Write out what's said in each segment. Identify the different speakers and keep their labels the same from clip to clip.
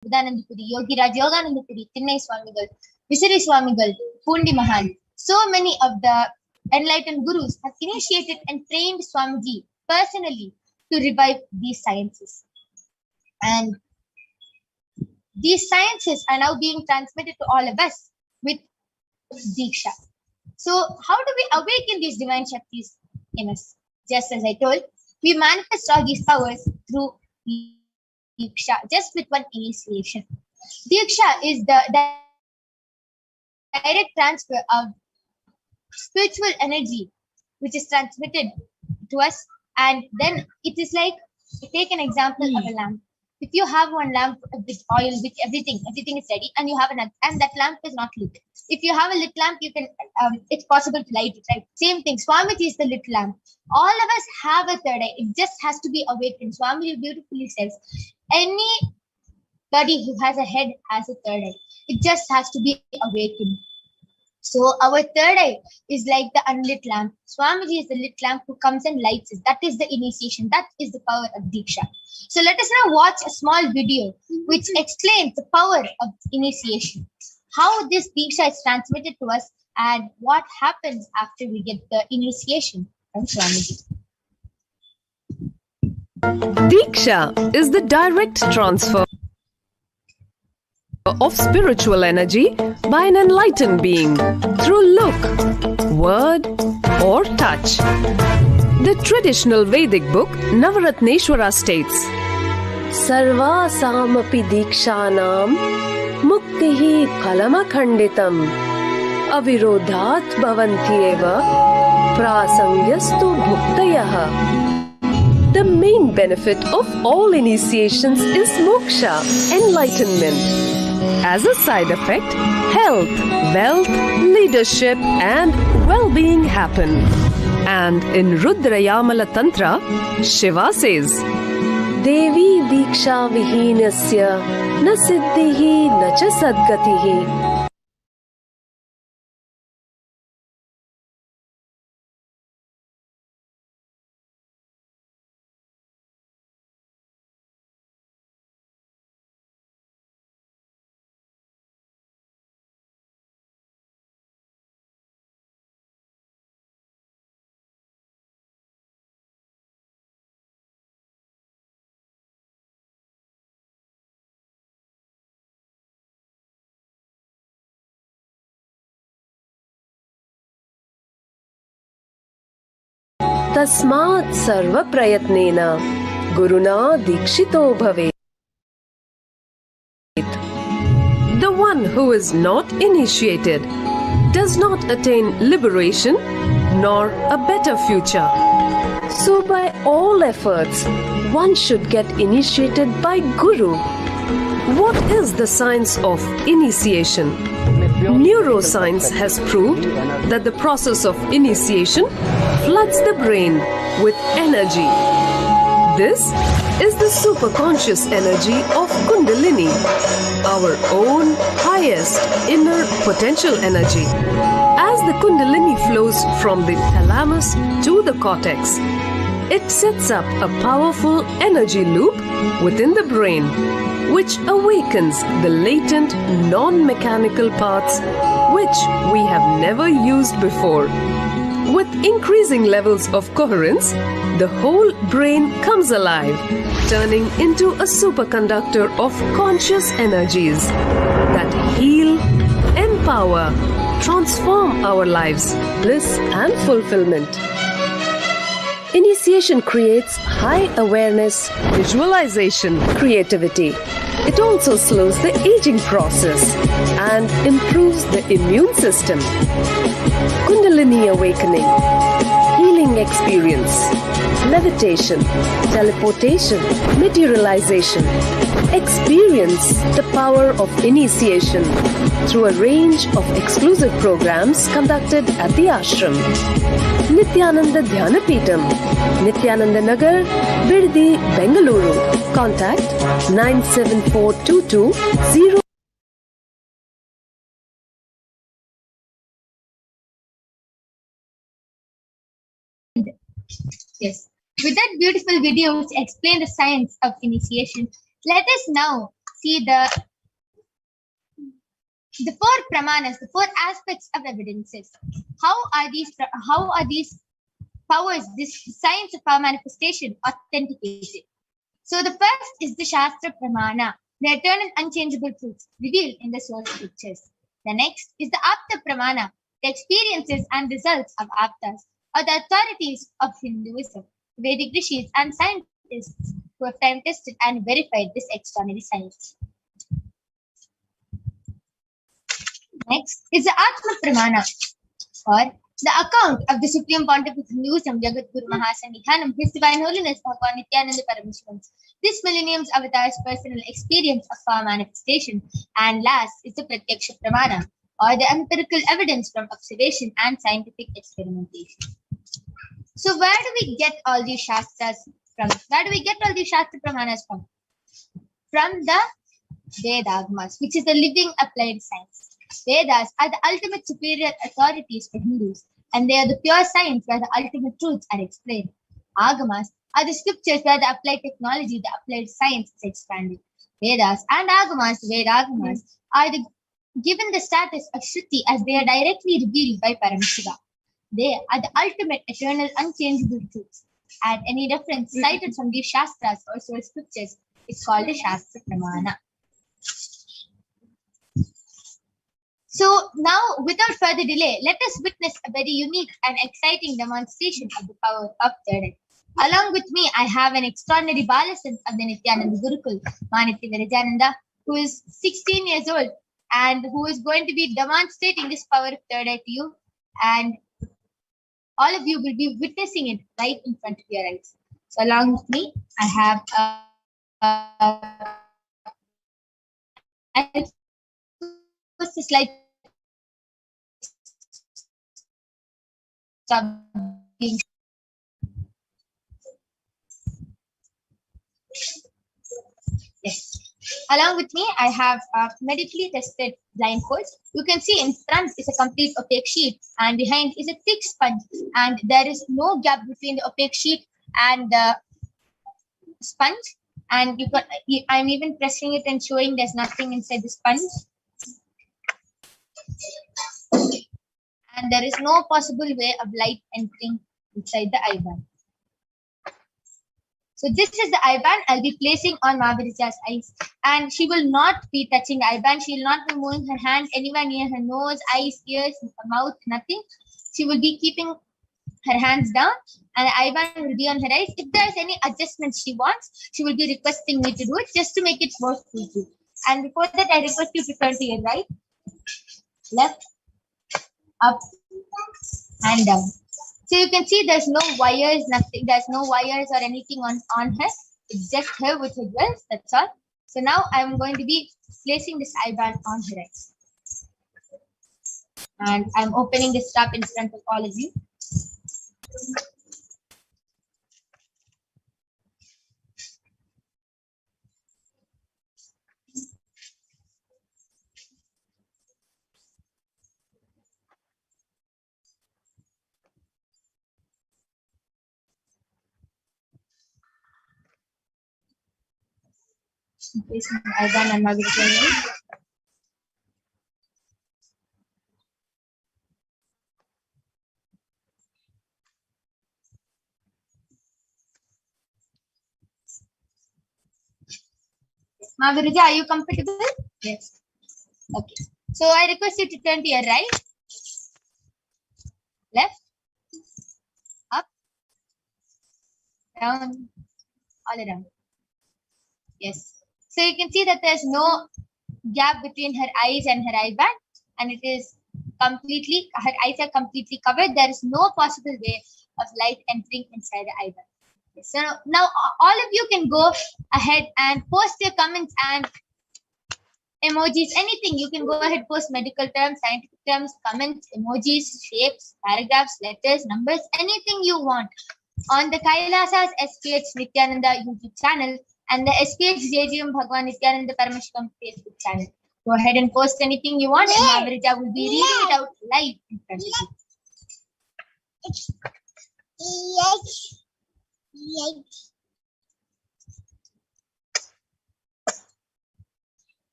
Speaker 1: Buddhanandapuri, Yogi Raj Yoganandapuri, Thinnai Swamigal, Visari Swamigal, Pundi Mahal. So many of the enlightened gurus have initiated and trained Swamiji personally to revive these sciences. And these sciences are now being transmitted to all of us with Diksha. So how do we awaken these divine Shaktis in us? Just as I told, we manifest all these powers through Diksha, just with one initiation. Diksha is the direct transfer of spiritual energy, which is transmitted to us. And then it is like, take an example of a lamp. If you have one lamp with oil, with everything is ready, and you have another, and that lamp is not lit. If you have a lit lamp, you can, it's possible to light it, right? Same thing, Swamiji is the lit lamp. All of us have a third eye. It just has to be awakened. Swamiji beautifully says, anybody who has a head has a third eye. It just has to be awakened. So our third eye is like the unlit lamp. Swamiji is the lit lamp who comes and lights us. That is the initiation. That is the power of Diksha. So let us now watch a small video which explains the power of initiation, how this Diksha is transmitted to us, and what happens after we get the initiation from Swamiji.
Speaker 2: Diksha is the direct transfer of spiritual energy by an enlightened being through look, word, or touch. The traditional Vedic book Navaratneshwara states, Sarvasamapi dikshanam muktihi phalamakhanditam avirodhat bhavantyeva prasangyastu bhuktayah. The main benefit of all initiations is moksha, enlightenment. As a side effect, health, wealth, leadership, and well-being happen. And in Rudrayamala Tantra, Shiva says, Devi Diksha Vihinasya na siddhihi na cha sadgatihi. Tasmat sarva prayatnena guruna dikshito bhavet. The one who is not initiated does not attain liberation nor a better future. So by all efforts, one should get initiated by Guru. What is the science of initiation? Neuroscience has proved that the process of initiation floods the brain with energy. This is the superconscious energy of Kundalini, our own highest inner potential energy. As the Kundalini flows from the thalamus to the cortex, it sets up a powerful energy loop within the brain, which awakens the latent non-mechanical parts which we have never used before. With increasing levels of coherence, the whole brain comes alive, turning into a superconductor of conscious energies that heal, empower, transform our lives, bliss and fulfillment. Initiation creates high awareness, visualization, creativity. It also slows the aging process and improves the immune system. Kundalini awakening, healing experience, levitation, teleportation, materialization. Experience the power of initiation through a range of exclusive programs conducted at the ashram. Nithyananda Dhyanapitham, Nithyananda Nagar, Birdi, Bengaluru. Contact 97422
Speaker 1: Yes. With that beautiful video which explained the science of initiation, let us now see the four pramanas, the four aspects of evidences. How are these powers, this science of power manifestation, authenticated? So the first is the Shastra Pramana, the eternal unchangeable truths revealed in the source scriptures. The next is the Apta Pramana, the experiences and results of Aptas, or the authorities of Hinduism, Vedic rishis and scientists who have time tested and verified this extraordinary science. Next is the Atma Pramana, or the account of the Supreme Pontiff of Hinduism, Jagat Guru Mahasannidhanam, His Divine Holiness Bhagavan Nithyananda Paramashivam. This millennium's avatar's personal experience of power manifestation. And last is the Pratyaksha Pramana, or the empirical evidence from observation and scientific experimentation. So where do we get all these Shastras from? Where do we get all these Shastra Pramanas from? From the Vedagmas, which is the living applied science. Vedas are the ultimate superior authorities for Hindus, and they are the pure science where the ultimate truths are explained. Agamas are the scriptures where the applied technology, the applied science is expanded. Vedas and Agamas, Vedagamas, are given the status of Shruti as they are directly revealed by Paramashiva. They are the ultimate, eternal, unchangeable truths, and any reference cited from these Shastras or source scriptures is called a Shastra Pramana. So now, without further delay, let us witness a very unique and exciting demonstration of the power of third eye. Along with me, I have an extraordinary Balasant of the Nithyananda Gurukul, Manitya Virajananda, who is 16 years old and who is going to be demonstrating this power of third eye to you. And all of you will be witnessing it right in front of your eyes. So along with me, I have I'll post the slide. Yes. Along with me, I have medically tested blindfolds. You can see in front is a complete opaque sheet, and behind is a thick sponge, and there is no gap between the opaque sheet and the sponge. And I'm even pressing it and showing there's nothing inside the sponge. And there is no possible way of light entering inside the eye band. So this is the eye band I'll be placing on Mahavirija's eyes, and she will not be touching the eye band. She will not be moving her hand anywhere near her nose, eyes, ears, mouth, nothing. She will be keeping her hands down, and the eye band will be on her eyes. If there's any adjustments she wants, she will be requesting me to do it just to make it more foolproof. And before that, I request you to turn to your right, left, up, and down. So you can see there's no wires, nothing. There's no wires or anything on her. It's just her with her jewels. That's all. So now I'm going to be placing this eye band on her eyes. And I'm opening the strap in front of all of you. Placing the eye band on Mahavirija's eyes. Mahavirija, are you comfortable? Yes. Okay. So I request you to turn to your right, left, up, down, all around. Yes. So you can see that there's no gap between her eyes and her eye band, and it is completely, her eyes are completely covered. There is no possible way of light entering inside the eye band. So now all of you can go ahead and post your comments and emojis, anything. You can go ahead, post medical terms, scientific terms, comments, emojis, shapes, paragraphs, letters, numbers, anything you want on the Kailasa's HDH Nithyananda YouTube channel and the SPH JGM Bhagavan Nithyananda Paramashivam Facebook channel. Go ahead and post anything you want, and Mahavirija will be reading it out live in front of you.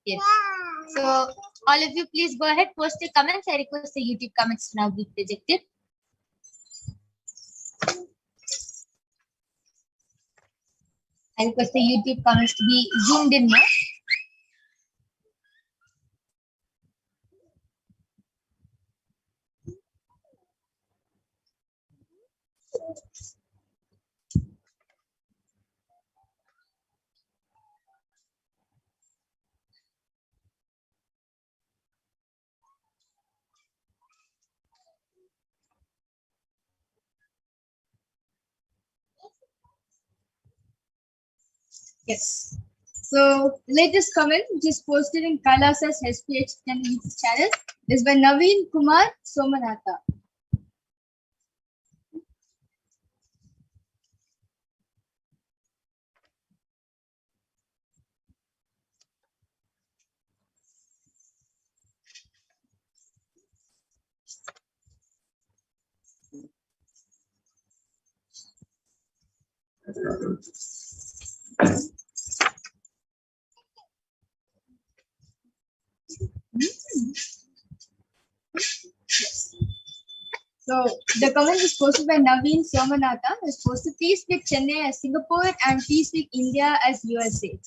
Speaker 1: Yes. So all of you, please go ahead, post your comments. I request the YouTube comments to now be projected. I request the YouTube comments to be zoomed in now.
Speaker 3: Yes. So latest comment, which is posted in Kailasa's HDH channel, is by Naveen Kumar Somanatha. So the comment is posted by Naveen Somanatha. Is posted, please pick Chennai as Singapore and please pick India as USA.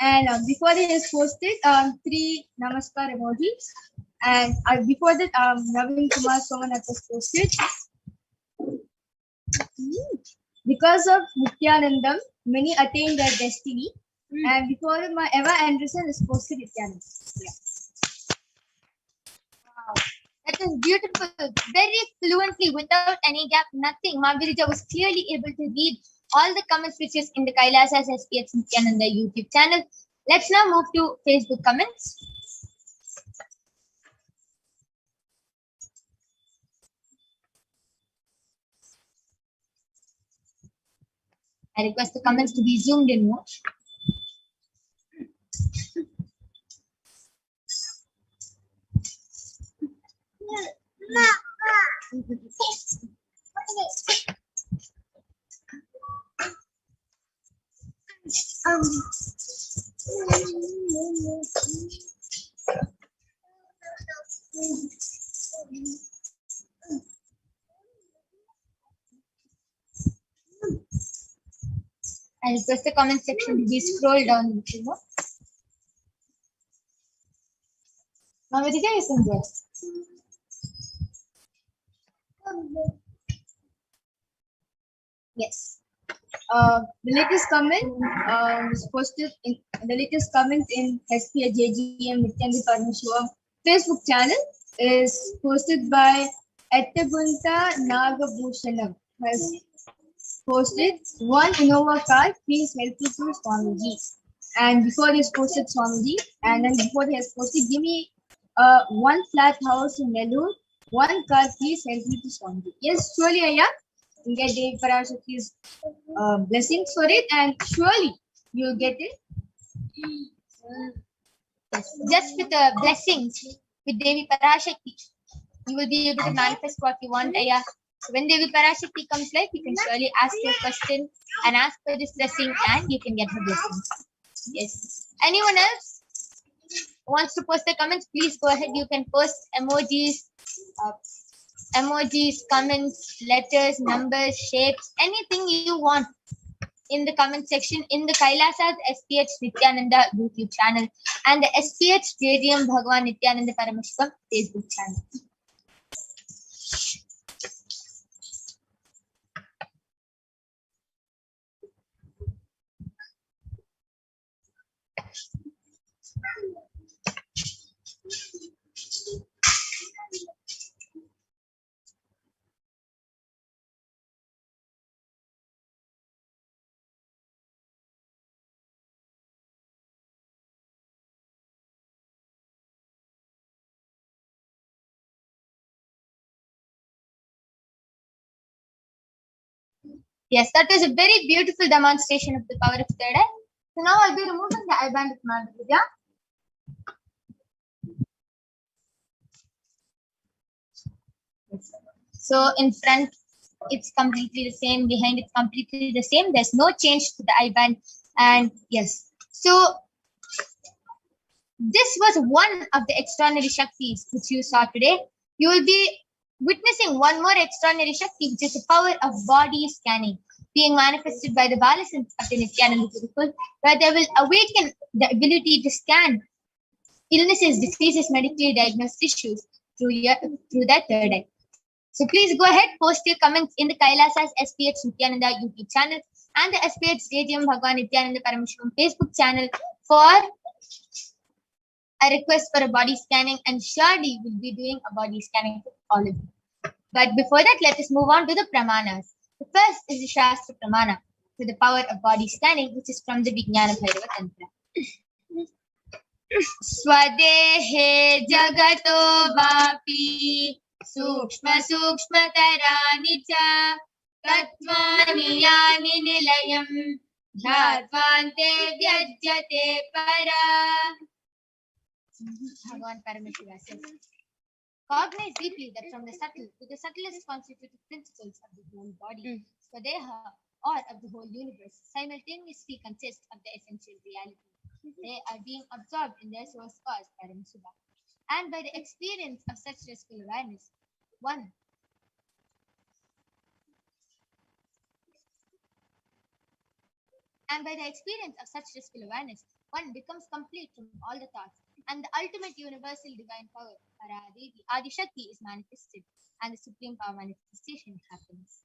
Speaker 3: And before it is posted, 3 namaskar emojis. And before that, Naveen Kumar Somanatha is posted. Because of Nithyanandam, many attain their destiny. And before my Eva Anderson is posted Nithyanandam. Yeah.
Speaker 1: Wow. That is beautiful. Very fluently, without any gap, nothing. Mavirija was clearly able to read all the comments which is in the Kailasa's HDH Nithyananda YouTube channel. Let's now move to Facebook comments. I request the comments to be zoomed in more. I request the comment section to be scrolled down a little more. Mavirija, you can go.
Speaker 3: Yes. The latest comment is posted in the latest comment in HDH Nithyananda Paramashivam Facebook channel is posted by Ettagunta Nagabhushanam. Has posted, 1 Innova car, please help me to Swamiji. And before he has posted Swamiji, and then before he has posted, give me 1 flat house in Nellore, 1 car, please help me to Swamiji. Yes, surely Ayya, you get Devi Parashakti's blessings for it, and surely you will get it.
Speaker 1: Just with the blessings with Devi Parashakti, you will be able to manifest what you want, Ayya. So when Devi Parashakti comes live, you can surely ask your question and ask for this blessing, and you can get her blessings. Yes. Anyone else wants to post the comments? Please go ahead. You can post emojis, comments, letters, numbers, shapes, anything you want in the comment section in the Kailasa's HDH Nithyananda YouTube channel and the HDH Stadium Bhagwan Nithyananda Paramashivam Facebook channel. Yes, that is a very beautiful demonstration of the power of third eye. So now I'll be removing the eye band of Mahavira. So in front, it's completely the same. Behind, it's completely the same. There's no change to the eye band. And yes, so This was one of the extraordinary Shaktis which you saw today. You will be witnessing one more extraordinary Shakti, which is the power of body scanning, being manifested by the Balasans of the Nithyananda Gurukul, where they will awaken the ability to scan illnesses, diseases, medically diagnosed issues through that third eye. So please go ahead, post your comments in the Kailasa's SPH Nithyananda YouTube channel and the SPH JGM Bhagwan Nithyananda Paramashivam Facebook channel for a request for a body scanning, and surely we'll be doing a body scanning for all of you. But before that, let us move on to the Pramanas. The first is the Shastra Pramana for the power of body scanning, which is from the Vijnana Bhairava Tantra. Swadehe jagato vapi sukshma sukshma tarani cha tattvani yani nilayam dharvante vyajyate para. Bhagavan Paramashiva says, cognize deeply that from the subtle to the subtlest constitutive principles of the whole body, Swadeha, or of the whole universe, simultaneously consist of the essential reality. They are being absorbed in their source cause, Paramashiva. And by the experience of such restful awareness, one becomes complete from all the thoughts, and the ultimate universal divine power, Paradevi, Adishakti, is manifested, and the supreme power manifestation happens.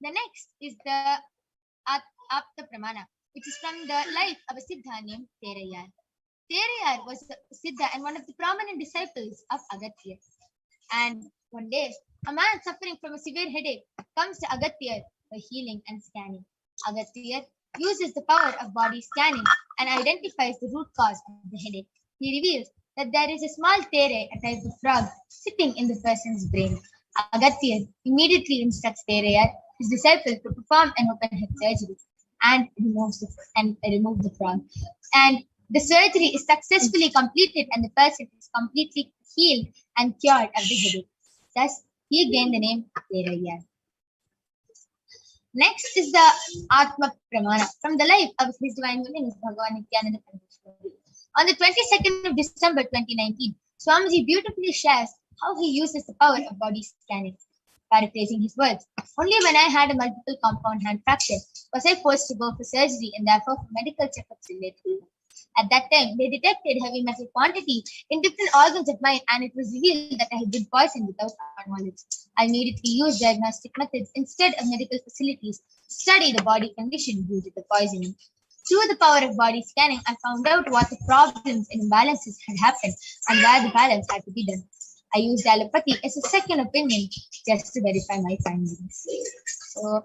Speaker 1: The next is the Apta Pramana, which is from the life of a Siddha named Terayar. Terayar was a Siddha and one of the prominent disciples of Agatya. And one day, a man suffering from a severe headache comes to Agatya for healing and scanning. Agatya uses the power of body scanning and identifies the root cause of the headache. He reveals that there is a small tere, a type of frog, sitting in the person's brain. Agatya immediately instructs Terayar, his disciple, to perform an open head surgery and remove the frog. And the surgery is successfully completed, and the person is completely healed and cured of the headache. Thus, he gained the name Terayar. Next is the Atma Pramana from the life of His Divine Holiness Bhagavan Nithyananda Paramashivam. On the 22nd of December 2019, Swamiji beautifully shares how he uses the power of body scanning. Paraphrasing his words, only when I had a multiple compound hand fracture was I forced to go for surgery and therefore for medical checkups related. At that time, they detected heavy metal quantity in different organs of mine, and it was revealed that I had been poisoned without our knowledge. I immediately used diagnostic methods instead of medical facilities to study the body condition due to the poisoning. Through the power of body scanning, I found out what the problems and imbalances had happened and where the balance had to be done. I used allopathy as a second opinion just to verify my findings. So,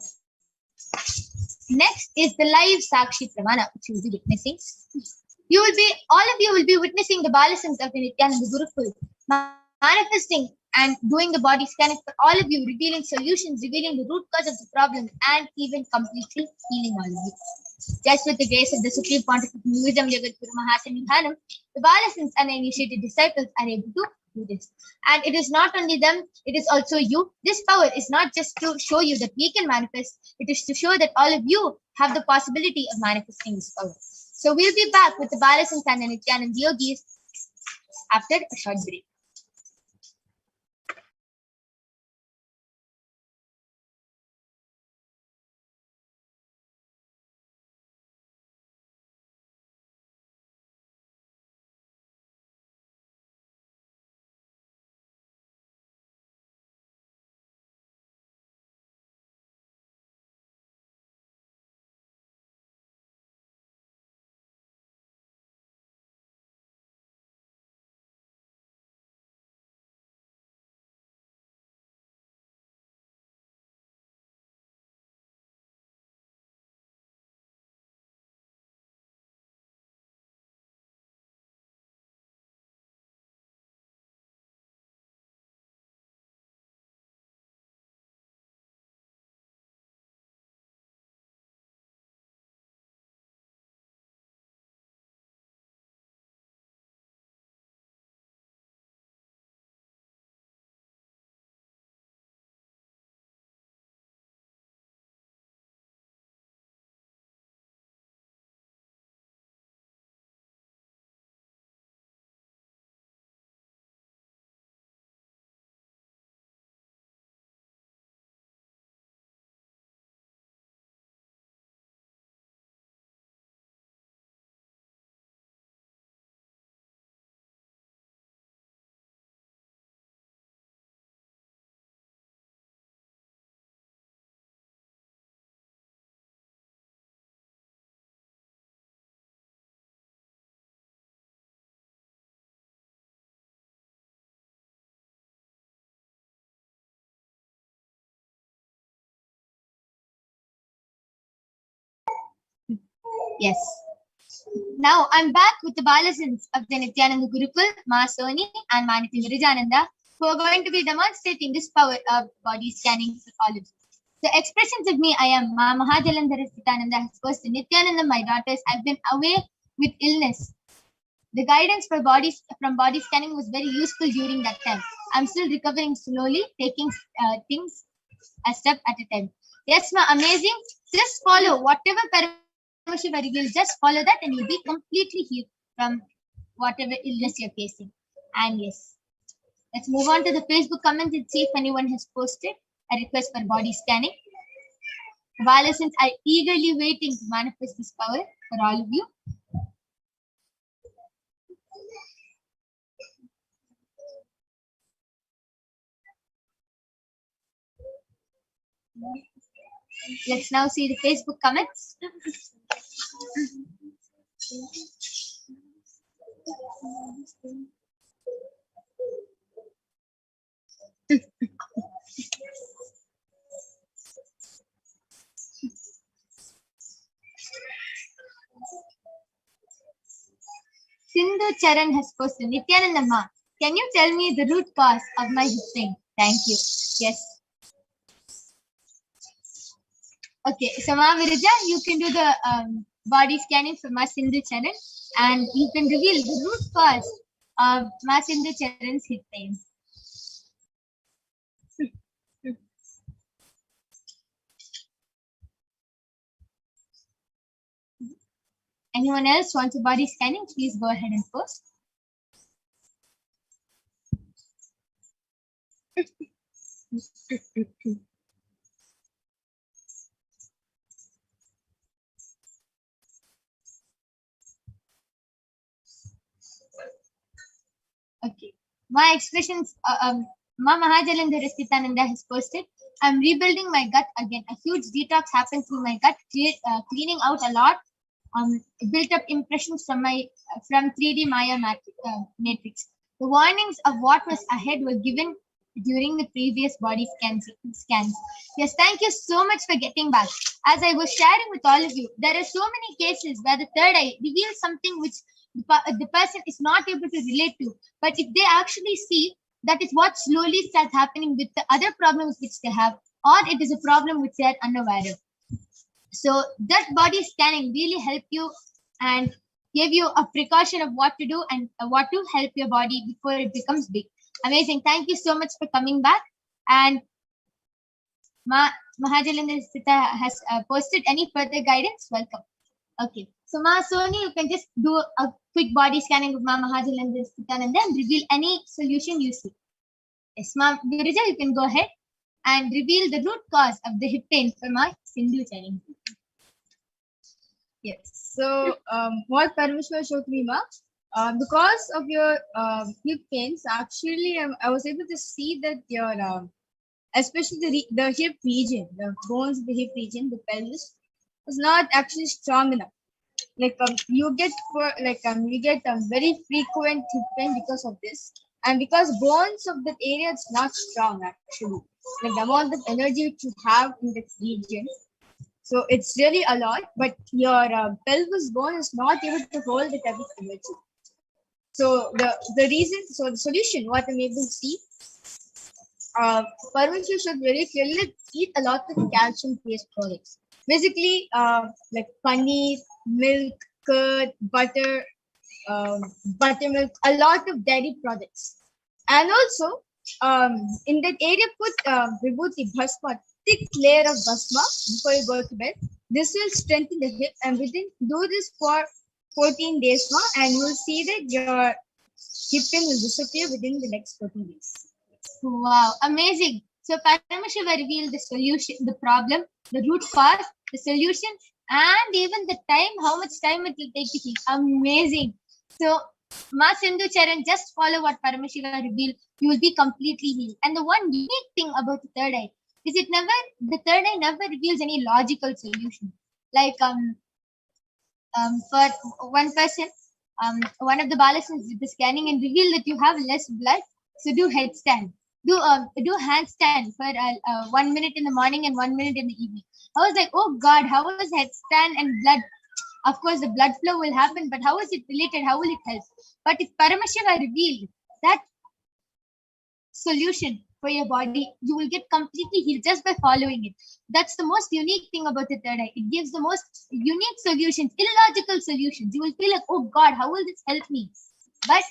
Speaker 1: next is the live Sakshi Pramana, which you will be witnessing. All of you will be witnessing the Balasams of the Nithyananda Gurukul manifesting and doing the body scanning for all of you, revealing solutions, revealing the root cause of the problem, and even completely healing all of you. Just with the grace of the Supreme Pontiff of Hinduism, Jagat Guru Mahasanidhanam, the Balasams and initiated disciples are able to do this. And it is not only them, it is also you. This power is not just to show you that we can manifest, it is to show that all of you have the possibility of manifesting this power. So we'll be back with the Balasams and the Nithyananda Yogis after a short break. Yes. Now I'm back with the Balasins of the Nithyananda Gurukul, Ma Soni and Maniti Virijananda, who are going to be demonstrating this power of body scanning for all of you. The expressions of me, I am Ma Mahajalandhara Sitananda has posted Nithyananda, my daughters, I've been away with illness. The guidance for from body scanning was very useful during that time. I'm still recovering slowly, taking things a step at a time. Yes, ma, amazing. Just follow whatever Paramashiva reveals. Just follow that, and you'll be completely healed from whatever illness you're facing. And yes, let's move on to the Facebook comments and see if anyone has posted a request for body scanning. Adolescents are eagerly waiting to manifest this power for all of you. Let's now see the Facebook comments. Sindhu Charan has posted, Nithyananda Ma, can you tell me the root cause of my hip pain? Thank you. Yes. Okay, so Ma Virija, you can do the body scanning for Ma Sindhu Charan, and you can reveal the root cause of Ma Sindhu Charan's hip pain. Anyone else wants a body scanning? Please go ahead and post. Okay. My expressions, Ma Mahajalandhara Sitananda has posted, I'm rebuilding my gut again. A huge detox happened through my gut, cleaning out a lot. Built up impressions from 3D Maya matrix. The warnings of what was ahead were given during the previous body scans. Yes, thank you so much for getting back. As I was sharing with all of you, there are so many cases where the third eye reveals something which the person is not able to relate to. But if they actually see, that is what slowly starts happening with the other problems which they have, or it is a problem which they are unaware of. So that body scanning really helped you and gave you a precaution of what to do and what to help your body before it becomes big. Amazing. Thank you so much for coming back. And Mahajalandhara Sita has posted any further guidance. Welcome. Okay. So Ma Soni, you can just do a quick body scanning of Ma Mahajalandhara Sita and then reveal any solution you see. Yes, Ma Virija, you can go ahead and reveal the root cause of the hip pain for my Sindhu Charan.
Speaker 3: Yes. So what Paramashiva showed me, Ma, because of your hip pains, actually, I was able to see that your, especially the hip region, the bones of the hip region, the pelvis, was not actually strong enough. Like you get very frequent hip pain because of this, and because bones of that area is not strong actually. Like the amount of energy which you have in that region. So it's really a lot, but your pelvis bone is not able to hold the type of energy. So the solution, what I'm able to see, Paramashiva should very clearly eat a lot of calcium-based products. Basically, like paneer, milk, curd, butter, buttermilk, a lot of dairy products. And also, in that area, put vibhuti, bhasma, thick layer of bhasma before you go to bed. This will strengthen the hip, and do this for 14 days more, and you will see that your hip pain will disappear within the next 14 days.
Speaker 1: Wow, amazing. So Paramashiva revealed the solution, the problem, the root cause, the solution, and even the time, how much time it will take to heal. Amazing. So Ma Sindhu Charan, just follow what Paramashiva revealed. You will be completely healed. And the one unique thing about the third eye is the third eye never reveals any logical solution. Like for one person, one of the Balasins did the scanning and revealed that you have less blood. So do headstand. Do handstand for 1 minute in the morning and 1 minute in the evening. I was like, oh God, how was headstand and blood Of course, the blood flow will happen, but how is it related? How will it help? But if Paramashiva revealed that solution for your body, you will get completely healed just by following it. That's the most unique thing about the third eye. It gives the most unique solutions, illogical solutions. You will feel like, oh God, how will this help me? But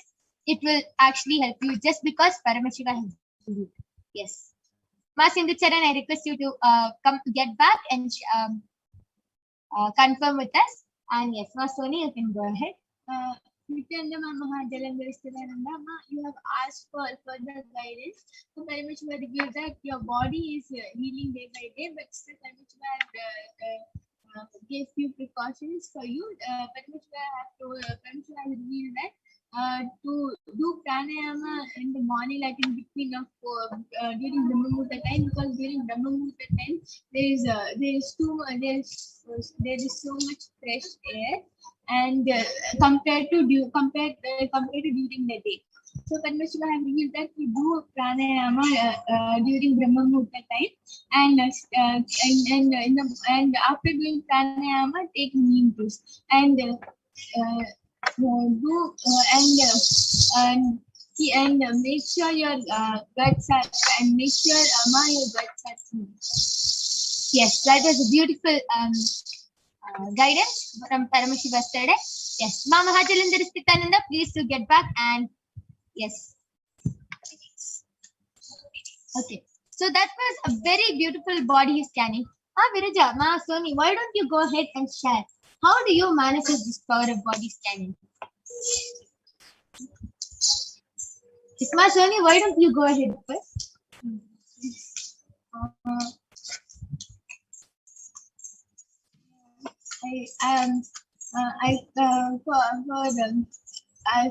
Speaker 1: it will actually help you just because Paramashiva has revealed. Yes. Ma Sindhu Charan, I request you to get back and confirm with us. And yes, Ma Soni, you can go ahead.
Speaker 3: Nithyananda Paramashivam, you have asked for further guidance. So Paramashiva revealed that your body is healing day by day, but still Paramashiva gave few precautions for you. Paramashiva has revealed that to do pranayama in the morning, like in between of during Brahma Muhurta time, because during Brahma Muhurta time there is so much fresh air, and compared to during the day. So Paramashiva has revealed that we do pranayama during Brahma Muhurta time, and after doing pranayama, take neem juice and make sure your guts are your guts are clean.
Speaker 1: Yes, that was a beautiful guidance from Paramashiva today. Yes, Mama Hajalindra Nithyananda, please to get back and yes. Okay, so that was a very beautiful body scanning. Viraja, Ma Soni, why don't you go ahead and share? How do you manifest this power of body scanning? Ma Soni, why don't you go ahead first?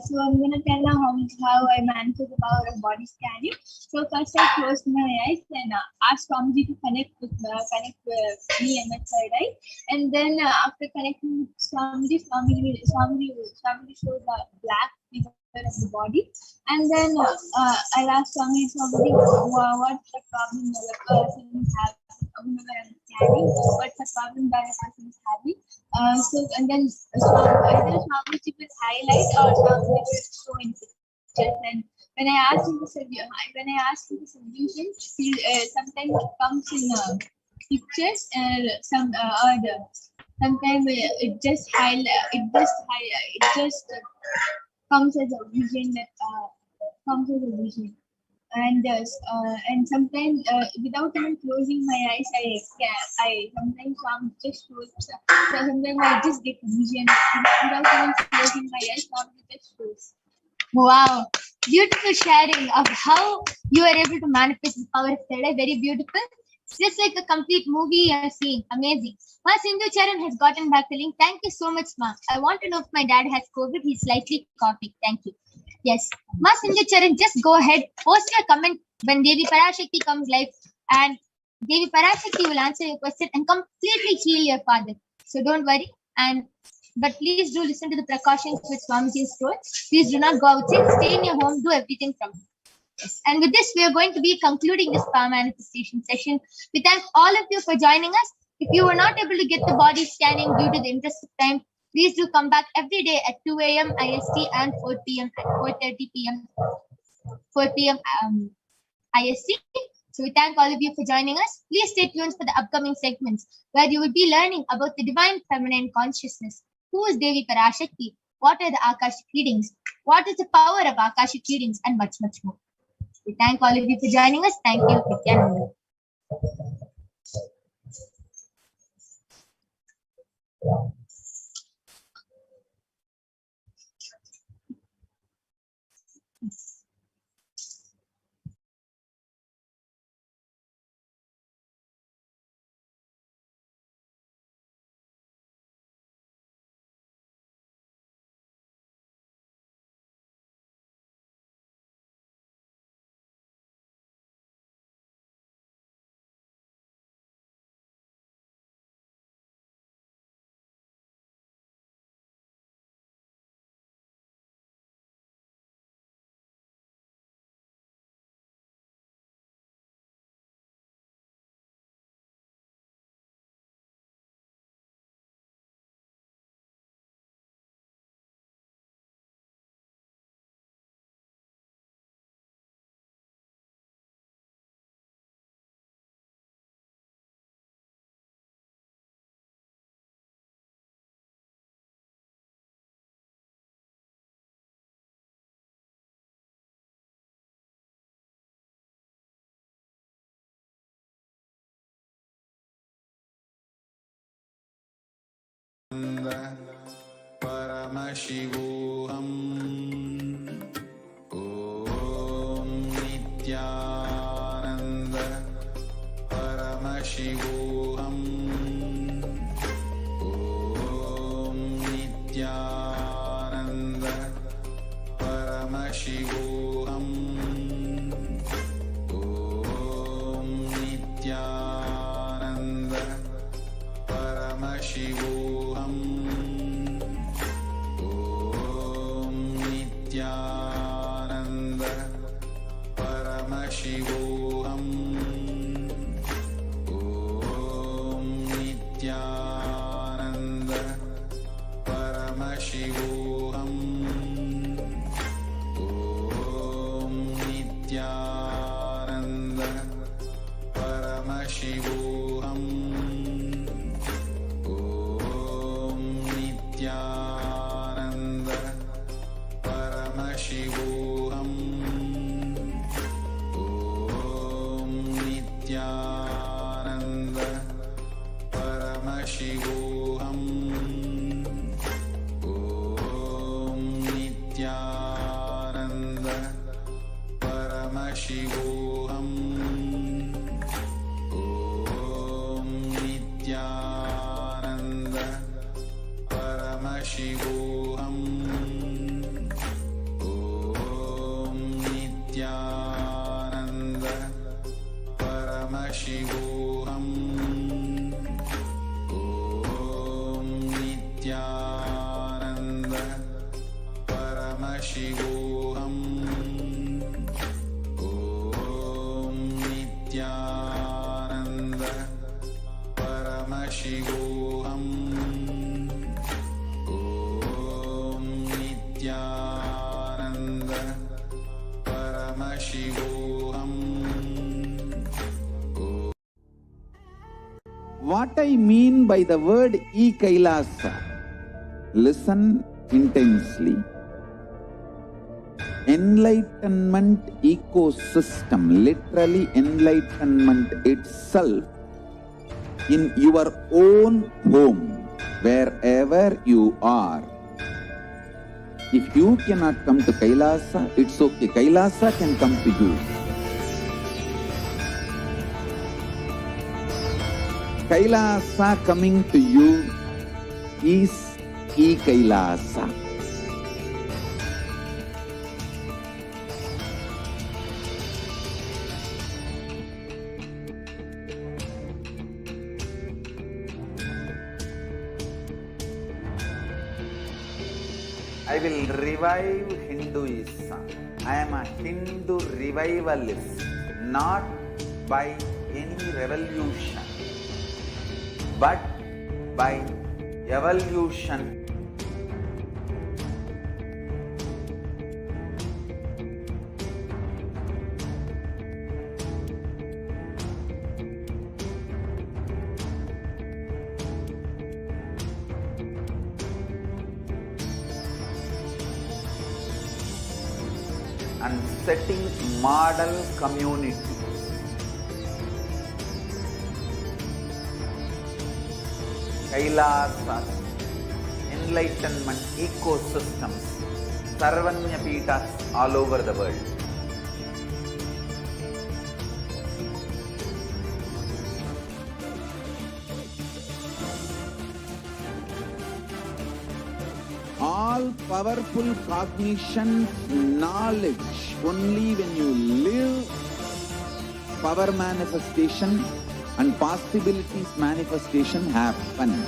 Speaker 3: So I'm going to tell now how I manifest the power of body scanning. So first I closed my eyes and asked Swamiji to connect with me and my third eye. And then after connecting with Swamiji shows the black figure of the body. And then I'll ask Swamiji, what's the problem that a person is having? What's the problem that a person is having? And then either Swamiji will highlight or Swamiji will show in pictures. And when I ask him the solution, sometimes it comes in pictures, sometimes it just comes as a vision and sometimes without even closing my eyes, I sometimes just shows. Sometimes I just get vision without even closing my eyes. Just shows.
Speaker 1: Wow, beautiful sharing of how you are able to manifest the power of third eye. Very beautiful. It's just like a complete movie you are seeing. Amazing. Ma Sindhu Charan has gotten back the link. Thank you so much, Ma. I want to know if my dad has COVID. He's slightly coughing. Thank you. Yes. Ma Sindhu Charan, just go ahead. Post your comment when Devi Parashakti comes live, and Devi Parashakti will answer your question and completely heal your father. So don't worry. But please do listen to the precautions which Swamiji has told. Please do not go outside. Stay in your home. Do everything from home. Yes. And with this, we are going to be concluding this power manifestation session. We thank all of you for joining us. If you were not able to get the body scanning due to the interest of time, please do come back every day at 2 a.m. IST and 4 p.m. at 4:30 p.m. 4 p.m. IST. So we thank all of you for joining us. Please stay tuned for the upcoming segments where you will be learning about the divine feminine consciousness. Who is Devi Parashakti? What are the Akashic readings? What is the power of Akashic readings? And much, much more. We thank all of you for joining us. Thank you, Nithyananda.
Speaker 4: Paramashivoham. Om Nithyananda Paramashivoham. Om Nithyananda Paramashivoham. Om Nithyananda Paramashivoham. Om Nithyananda Paramashivoham. Om Nithyananda Paramashivoham. Om Nithyananda Paramashivoham. Om Nithyananda Paramashivoham. Om Nithyananda Paramashivoham. Om Nithyananda Paramashivoham. Om Nithyananda Paramashivoham. Om Nithyananda Paramashivoham. Om Nithyananda Paramashivoham.
Speaker 5: What I mean by the word Kailasa, listen intensely. Enlightenment ecosystem, literally enlightenment itself, in your own home, wherever you are. If you cannot come to Kailasa, it's okay. Kailasa can come to you. Kailasa coming to you is Kailasa. I will revive Hinduism. I am a Hindu revivalist, not by any revolution, but by evolution. And setting model community. Kailasa, enlightenment ecosystems, Sarvanya Peethas all over the world. All powerful cognition, knowledge, only when you live, power manifestation and possibilities manifestation happens.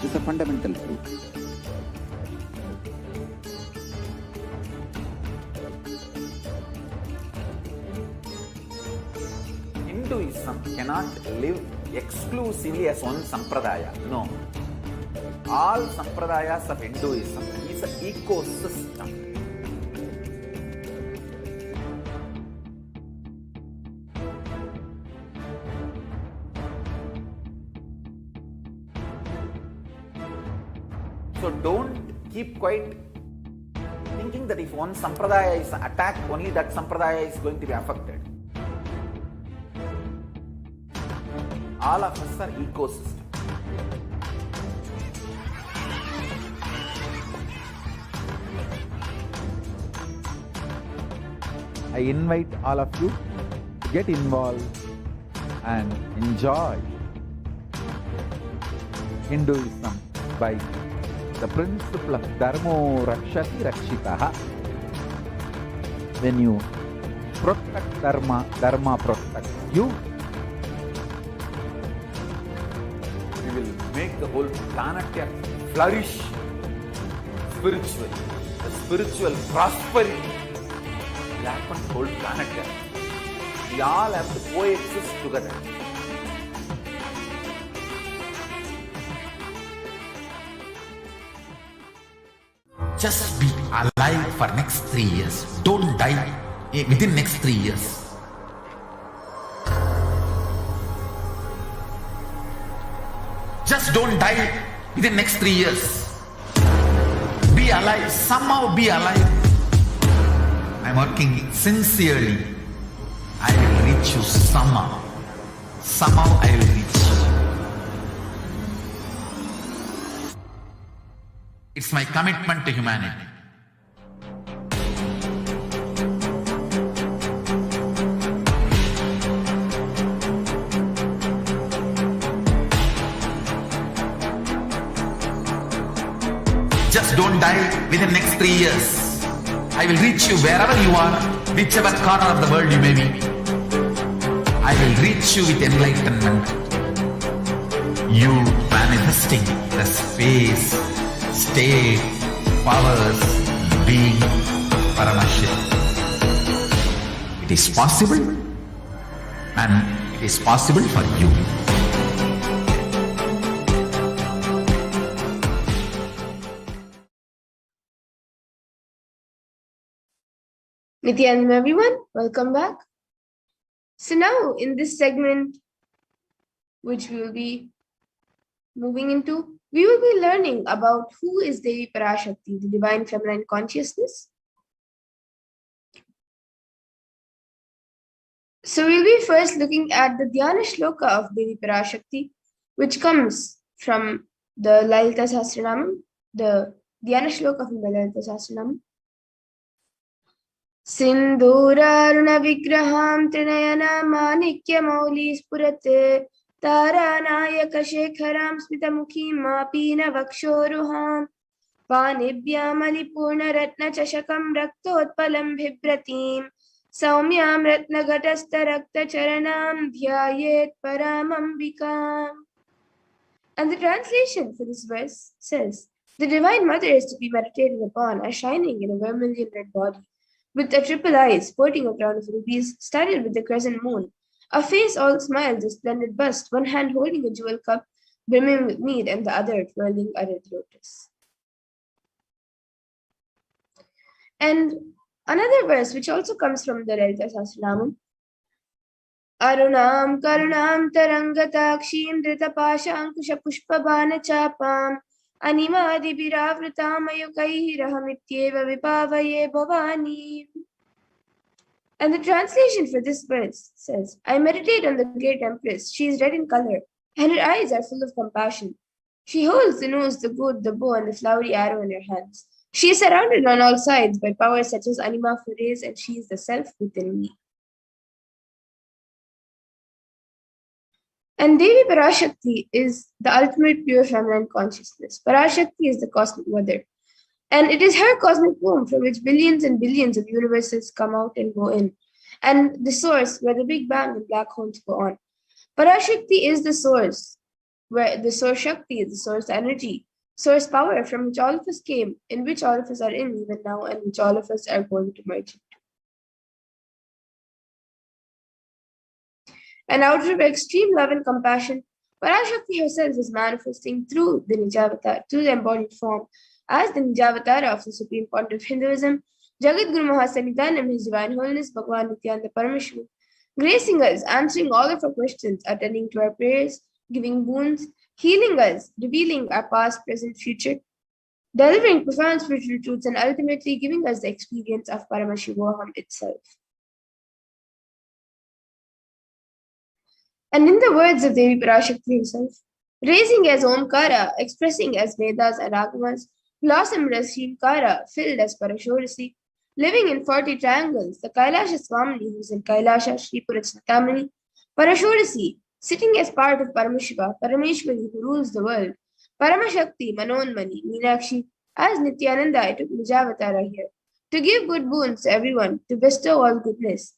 Speaker 5: This is a fundamental truth. Hinduism cannot live exclusively as one sampradaya. No. All sampradayas of Hinduism is an ecosystem. So don't keep quiet thinking that if one sampradaya is attacked, only that sampradaya is going to be affected. All of us are ecosystems. I invite all of you to get involved and enjoy Hinduism by the principle of Dharmo Rakshati Rakshitaha. when you protect Dharma, Dharma protect you. We will make the whole planet flourish spiritually. The spiritual prosperity will happen to the whole planet here. We all have to coexist together.
Speaker 6: Just be alive for next 3 years. Don't die within next 3 years. Just don't die within next 3 years. Be alive. Somehow be alive. I'm working sincerely. I will reach you somehow. Somehow I will reach you. It's my commitment to humanity. Just don't die within next 3 years. I will reach you wherever you are, whichever corner of the world you may be. I will reach you with enlightenment. You manifesting the space, state, powers, being Paramashivoham. It is possible, and it is possible for you.
Speaker 3: Nithyananda everyone, welcome back. So now in this segment, which we will be moving into, we will be learning about who is Devi Parashakti, the divine feminine consciousness. So we'll be first looking at the Dhyana Shloka of Devi Parashakti, which comes from the Lalita Sahasranamam, the Dhyana Shloka from the Lalita Sahasranamam. Sindhuraruna vigraham trinayana manikya mauli spurate taranayaka shekharam smitamukhim mapina vakshoruham vanibhyam alipurna ratna chashakam raktotpalam bhibratim saumyam ratna gatasta rakta charanam dhyayet paramambikam. And the translation for this verse says, the Divine Mother is to be meditated upon as shining in a vermilion red body, with a triple eye sporting a crown of rubies, studded with the crescent moon, a face all smiles, a splendid bust, one hand holding a jewel cup brimming with mead, and the other twirling a red lotus. And another verse which also comes from the Lalita Sahasranamam, Arunam karunam tarangatakshim dritapasha ankusha pushpabana chapam animadi biravritam ayukaihi rahamityeva vipavaye bhavani. And the translation for this verse says, I meditate on the great empress. She is red in color, and her eyes are full of compassion. She holds the nose, the goad, the bow, and the flowery arrow in her hands. She is surrounded on all sides by powers such as Anima Fures, and she is the self within me. And Devi Parashakti is the ultimate pure feminine consciousness. Parashakti is the cosmic mother. And it is her cosmic womb from which billions and billions of universes come out and go in. And the source where the Big Bang and black holes go on. Parashakti is the source, where the source Shakti is the source energy, source power from which all of us came, in which all of us are in even now, and which all of us are going to merge into. And out of extreme love and compassion, Parashakti herself is manifesting through the Nijavatar, through the embodied form, as the Nijavatara of the Supreme Pontiff of Hinduism, Jagat Guru Mahasanitanam, His Divine Holiness Bhagavan Nithyananda Paramashivam, gracing us, answering all of our questions, attending to our prayers, giving boons, healing us, revealing our past, present, future, delivering profound spiritual truths, and ultimately giving us the experience of Paramashivoham itself. And in the words of Devi Parashakti herself, raising as Omkara, expressing as Vedas and Agamas, blossomed as Shimkara, filled as Parashorasi, living in 40 triangles, the Kailasa Swamini, who is in Kailasa, Sripura Chintamani, Parashorasi, sitting as part of Paramashiva, Parameshwari, who rules the world, Paramashakti, Manonmani, Meenakshi, as Nithyananda, I took Nijavatara here, to give good boons to everyone, to bestow all goodness.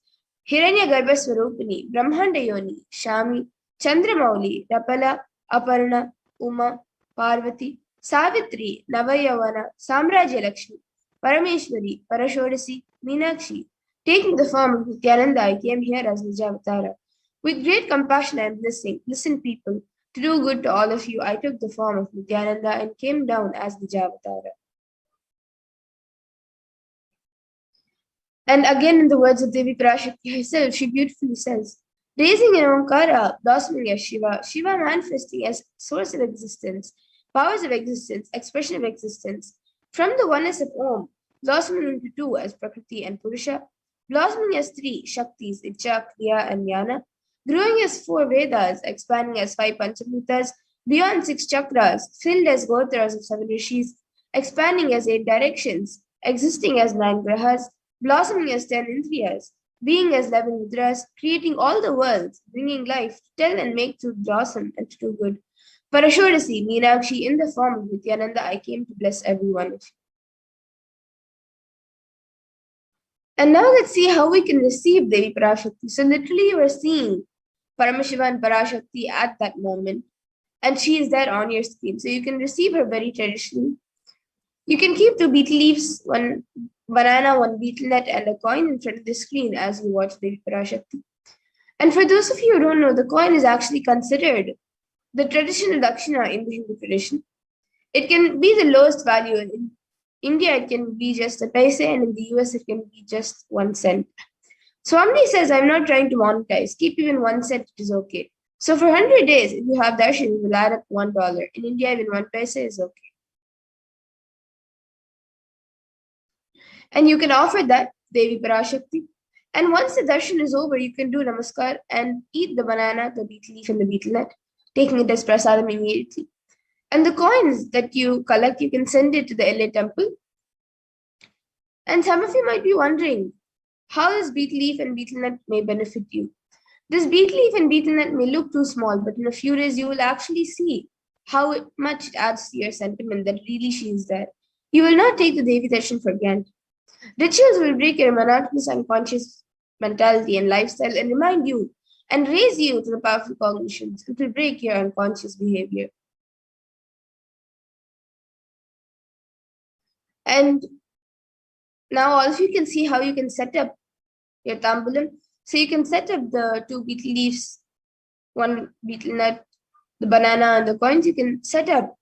Speaker 3: Hiranyagarbha Swarupini, Brahmanda Yoni, Shami, Chandramauli, Rapala, Aparna, Uma, Parvati, Savitri, Navayavana, Samrajya Lakshmi, Parameshwari, Parashodasi, Meenakshi. Taking the form of Nithyananda, I came here as Nijavatara. With great compassion and blessing, listen people, to do good to all of you, I took the form of Nithyananda and came down as Nijavatara. And again, in the words of Devi Parashakti herself, she beautifully says, raising in Omkara, blossoming as Shiva, Shiva manifesting as source of existence, powers of existence, expression of existence, from the oneness of Om, blossoming into two as Prakriti and Purusha, blossoming as three Shaktis, Icha, Kriya, and Jnana, growing as four Vedas, expanding as five Panchabhutas, beyond six chakras, filled as Gotras of seven Rishis, expanding as eight directions, existing as nine Grahas, blossoming as 10 Indriyas, being as 11 Mudras, creating all the worlds, bringing life to tell and make to blossom and to do good. Parashodasi, Meenakshi, in the form of Nithyananda, I came to bless every one of you. And now let's see how we can receive Devi Parashakti. So literally you are seeing Paramashiva and Parashakti at that moment, and she is there on your screen. So you can receive her very traditionally. You can keep two betel leaves, one banana, one betel nut, and a coin in front of the screen as you watch Devi Parashakti. And for those of you who don't know, the coin is actually considered the traditional dakshina in the Hindu tradition. It can be the lowest value. In India, it can be just a paise, and in the US, it can be just 1 cent. Swami says, I'm not trying to monetize. Keep even 1 cent, it is okay. So for 100 days, if you have darshan, you will add up $1. In India, even 1 paise is okay. And you can offer that Devi Parashakti. And once the darshan is over, you can do namaskar and eat the banana, the betel leaf, and the betel nut, taking it as prasadam immediately. And the coins that you collect, you can send it to the LA temple. And some of you might be wondering how this betel leaf and betel nut may benefit you. This betel leaf and betel nut may look too small, but in a few days, you will actually see how much it adds to your sentiment that really she is there. You will not take the Devi darshan for granted. Rituals will break your monotonous unconscious mentality and lifestyle and remind you and raise you to the powerful cognitions. It will break your unconscious behavior. And now all of you can see how you can set up your tambulam. So you can set up the two betel leaves, one betel nut, the banana, and the coins. You can set up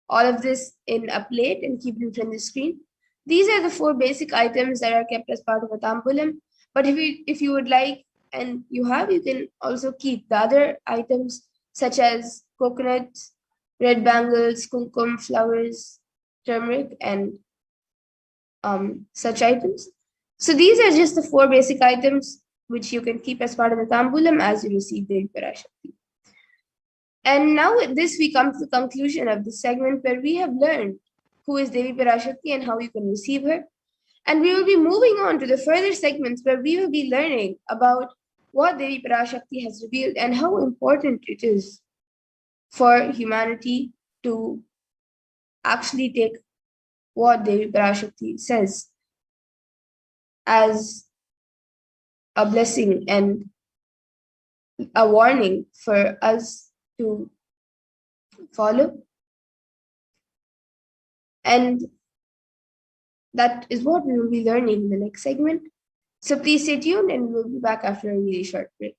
Speaker 3: all of this in a plate and keep it in front of the screen. These are the 4 basic items that are kept as part of a tambulam. But if you would like, and you have, you can also keep the other items such as coconuts, red bangles, kumkum, flowers, turmeric, and such items. So these are just the 4 basic items which you can keep as part of the tambulam as you receive Devi Parashakti. And now with this, we come to the conclusion of this segment where we have learned who is Devi Parashakti and how you can receive her. And we will be moving on to the further segments where we will be learning about what Devi Parashakti has revealed and how important it is for humanity to actually take what Devi Parashakti says as a blessing and a warning for us to follow. And that is what we will be learning in the next segment. So please stay tuned and we'll be back after a really short break.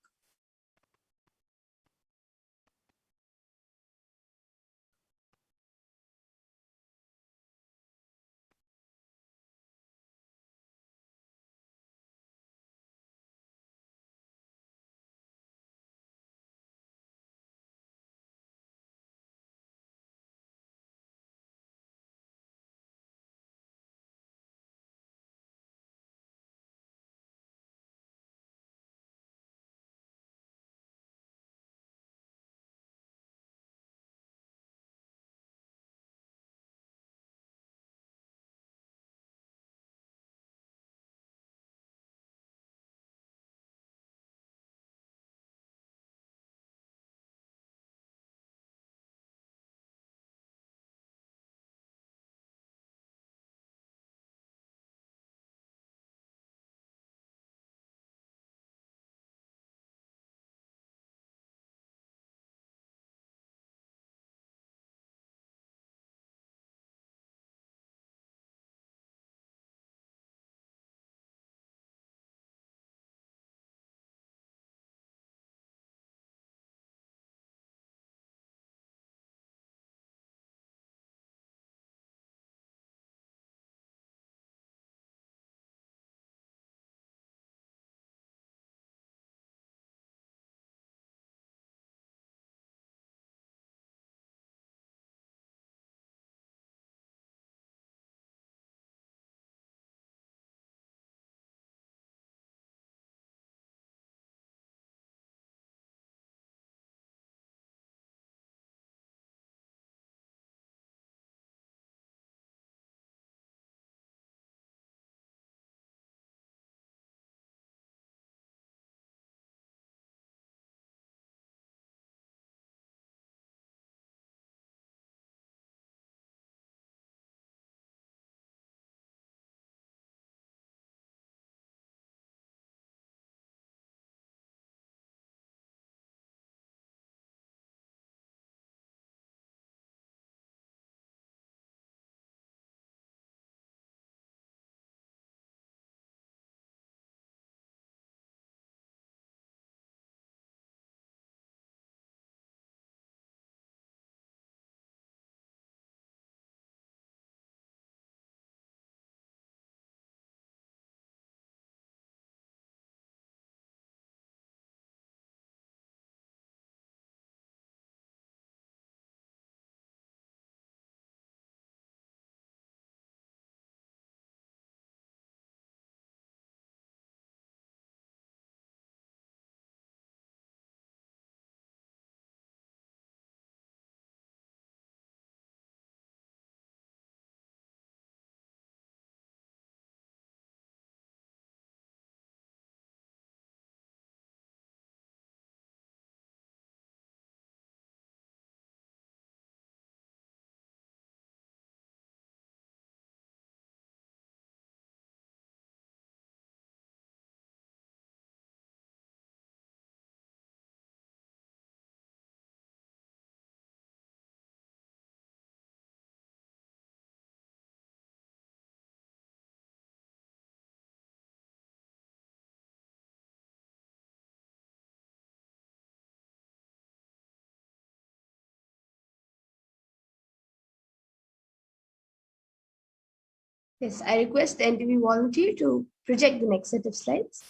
Speaker 3: Yes, I request the NTV volunteer to project the next set of slides.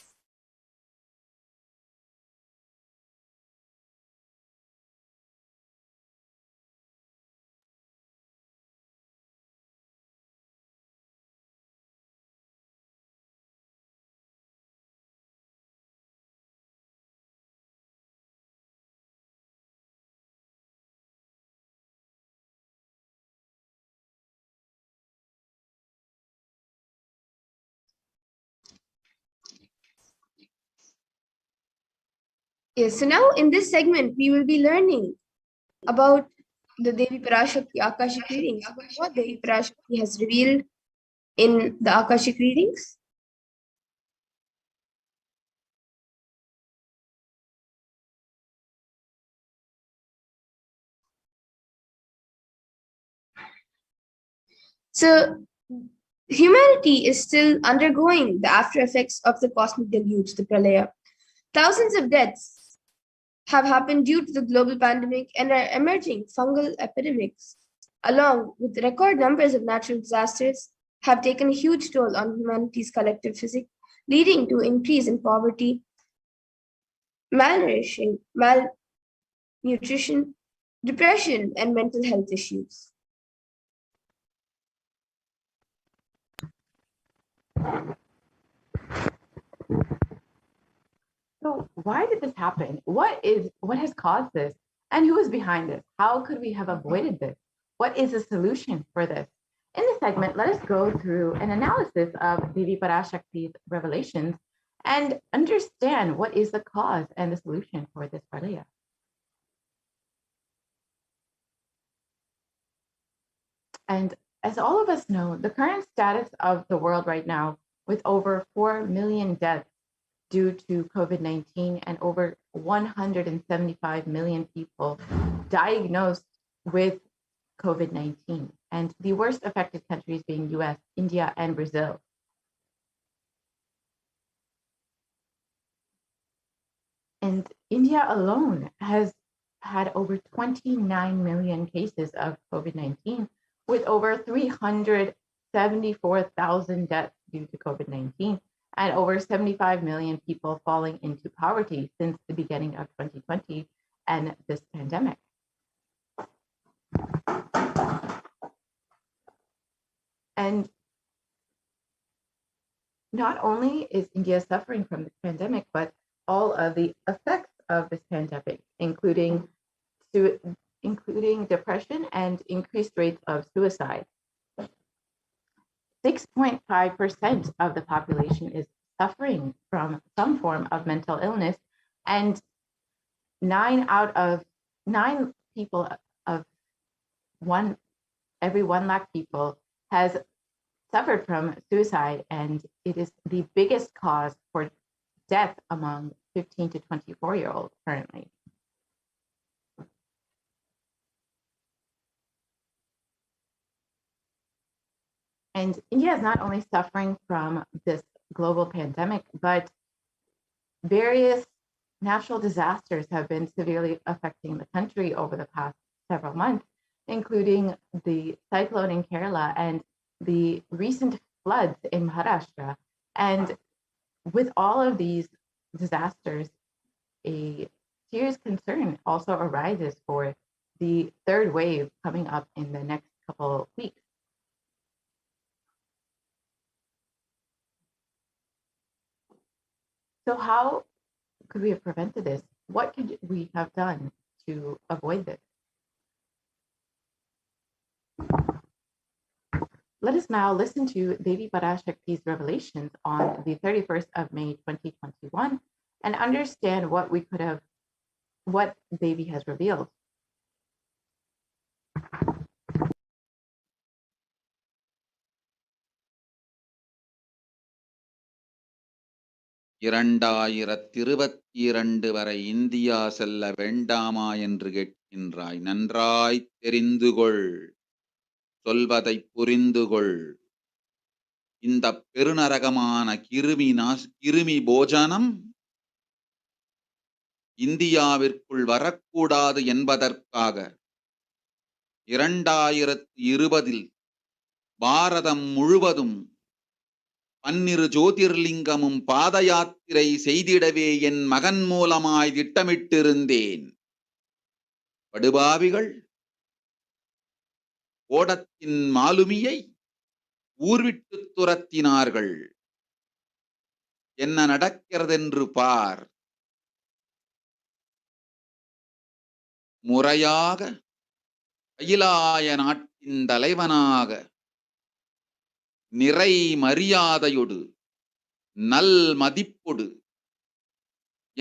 Speaker 3: Yes, so now in this segment, we will be learning about the Devi Parashakti Akashic readings, what Devi Parashakti has revealed in the Akashic readings. So, humanity is still undergoing the after effects of the cosmic deluge, the Pralaya. Thousands of deaths have happened due to the global pandemic and are emerging fungal epidemics, along with record numbers of natural disasters, have taken a huge toll on humanity's collective physique, leading to increase in poverty, malnutrition, depression, and mental health issues.
Speaker 7: So why did this happen? What has caused this? And who is behind this? How could we have avoided this? What is the solution for this? In this segment, let us go through an analysis of Devi Parashakti's revelations and understand what is the cause and the solution for this pralaya. And as all of us know, the current status of the world right now, with over 4 million deaths due to COVID-19 and over 175 million people diagnosed with COVID-19, and the worst affected countries being US, India, and Brazil. And India alone has had over 29 million cases of COVID-19, with over 374,000 deaths due to COVID-19, and over 75 million people falling into poverty since the beginning of 2020 and this pandemic. And not only is India suffering from this pandemic, but all of the effects of this pandemic, including depression and increased rates of suicide. 6.5% of the population is suffering from some form of mental illness, and 9 out of 9 people of every 1 lakh people has suffered from suicide, and it is the biggest cause for death among 15 to 24-year-olds currently. And India is not only suffering from this global pandemic, but various natural disasters have been severely affecting the country over the past several months, including the cyclone in Kerala and the recent floods in Maharashtra. And with all of these disasters, a serious concern also arises for the third wave coming up in the next couple of weeks. So how could we have prevented this? What could we have done to avoid this? Let us now listen to Devi Parashakti's revelations on the 31st of May, 2021, and understand what Devi has revealed.
Speaker 4: வரை India செல்ல வேண்டாமா என்று கேட்கின்றாய். நன்றாய் தெரிந்து கொள், சொல்வதை புரிந்து கொள். இந்த பெருநரகமான கிருமி போஜனம் இந்தியாவிற்குள் வரக்கூடாது என்பதற்காக 2020 பாரதம் முழுவதும் 12 ஜோதிர்லிங்கமும் பாத யாத்திரை செய்திடவே என் மகன் மூலமாய் திட்டமிட்டிருந்தேன். படுபாவிகள் ஓடத்தின் மாலுமியை ஊர்விட்டு துரத்தினார்கள். என்ன நடக்கிறதென்று பார். முறையாக கைலாய நாட்டின் தலைவனாக நிறை மரியாதையொடு நல் மதிப்பொடு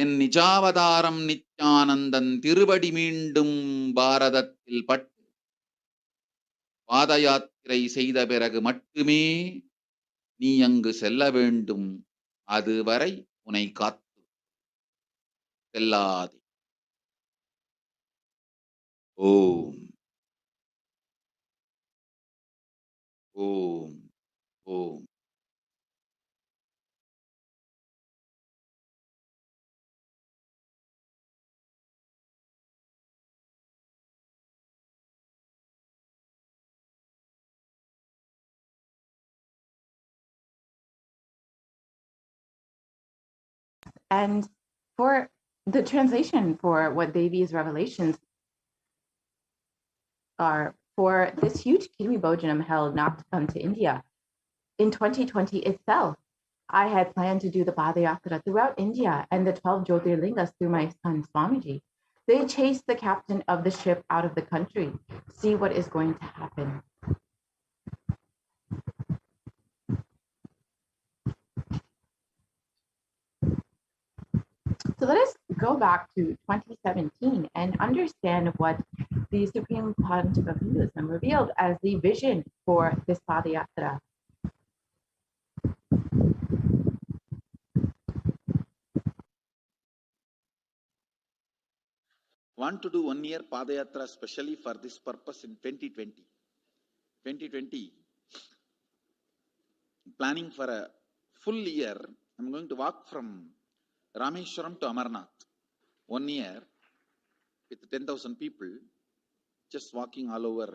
Speaker 4: என் நிஜாவதாரம் நித்யானந்தன் திருவடி மீண்டும் பாரதத்தில் பட்டு பாத யாத்திரை செய்த பிறகு மட்டுமே நீ அங்கு செல்ல வேண்டும். அதுவரை உன்னை காத்து செல்லாதே. ஓம் ஓம் ஓம்.
Speaker 7: And for the translation for what Devi's revelations are for this huge Kirmi Bhojanam held not unto India. In 2020 itself, I had planned to do the Padayatra throughout India and the 12 Jyotirlingas through my son Swamiji. They chased the captain of the ship out of the country. See what is going to happen. So let us go back to 2017 and understand what the Supreme Pontiff of Hinduism revealed as the vision for this Padayatra.
Speaker 4: Want to do 1 year Padayatra specially for this purpose in 2020. 2020, planning for a full year. I'm going to walk from Rameshwaram to Amarnath. 1 year with 10,000 people, just walking all over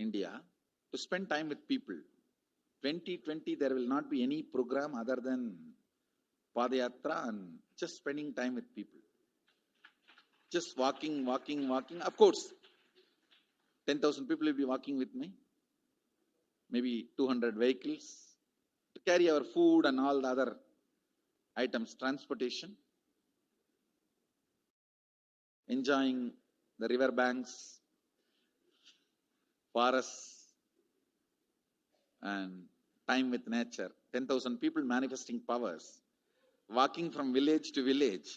Speaker 4: India to spend time with people. 2020, there will not be any program other than Padayatra and just spending time with people. Just walking. Of course, 10,000 people will be walking with me. Maybe 200 vehicles to carry our food and all the other items, transportation. Enjoying the river banks, forests, and time with nature. 10,000 people manifesting powers, walking from village to village.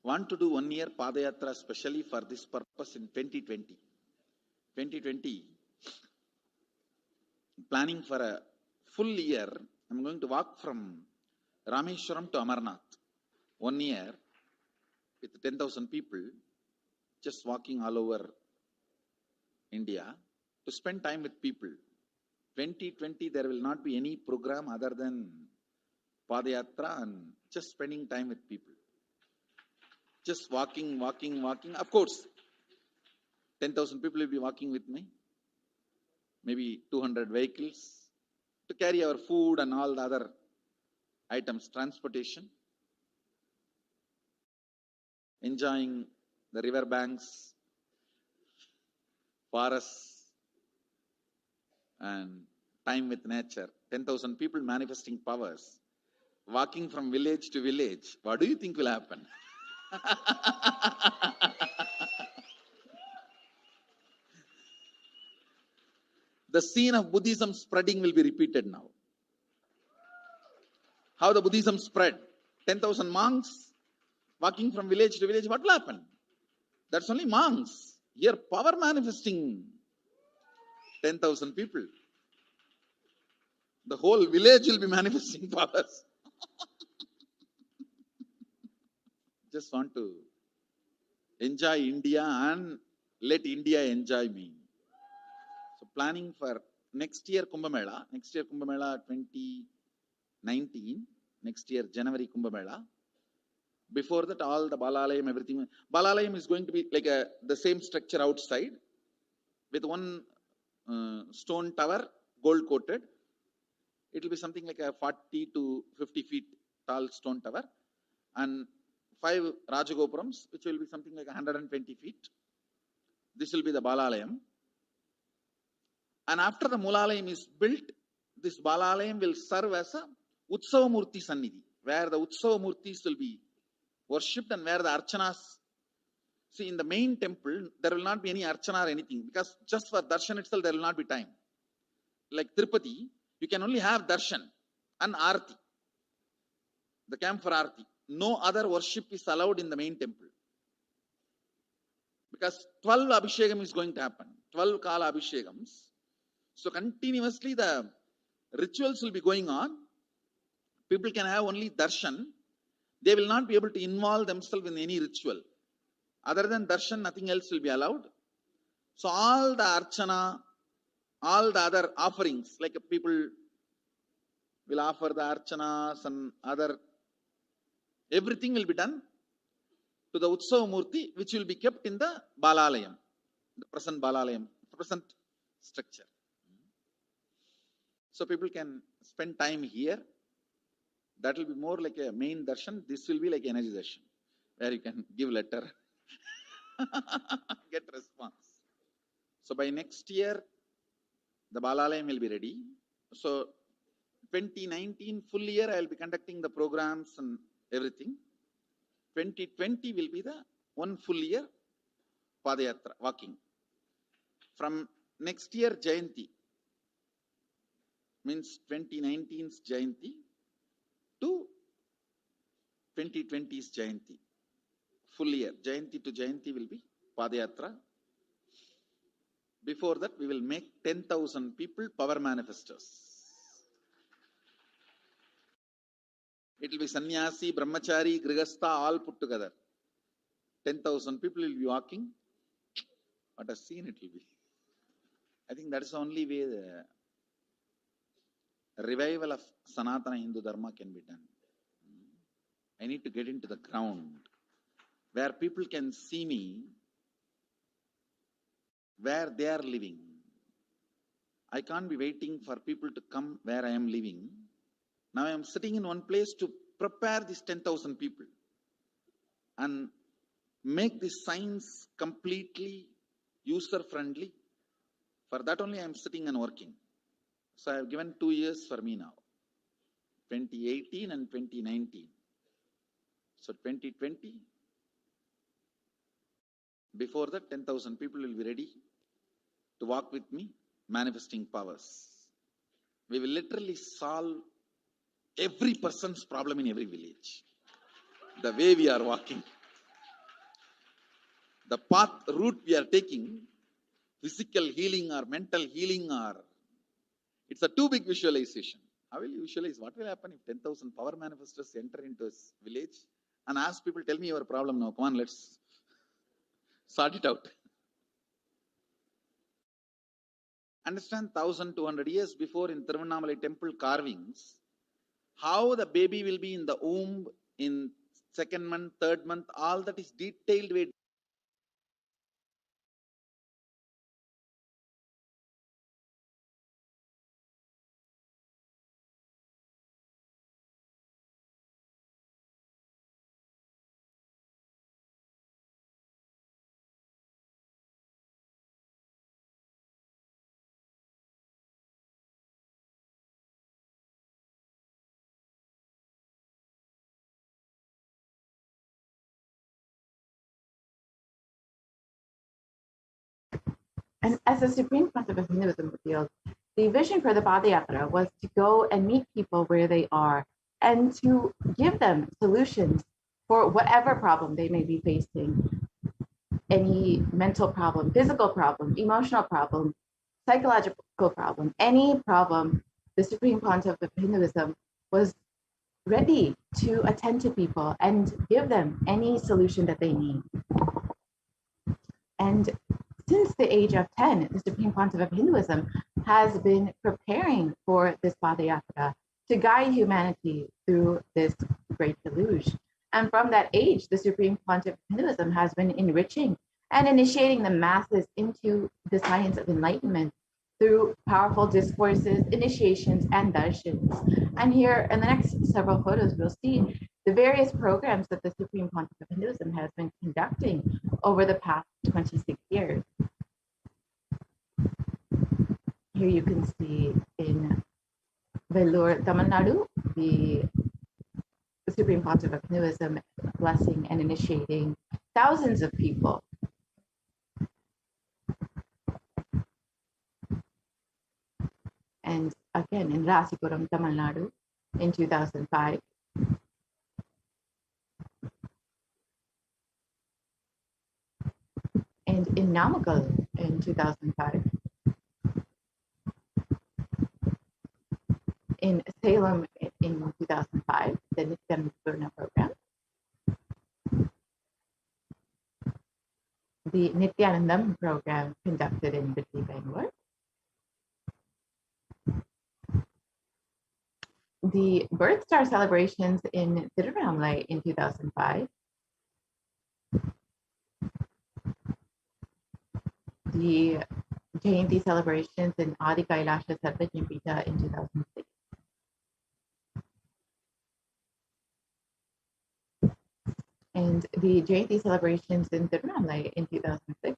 Speaker 4: Want to do 1 year Padayatra specially for this purpose in 2020. 2020, planning for a full year. I'm going to walk from Rameshwaram to Amarnath. 1 year with 10,000 people, just walking all over India to spend time with people. 2020, there will not be any program other than Padayatra and just spending time with people. Just walking. Of course, 10,000 people will be walking with me. Maybe 200 vehicles to carry our food and all the other items, transportation. Enjoying the river banks, forests, and time with nature. 10,000 people manifesting powers, walking from village to village. What do you think will happen? The scene of Buddhism spreading will be repeated now. How the Buddhism spread. 10,000 monks walking from village to village. What will happen? That's only monks. Here, power manifesting 10,000 people. The whole village will be manifesting powers. Just want to enjoy India and let India enjoy me. So planning for next year Kumbh Mela. Next year Kumbh Mela 2019. Next year January Kumbh Mela. Before that, all the Balalayam, everything. Balalayam is going to be like the same structure outside with one stone tower, gold coated. It will be something like a 40 to 50 feet tall stone tower, and 5 Rajagopurams, which will be something like 120 feet. This will be the Balalayam. And after the Mulalayam is built, this Balalayam will serve as a Utsava Murti Sannidhi, where the Utsava Murtis will be worshipped and where the Archanas. See, in the main temple, there will not be any Archana or anything, because just for Darshan itself, there will not be time. Like Tirupati, you can only have Darshan and Arati, the camp for Arati. No other worship is allowed in the main temple. Because 12 Abhishekam is going to happen, 12 Kala Abhishekams. So continuously the rituals will be going on. People can have only Darshan. They will not be able to involve themselves in any ritual. Other than Darshan, nothing else will be allowed. So all the Archana, all the other offerings, like people will offer the Archanas and other, everything will be done to the Utsava Murti, which will be kept in the Balalayam, the present Balalayam, present structure. So people can spend time here. That will be more like a main darshan. This will be like energy darshan, where you can give letter, get response. So by next year, the Balalayam will be ready. So 2019 full year, I will be conducting the programs and everything. 2020 will be the one full year Padayatra, walking. From next year, Jayanti, means 2019's Jayanti to 2020's Jayanti. Full year, Jayanti to Jayanti will be Padayatra. Before that, we will make 10,000 people power manifestors. It will be sannyasi, brahmachari, grihastha, all put together. 10,000 people will be walking. What a scene it will be. I think that is the only way the revival of Sanatana Hindu Dharma can be done. I need to get into the ground where people can see me, where they are living. I can't be waiting for people to come where I am living. Now I am sitting in one place to prepare these 10,000 people and make the science completely user-friendly. For that only I am sitting and working. So I have given 2 years for me now, 2018 and 2019. So 2020, before that 10,000 people will be ready to walk with me, manifesting powers. We will literally solve every person's problem in every village. The way we are walking, the path, route we are taking, physical healing or mental healing, or it's a too big visualization. How will you visualize? What will happen if 10,000 power manifestors enter into a village and ask people, tell me your problem now, come on, let's sort it out. Understand, 1,200 years before in Tiruvannamalai temple carvings, how the baby will be in the womb in 2nd month, 3rd month, all that is detailed way.
Speaker 7: And as the Supreme Concept of Hinduism revealed, the vision for the Padayatra was to go and meet people where they are and to give them solutions for whatever problem they may be facing. Any mental problem, physical problem, emotional problem, psychological problem, any problem, the Supreme Concept of Hinduism was ready to attend to people and give them any solution that they need. And since the age of 10, the Supreme Pontiff of Hinduism has been preparing for this Padayatra to guide humanity through this great deluge. And from that age, the Supreme Pontiff of Hinduism has been enriching and initiating the masses into the science of enlightenment through powerful discourses, initiations, and darshans. And here in the next several photos, we'll see the various programs that the Supreme Pontiff of Hinduism has been conducting over the past 26 years. Here you can see in Vellore, Tamil Nadu, the Supreme Pontiff of Hinduism blessing and initiating thousands of people. And again, in Rasipuram, Tamil Nadu, in 2005. And in Namakkal in 2005. In Salem in 2005, the Nithyananda program. The Nithyanandam program conducted in Bidli, Bangalore. The Birth Star celebrations in Tiruvannamalai in 2005. The Jayanti celebrations in Adi Kailasa Sarvajñapita in 2006. And the Jayanti celebrations in Tiruvannamalai in 2006.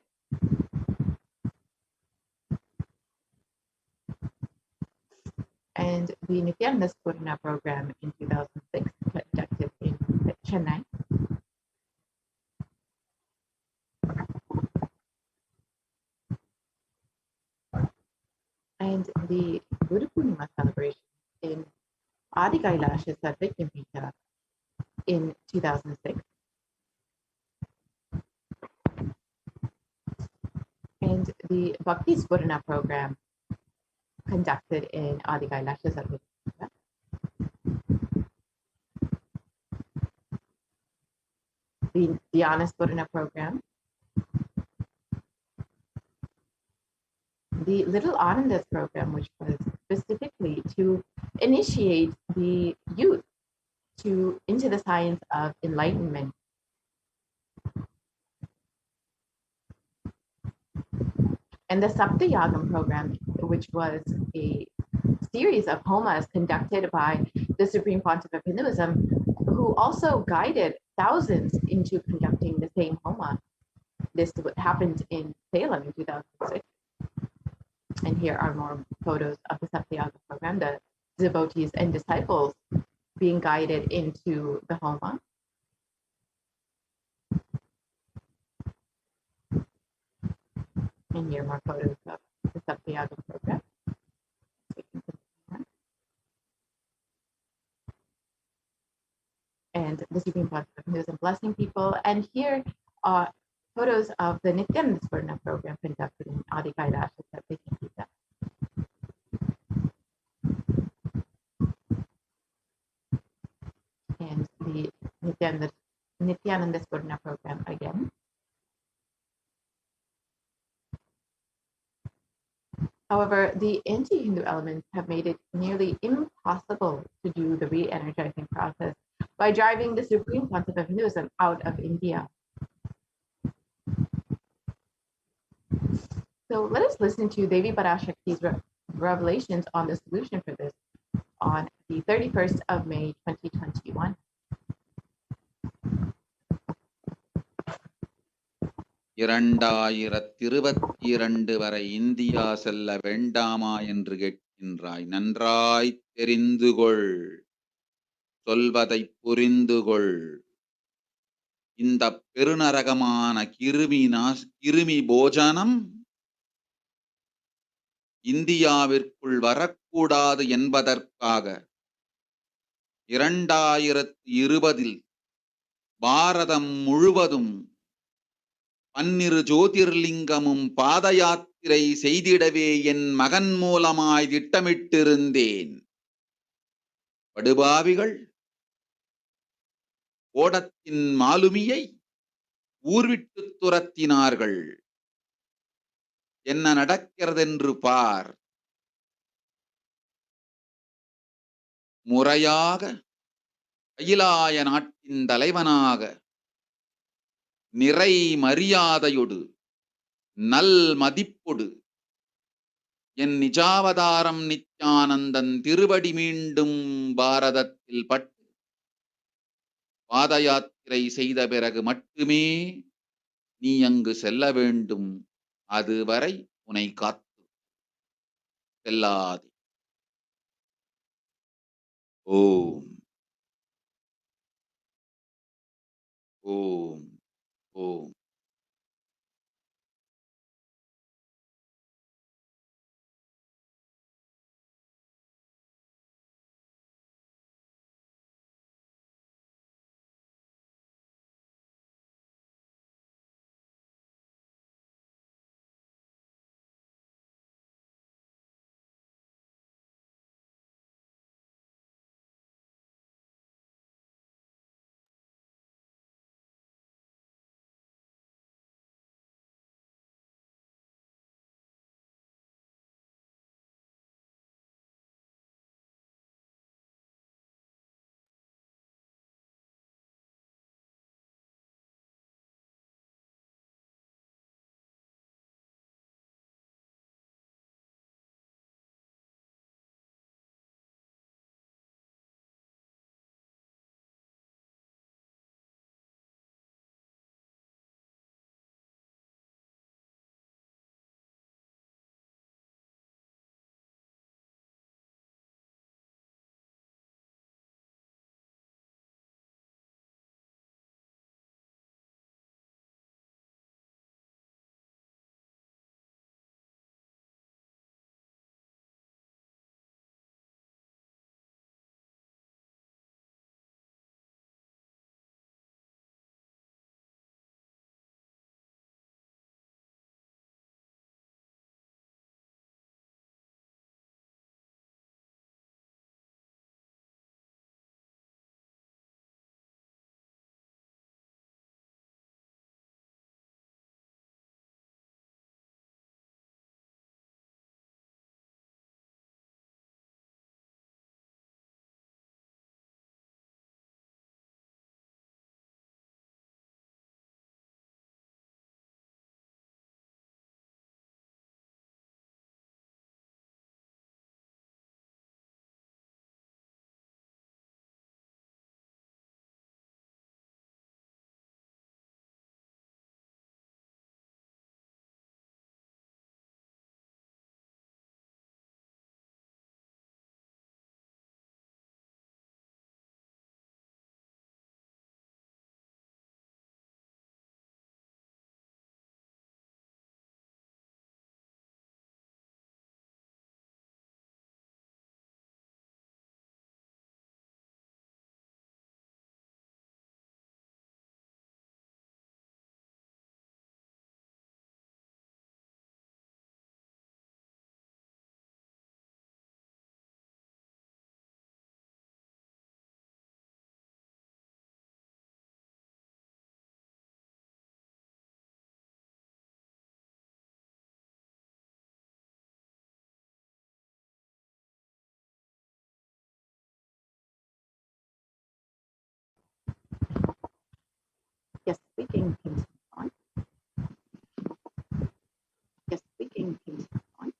Speaker 7: And the Nithyananda Spurna program in 2006, conducted in Chennai. And the Guru Purnima celebration in Adi Kailasa Sarvajñapita in 2006. And the Bhakti Spurna program conducted in Adi Kailasa Sarvajñapita. The Dhyana Spurna program. The Little Anandas program, which was specifically to initiate the youth into the science of enlightenment. And the Saptayagam program, which was a series of homas conducted by the Supreme Pontiff of Hinduism, who also guided thousands into conducting the same homa. This happened in Salem in 2006. And here are more photos of the Saptayagam program, the devotees and disciples being guided into the homa. And here are more photos of the Saptayagam program. And the Supreme Pontiff of Hinduism blessing people. And here are photos of the Nithyananda Spurna program conducted in Adi Kailasa Sarvajñapita. And the Nithyananda Spurna program again. However, the anti-Hindu elements have made it nearly impossible to do the re-energizing process by driving the Supreme Pontiff of Hinduism out of India. So let us listen to Devi Parashakti's revelations on the solution for this on the 31st of May, 2021.
Speaker 4: இரண்டாயிரத்திருபத்திரண்டு வரை India செல்ல வேண்டாமா என்று கேட்கின்றாய். நன்றாய் தெரிந்துகொள், சொல்வதை புரிந்துகொள். இந்த பெருநரகமான கிருமி போஜனம் இந்தியாவிற்குள் வரக்கூடாது என்பதற்காக 2020 பாரதம் முழுவதும் 12 ஜோதிர்லிங்கமும் பாத யாத்திரை செய்திடவே என் மகன் மூலமாய் திட்டமிட்டிருந்தேன். படுபாவிகள் ஓடத்தின் மாலுமியை ஊர்விட்டு துரத்தினார்கள். என்ன நடக்கிறதென்று பார். முறையாக கைலாய நாட்டின் தலைவனாக நிறை மரியாதையொடு நல் மதிப்பொடு என் நிஜாவதாரம் நித்யானந்தன் திருவடி மீண்டும் பாரதத்தில் பட்டு பாத யாத்திரை செய்த பிறகு மட்டுமே நீ அங்கு செல்ல வேண்டும். அதுவரை உன்னை காத்து செல்லாதே. ஓம் ஓம் ஓம்.
Speaker 7: Yes, we can continue on. Yes, we can continue on.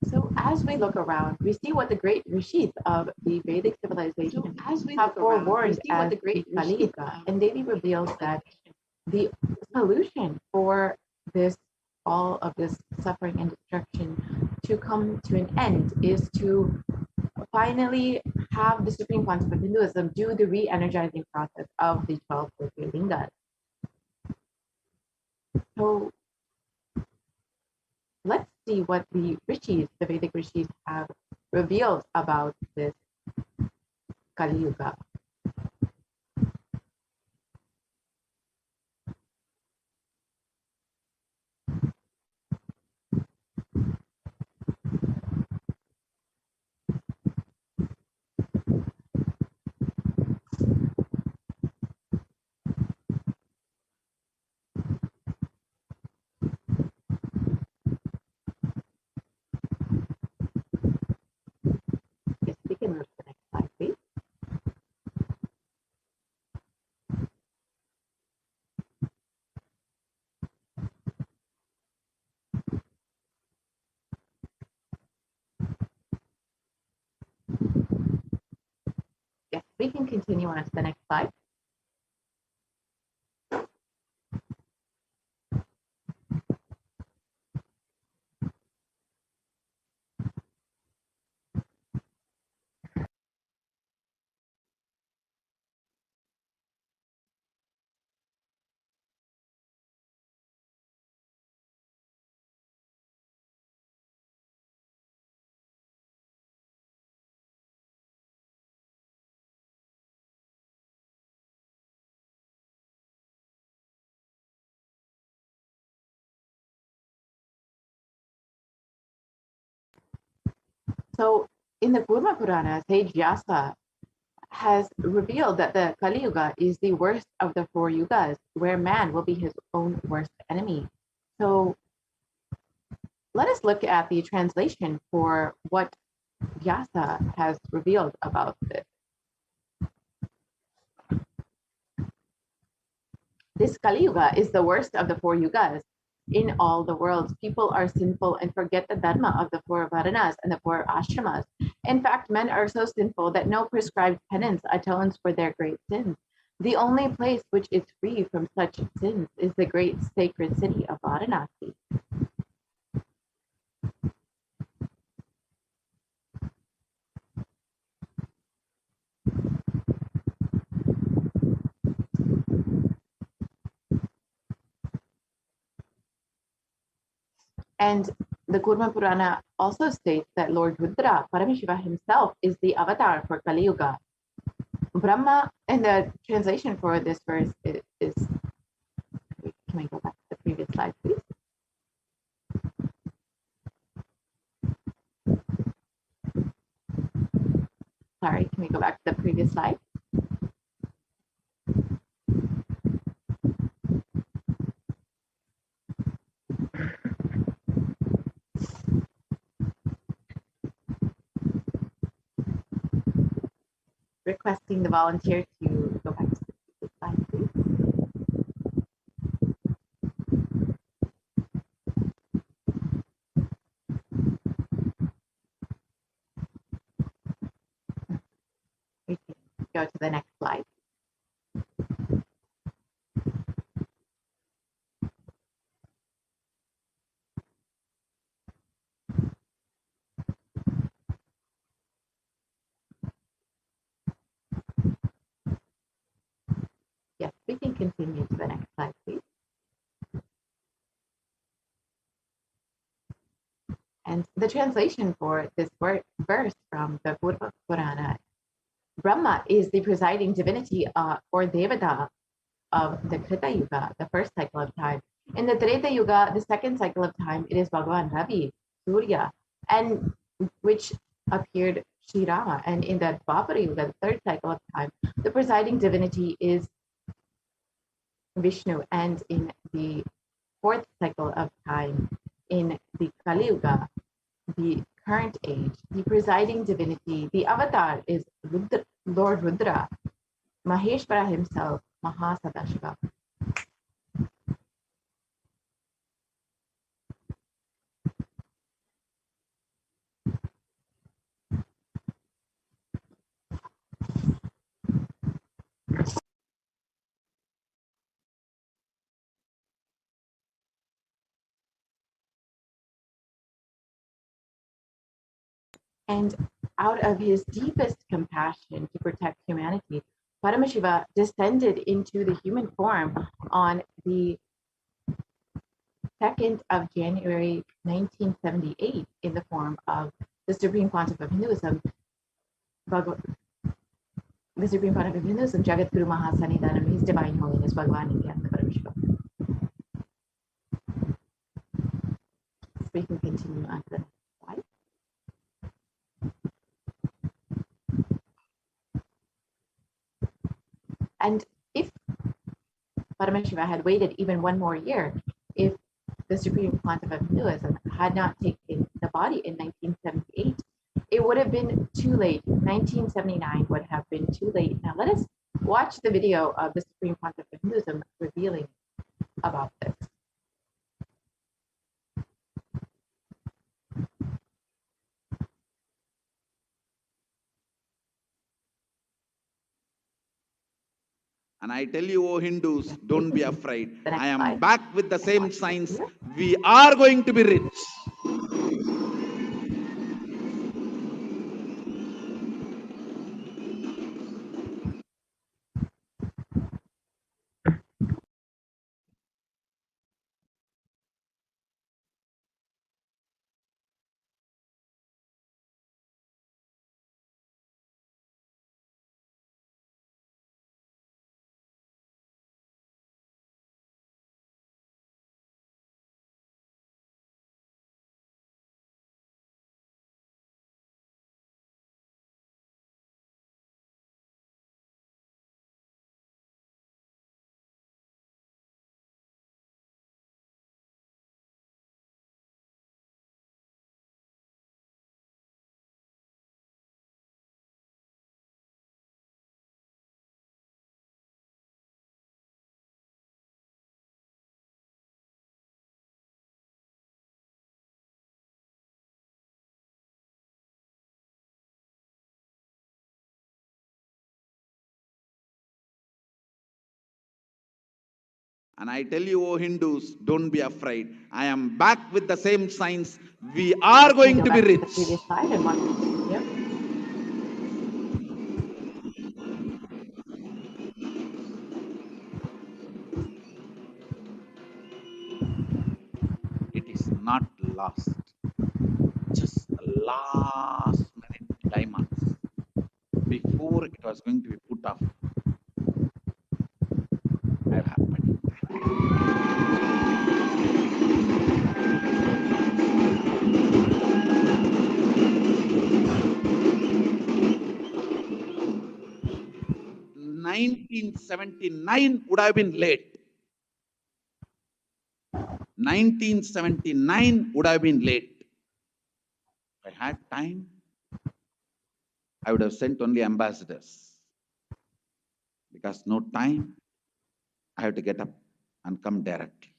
Speaker 7: So as we look around, we see what the great rishis of the Vedic civilization have forewarned as the Kali Yuga, and Devi reveals that the solution for this all of this suffering and destruction to come to an end is to finally have the supreme concept of Hinduism do the re-energizing process of the 12 Jyotirlingas. So let's see what the rishis, the Vedic rishis, have revealed about this Kali Yuga. we can continue on to the next slide. So in the Kurma Purana, sage Vyasa has revealed that the Kali Yuga is the worst of the 4 yugas, where man will be his own worst enemy. So let us look at the translation for what Vyasa has revealed about this. This Kali Yuga is the worst of the 4 yugas. In all the worlds, people are sinful and forget the dharma of the 4 varanas and the 4 ashramas. In fact, men are so sinful that no prescribed penance atones for their great sins. The only place which is free from such sins is the great sacred city of Varanasi. And the Kurma Purana also states that Lord Rudra, Paramashiva himself, is the avatar for Kali Yuga. Brahma, and the translation for this verse is can we go back to the previous slide, please? Sorry, can we go back to the previous slide? Requesting the volunteer to go back to the previous slide, please. We can go to the next slide. Yes, we can continue to the next slide, please. And the translation for this verse from the Purva Purana, Brahma is the presiding divinity or Devata of the Krita Yuga, the first cycle of time. In the Treta Yuga, the second cycle of time, it is Bhagavan Ravi, Surya, and which appeared Sri Rama. And in the Dwapara Yuga, the third cycle of time, the presiding divinity is Vishnu. And in the fourth cycle of time, in the Kali Yuga, the current age, the presiding divinity, the avatar is Rudra, Lord Rudra, Maheshwara himself, Mahasadashiva. And out of his deepest compassion to protect humanity, Paramashiva descended into the human form on the 2nd of January 1978 in the form of the Supreme Pontiff of Hinduism, the Supreme Pontiff of Hinduism, Jagat Guru Mahasannidhanam, His Divine Holiness Bhagavan Nithyananda Paramashivam. So we can continue on to the next slide. And if Paramashiva had waited even one more year, if the Supreme Pontiff of Hinduism had not taken the body in 1978, it would have been too late. 1979 would have been too late. Now let us watch the video of the Supreme Pontiff of Hinduism revealing about this.
Speaker 4: And I tell you, oh Hindus, don't be afraid.
Speaker 7: The next
Speaker 4: I am
Speaker 7: slide.
Speaker 4: back with the same signs. We are going to be rich. And I tell you, oh Hindus, don't be afraid. I am back with the same signs. We are going to be rich.
Speaker 7: The previous slide and one. Yep.
Speaker 4: It is not lost. Just last minute climax. Before it was going to be put off, have happened. 1979 would have been late. 1979 would have been late. If I had time, I would have sent only ambassadors. Because no time, I have to get up and come directly.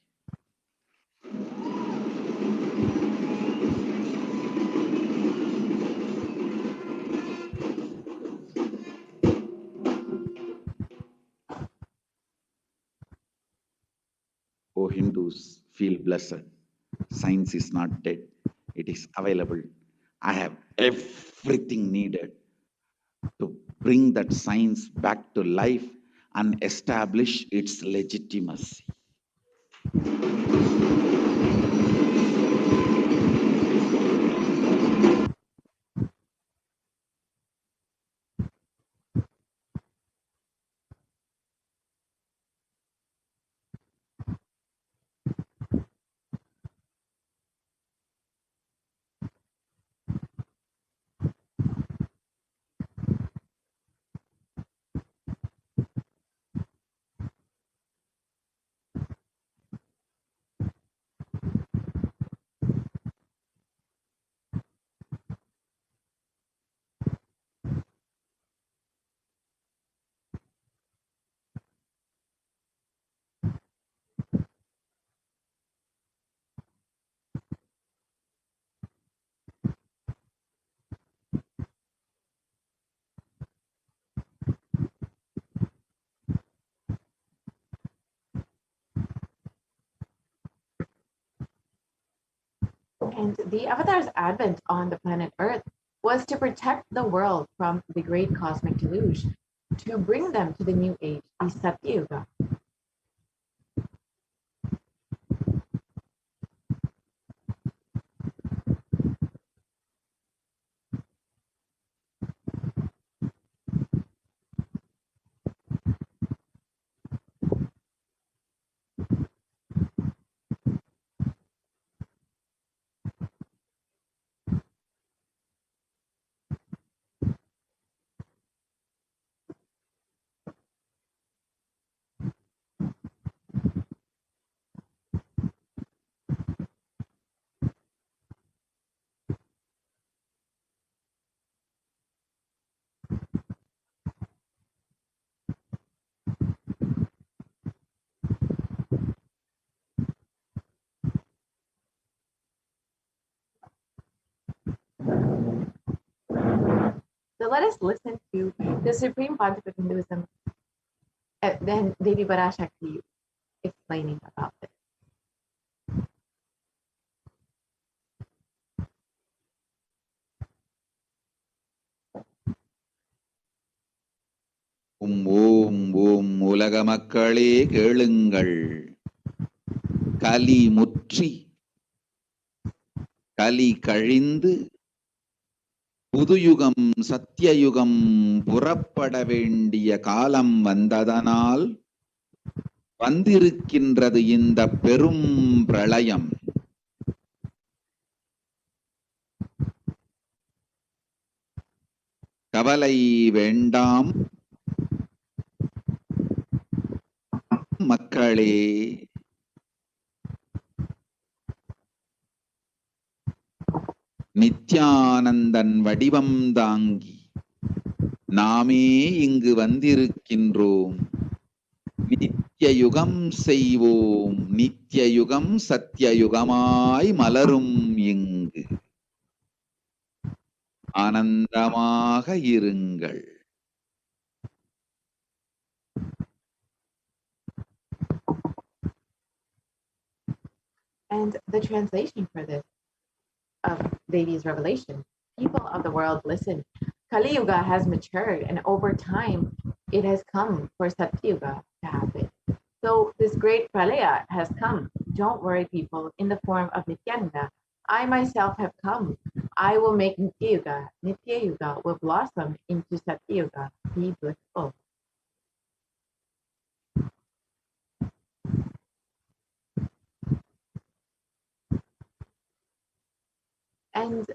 Speaker 4: Oh Hindus, feel blessed. Science is not dead. It is available. I have everything needed to bring that science back to life and establish its legitimacy.
Speaker 7: And the Avatar's advent on the planet Earth was to protect the world from the great cosmic deluge, to bring them to the new age, the Satyuga. So let us listen to the Supreme Pontiff of Hinduism, then Devi Parashakti explaining about this.
Speaker 4: ஓம் ஓம் உலக மக்களே கேளுங்கள். கலி முற்றி கலி கழிந்து புதுயுகம் சத்தியயுகம் புறப்பட வேண்டிய காலம் வந்ததனால் வந்திருக்கின்றது இந்த பெரும் பிரளயம். கவலை வேண்டாம் மக்களே. நித்யானந்தன் வடிவம் தாங்கி நாமே இங்கு வந்திருக்கின்றோம். நித்திய யுகம் செய்வோம், நித்திய யுகம் சத்தியயுகமாய் மலரும் இங்கு. ஆனந்தமாக இருங்கள்.
Speaker 7: And the translation for this of Devi's revelation, people of the world, listen. Kali Yuga has matured, and over time, it has come for Satya Yuga to happen. So this great pralaya has come. Don't worry, people. In the form of Nithyananda, I myself have come. I will make Nitya Yuga. Nitya Yuga will blossom into Satya Yuga. Be blissful. And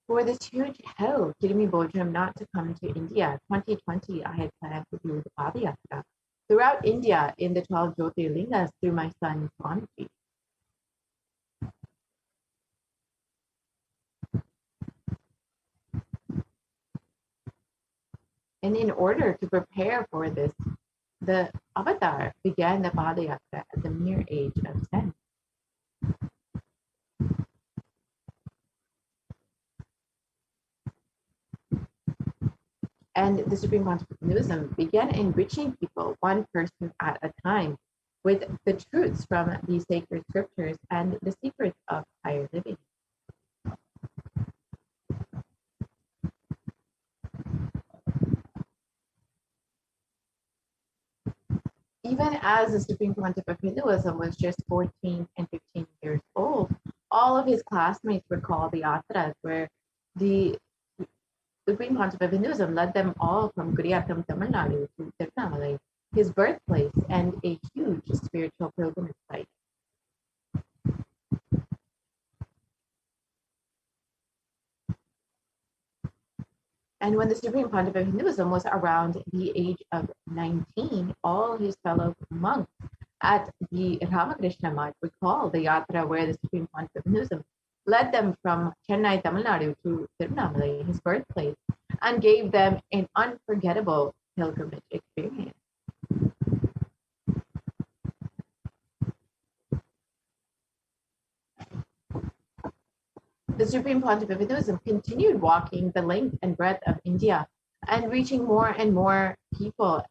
Speaker 7: for this huge hell, Kirimi Bodhram not to come to India, 2020, I had planned to do the Padayatra throughout India in the 12 Jyotirlingas through my son, Swamiji. And in order to prepare for this, the avatar began the Padayatra at the mere age of 10. And the Supreme Pontificate of Hinduism began enriching people one person at a time with the truths from these sacred scriptures and the secrets of higher living. Even as the Supreme Pontiff of Hinduism was just 14 and 15 years old, all of his classmates were called the Yatras, where the Supreme Pontiff of Hinduism led them all from Guriyatam, Tamil Nadu to Tirunelveli, his birthplace and a huge spiritual pilgrimage site. And when the Supreme Pontiff of Hinduism was around the age of 19, all his fellow monks at the Ramakrishna Math would call the Yatra where the Supreme Pontiff of Hinduism led them from Chennai, Tamil Nadu to Tirunelveli, his birthplace, and gave them an unforgettable pilgrimage experience. The Supreme Pontiff of Hinduism continued walking the length and breadth of India and reaching more and more people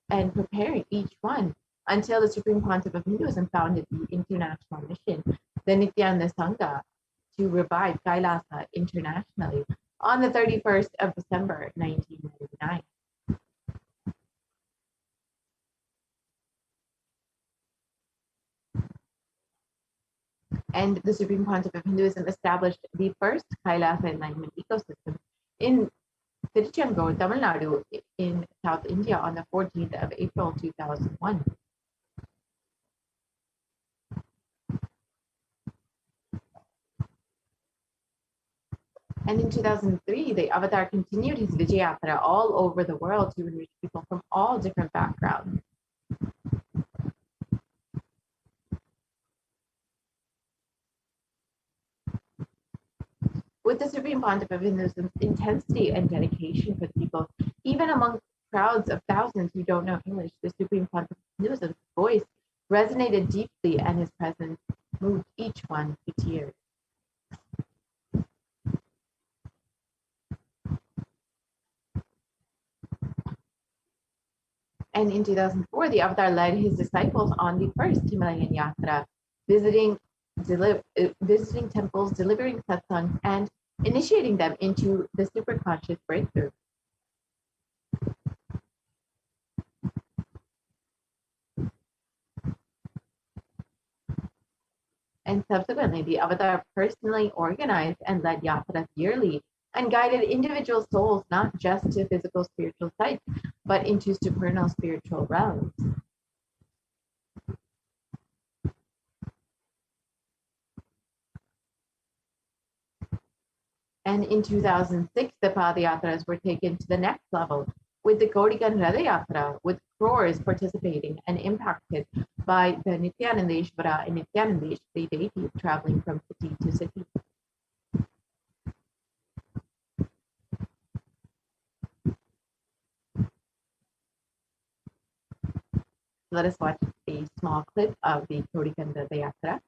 Speaker 7: and preparing each one until the Supreme Pontiff of Hinduism founded the international mission, the Nithyananda Sangha, to revive Kailasa internationally on the 31st of December, 1999. And the Supreme Pontiff of Hinduism established the first Kailasa enlightenment ecosystem in Tiruchendur, Tamil Nadu, in South India on the 14th of April, 2001. And in 2003, the Avatar continued his Vijayatra all over the world to enrich people from all different backgrounds. With the Supreme Pontiff of Hinduism's intensity and dedication for the people, even among crowds of thousands who don't know English, the Supreme Pontiff of Hinduism's voice resonated deeply and his presence moved each one to tears. And in 2004, before, the Avatar led his disciples on the first Himalayan Yatra, visiting temples, delivering satsangs, and initiating them into the superconscious breakthrough. And subsequently, the Avatar personally organized and led yatras yearly and guided individual souls not just to physical spiritual sites, but into supernal spiritual realms. And in 2006, the Padayatras were taken to the next level with the Gaudigan Ratha Yatra, with crores participating and impacted by the Nithyanandeshvara and Nithyanandeshwari deities traveling from city to city. Let us watch a small clip of the Gaudigan Ratha Yatra.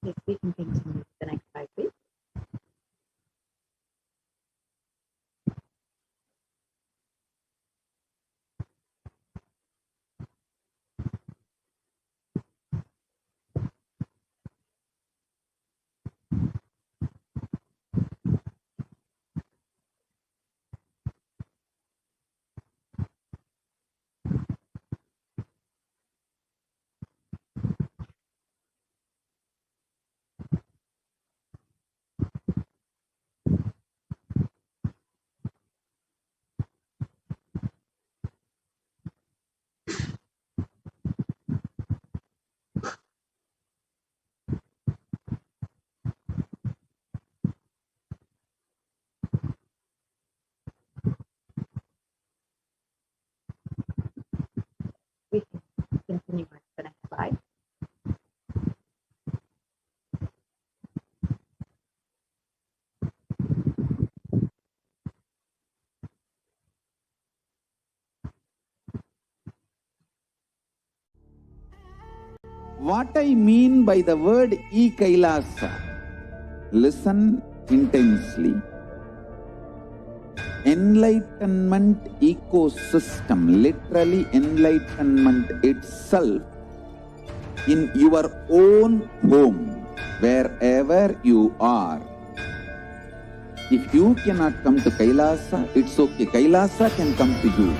Speaker 7: Yes, we can continue to the next slide, please. We can continue on to the next slide.
Speaker 8: What I mean by the word Kailasa, listen intensely. Enlightenment ecosystem, literally enlightenment itself, in your own home, wherever you are. If you cannot come to Kailasa, it's okay. Kailasa can come to you.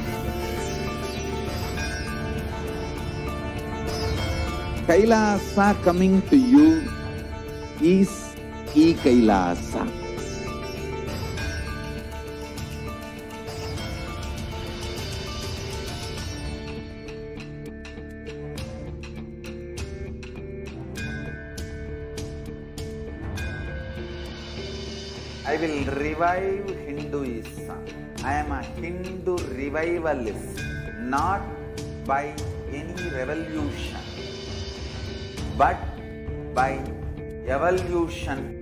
Speaker 8: Kailasa coming to you is Kailasa.
Speaker 5: I will revive Hinduism. I am a Hindu revivalist, not by any revolution, but by evolution.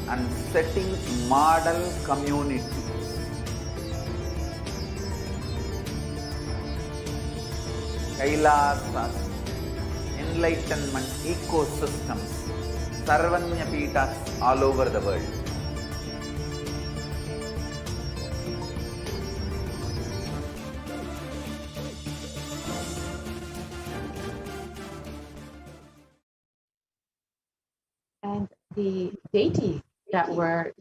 Speaker 5: And setting model community. Kailasa, enlightenment ecosystems, Sarvanya Pitas all over the world.
Speaker 7: And the deities that were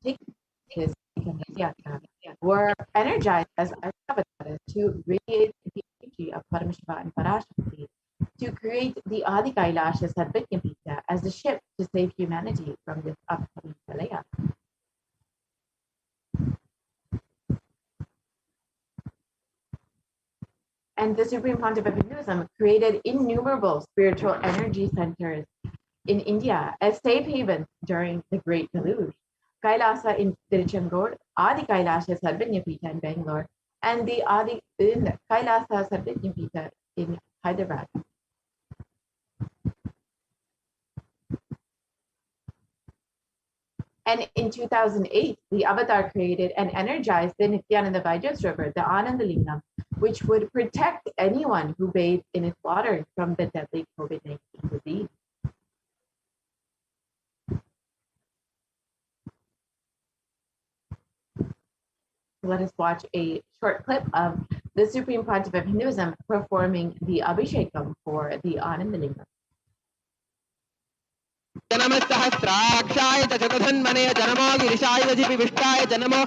Speaker 7: taking this yatra were energized as avatars to radiate the energy of Paramashiva and Parashakti, to create the Adi Kailasa Sarvajñapita as the ship to save humanity from this upcoming Pralaya. And the Supreme Pontiff of Hinduism created innumerable spiritual energy centers in India as safe havens during the Great Deluge. Kailasa in Tiruchendur, Adi Kailasa Sarvajñapita in Bangalore, and the Adi in Kailasa Sarvajñapita in Hyderabad. And in 2008, the Avatar created and energized the Nithyananda River, the Anandalingam, which would protect anyone who bathed in its water from the deadly COVID-19 disease. Let us watch a short clip of the Supreme Pontiff of Hinduism performing the Abhishekam for the Anandalingam.
Speaker 9: जनमस्सहस्राक्षाय च शतधन्वने जनमो गिरिशाय विष्टाय जनमो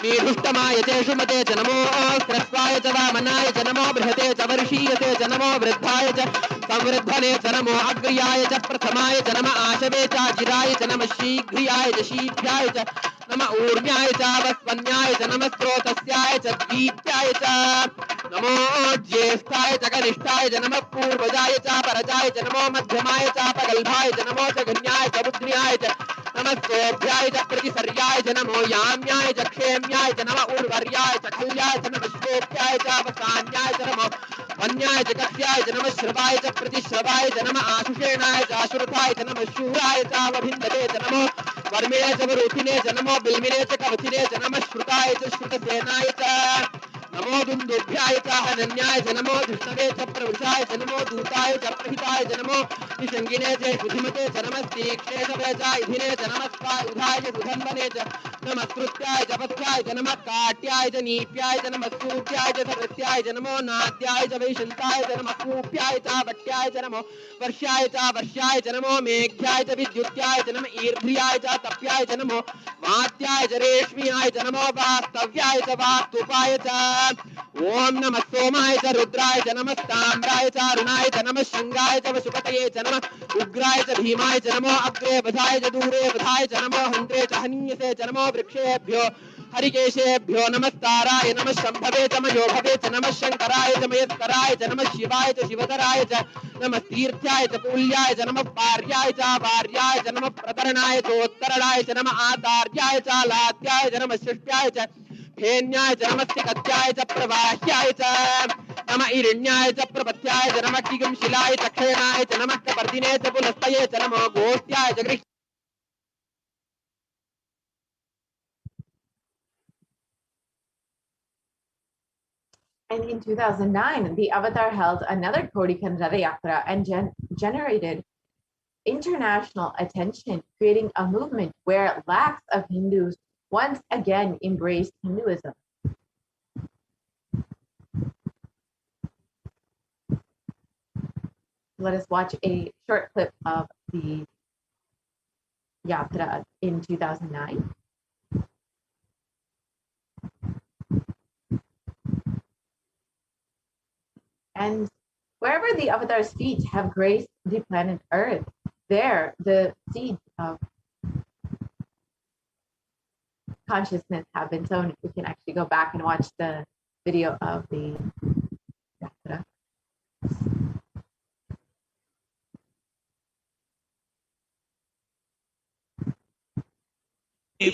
Speaker 9: नीरुष्टमाय च शुमते जनमो स्रस्वाय च वामनाय जनमो बृहते च वर्षीयते जनमो वृद्धाय च संवृद्धने जनमो अग्र्याय च प्रथमाय जनम आशवे च जिराय जनम शीघ्रियाय च शीघ्राय च नम ऊर्ण्याय च वस्वन्याय च नम स्रोतस्याय च दीप्याय च नमो ज्येष्ठाय च कनिष्ठाय च नमः पूर्वजाय च परजाय च नमो मध्यमाय च पगल्भाय च नमो च गण्याय च बुद्ध्याय च नमः सोभ्याय च प्रतिसर्याय च नमो याम्याय च क्षेम्याय च नमः उर्वर्याय च खल्याय च नमः श्वेत्याय च वसान्याय च नमो वन्याय च कक्ष्याय च नमः श्रवाय च प्रतिश्रवाय च नमः आशुषेणाय च आशुरथाय च नमः शूराय च वभिन्दते च नमो वर्मिणे च वरुथिने च नमो बिल्मिने च कवचिने च नमः श्रुताय च श्रुतसेनाय च नमो दुन्दुभ्याय च हनन्याय च नमो धृष्णवे च प्रवृषाय च नमो दूताय च प्रहिताय च नमो निषङ्गिने च सुधिमते च नमः तीक्ष्णे च इधिने च नमः उधाय च सुधन्वने च नमः कृत्याय च पथ्याय च नमः काट्याय च नीप्याय च नमः सूप्याय च सरस्याय च नमो नाद्याय च वैशन्ताय च नमः कूप्याय च वट्याय च नमो वर्ष्याय च नमो मेघ्याय च विद्युत्याय च नमः ईर्ध्याय च तप्याय च नमो वात्याय च रेश्म्याय च नमो वास्तव्याय च वास्तुपाय च ओम नमः सोमाय च रुद्राय च नमः ताम्राय च अरुणाय च नमः शृंगाय च वशुपतये च नमः उग्राय च भीमाय च नमो अग्रे वधाय च दूरे वधाय च नमो हन्त्रे च हन्यसे च नमो वृक्षेभ्यो हरिकेशेभ्यो नमस्ताराय नमः शम्भवे च मयोभवे च नमः शङ्कराय च मयस्कराय च नमः शिवाय च शिवतराय च नमः तीर्थ्याय च पुल्याय च नमः पार्याय च वार्याय च नमः प्रतरणाय च उत्तरणाय च नमः आदार्याय च लाद्याय च नमः शिष्ट्याय च फेन्याय च नमस्य कत्याय च प्रवाह्याय च नमः इरण्याय च प्रपथ्याय च नमः किगंशिलाय च क्षेणाय च नमः कपर्दिने च पुलस्तये च नमो गोष्ट्याय च गृह्
Speaker 7: And in 2009, the Avatar held another Kodi Kandara Yatra and generated international attention, creating a movement where lakhs of Hindus once again embraced Hinduism. Let us watch a short clip of the Yatra in 2009. And wherever the Avatar's feet have graced the planet Earth, there, the seeds of consciousness have been sown. We can actually go back and watch the video of the yatra.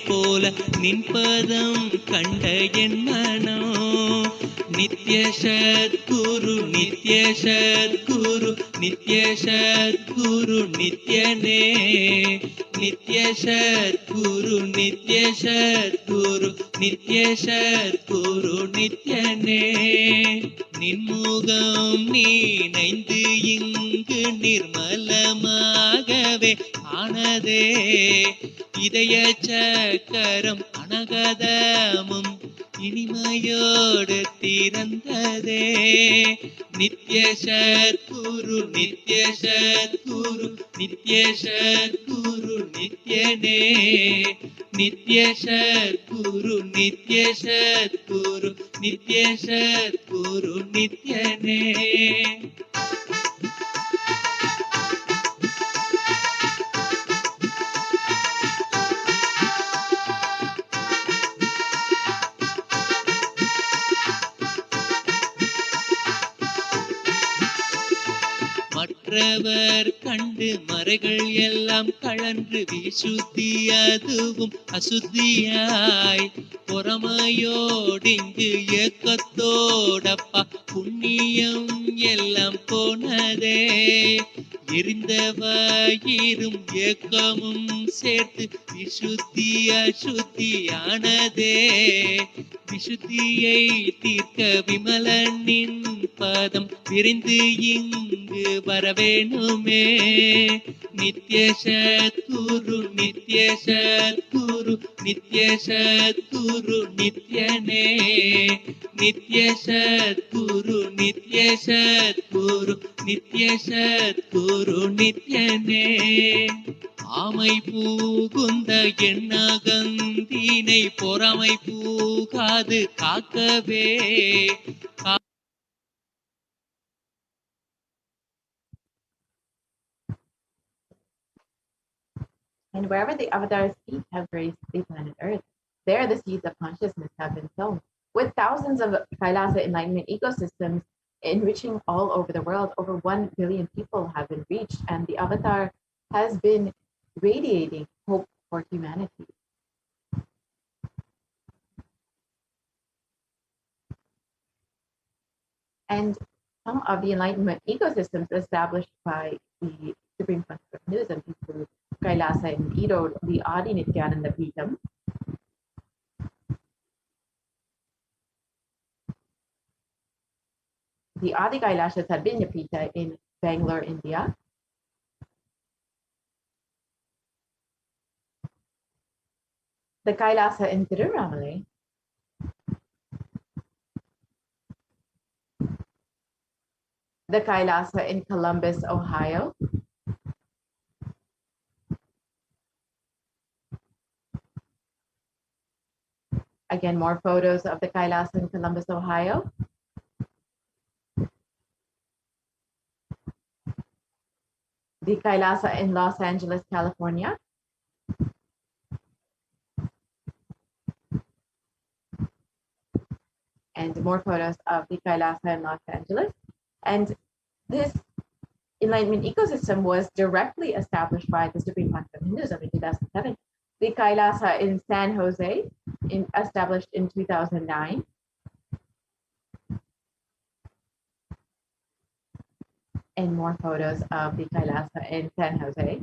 Speaker 10: போல நின்பதம் கண்ட என் மனோ நித்ய சத்குரு நித்ய சத்குரு நித்ய சத்குரு நித்யனே நித்ய சத்குரு நித்ய சத்குரு நித்ய சத்குரு நித்யனே நின்முகம் நீனைந்து இங்கு நிர்மலமாகவே ஆனதே இதய சக்கரம் அனகதமும் இனிமையோடு திறந்ததே நித்ய சத்குரு நித்ய சத்குரு நித்ய சத்குரு நித்யனே நித்ய சத்குரு நித்ய சத்குரு நித்ய சத்குரு நித்யனே மற்றவர் கண்டு மறைகள் எல்லாம் கழன்று விசுத்தி அதுவும் அசுத்தியாய் பொறாமையோடிங்கு ஏக்கத்தோடப்பா புண்ணியம் எல்லாம் போனதே எரிந்தவாயிரும் ஏக்கமும் சேர்த்து விசுத்தி அசுத்தியானதே விசுத்தியை தீர்க்க விமலனின் பதம் விரிந்து இங்கு வரவேணுமே நித்ய சத்குரு நித்ய சத்குரு நித்ய சத்குரு நித்யனே நித்ய சத்குரு நித்ய சத்குரு நித்ய சத்குரு நித்யனே ஆமை பூகுந்த எண்ணகந்தினை பொறாமை பூகாது காக்கவே
Speaker 7: And wherever the avatar's feet have graced the planet Earth, there the seeds of consciousness have been sown. With thousands of Kailasa enlightenment ecosystems enriching all over the world, over 1 billion people have been reached, and the avatar has been radiating hope for humanity. And some of the enlightenment ecosystems established by the Supreme Council of Hinduism include Kailasa in Erode, the Adi Nithyananda Paramashivam, the Adi Kailasa Sadvinyapita in Bangalore, India, the Kailasa in Tiruvannamalai, the Kailasa in Columbus, Ohio, again, more photos of the Kailasa in Columbus, Ohio. The Kailasa in Los Angeles, California. And more photos of the Kailasa in Los Angeles. And this enlightenment ecosystem was directly established by the Supreme Council of Hinduism in 2007. The Kailasa in San Jose, established in 2009. And more photos of the Kailasa in San Jose.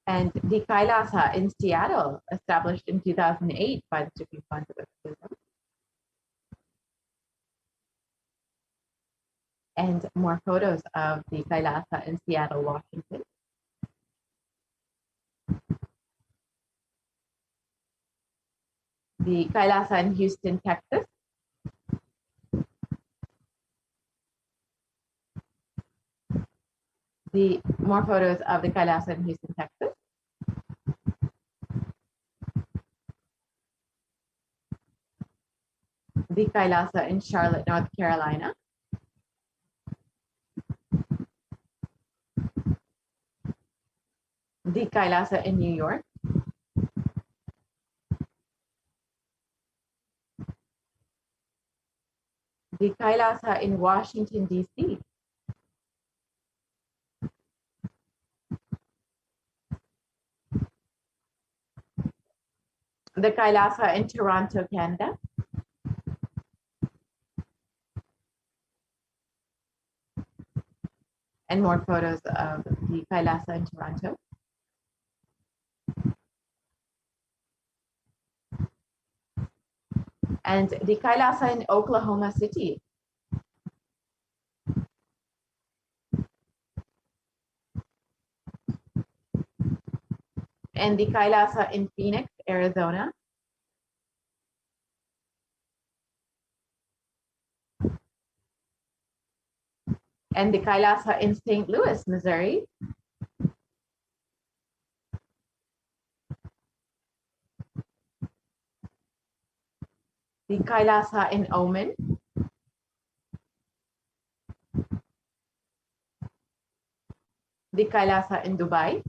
Speaker 7: And the Kailasa in Seattle, established in 2008 by the Supreme Council of Hinduism. And more photos of the Kailasa in Seattle, Washington. The Kailasa in Houston, Texas. The more photos of the Kailasa in Houston, Texas. The Kailasa in Charlotte, North Carolina. the Kailasa in New York, the Kailasa in Washington, D.C., the Kailasa in Toronto, Canada, and more photos of the Kailasa in Toronto. And the Kailasa in Oklahoma City. And the Kailasa in Phoenix, Arizona. And the Kailasa in St. Louis, Missouri. The Kailasa in Oman. The Kailasa in Dubai.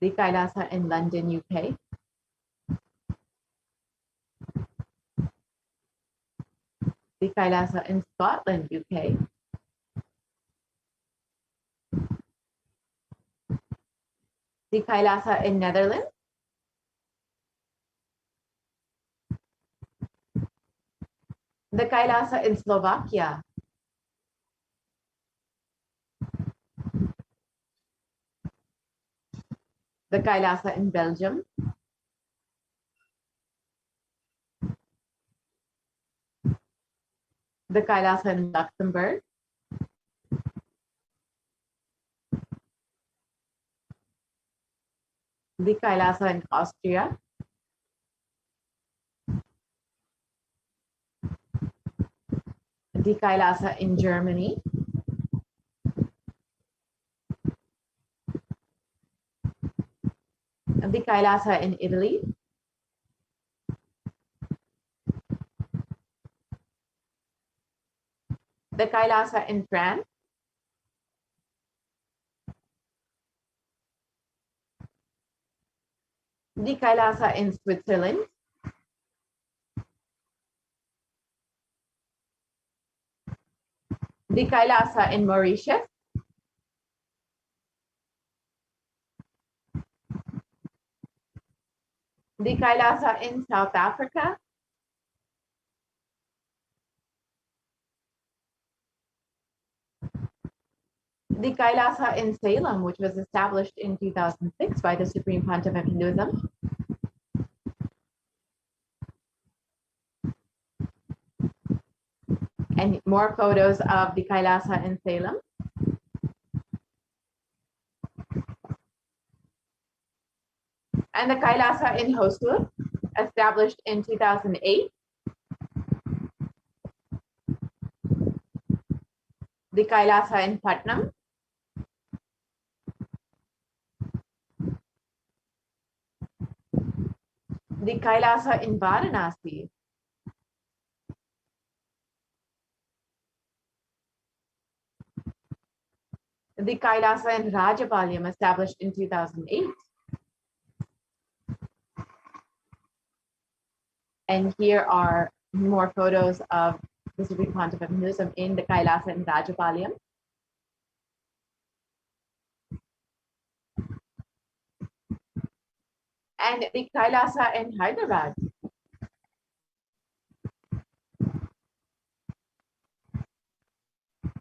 Speaker 7: The Kailasa in London, UK. The Kailasa in Scotland, UK. The Kailasa in Netherlands. The Kailasa in Slovakia. The Kailasa in Belgium. The Kailasa in Luxembourg. The Kailasa in Austria. The Kailasa in Germany. The Kailasa in Italy. The Kailasa in France. The Kailasa in Switzerland. The Kailasa in Mauritius. The Kailasa in South Africa. The Kailasa in Salem, which was established in 2006 by the Supreme Pontiff of Hinduism. And more photos of the Kailasa in Salem. And the Kailasa in Hosur, established in 2008. The Kailasa in Putnam. The Kailasa in Varanasi. The Kailasa in Rajapalyam, established in 2008. And here are more photos of the Supreme Pontiff of Hinduism in the Kailasa in Rajapalyam. And the Kailasa in Hyderabad.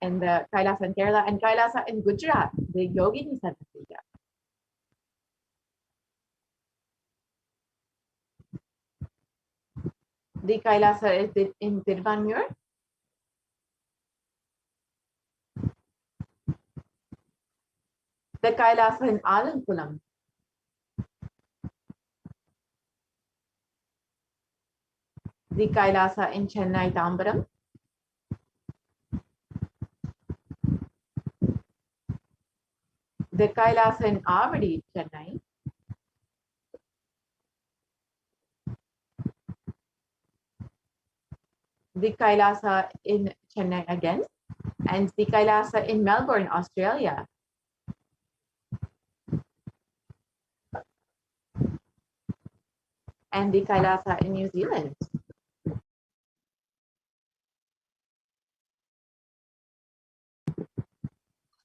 Speaker 7: And the Kailasa in Kerala and Kailasa in Gujarat, the Yogini Center. The Kailasa is in Tirvanur. The Kailasa in Alankulam. The Kailasa in Chennai Tambaram. The Kailasa in Avadi, Chennai. The Kailasa in Chennai again. and the Kailasa in Melbourne, Australia. And the Kailasa in New Zealand.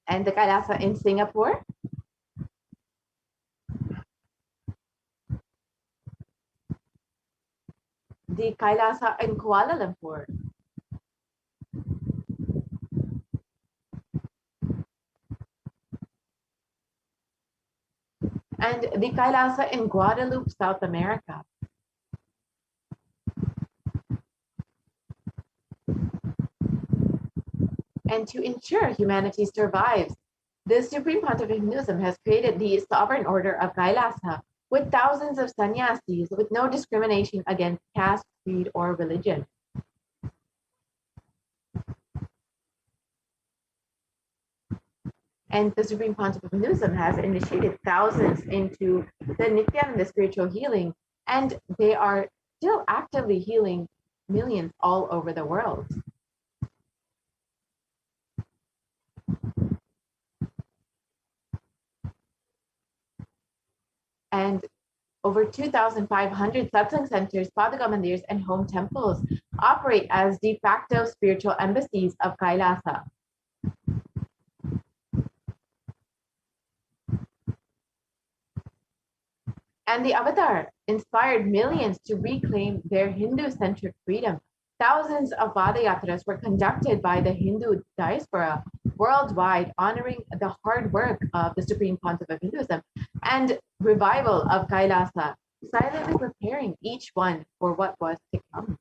Speaker 7: And the Kailasa in Singapore. The Kailasa in Kuala Lumpur. And the Kailasa in Guadeloupe, South America. And to ensure humanity survives, the Supreme Pontiff of Hinduism has created the Sovereign Order of Kailasa with thousands of sannyasis with no discrimination against caste, creed, or religion. And the Supreme Pontiff of Hinduism has initiated thousands into the Nithyananda spiritual healing, and they are still actively healing millions all over the world. And over 2,500 satsang centers, Padaka mandirs, and home temples operate as de facto spiritual embassies of Kailasa. And the Avatar inspired millions to reclaim their Hindu-centric freedom. Thousands of Padayatras were conducted by the Hindu diaspora worldwide, honoring the hard work of the Supreme Pontiff of Hinduism and revival of Kailasa, silently preparing each one for what was to come.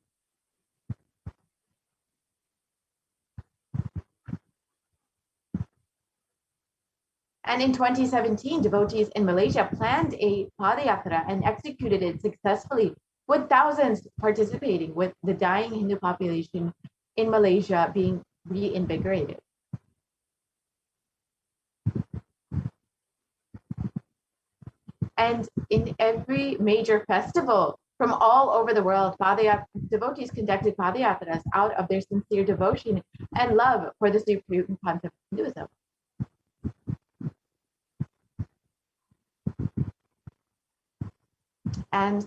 Speaker 7: And in 2017, devotees in Malaysia planned a Padayatra and executed it successfully, with thousands participating, with the dying Hindu population in Malaysia being reinvigorated. And in every major festival from all over the world, devotees conducted Padayatras out of their sincere devotion and love for the Supreme Pontiff of Hinduism. And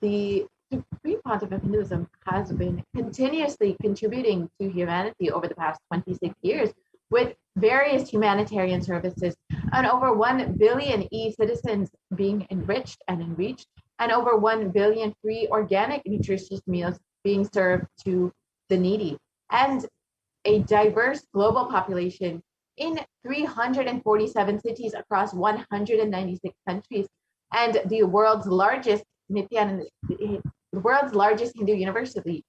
Speaker 7: the Supreme Pontiff of Hinduism has been continuously contributing to humanity over the past 26 years with various humanitarian services, and over 1 billion e-citizens being enriched and enriched, and over 1 billion free organic nutritious meals being served to the needy, and a diverse global population in 347 cities across 196 countries, and the world's largest Hindu university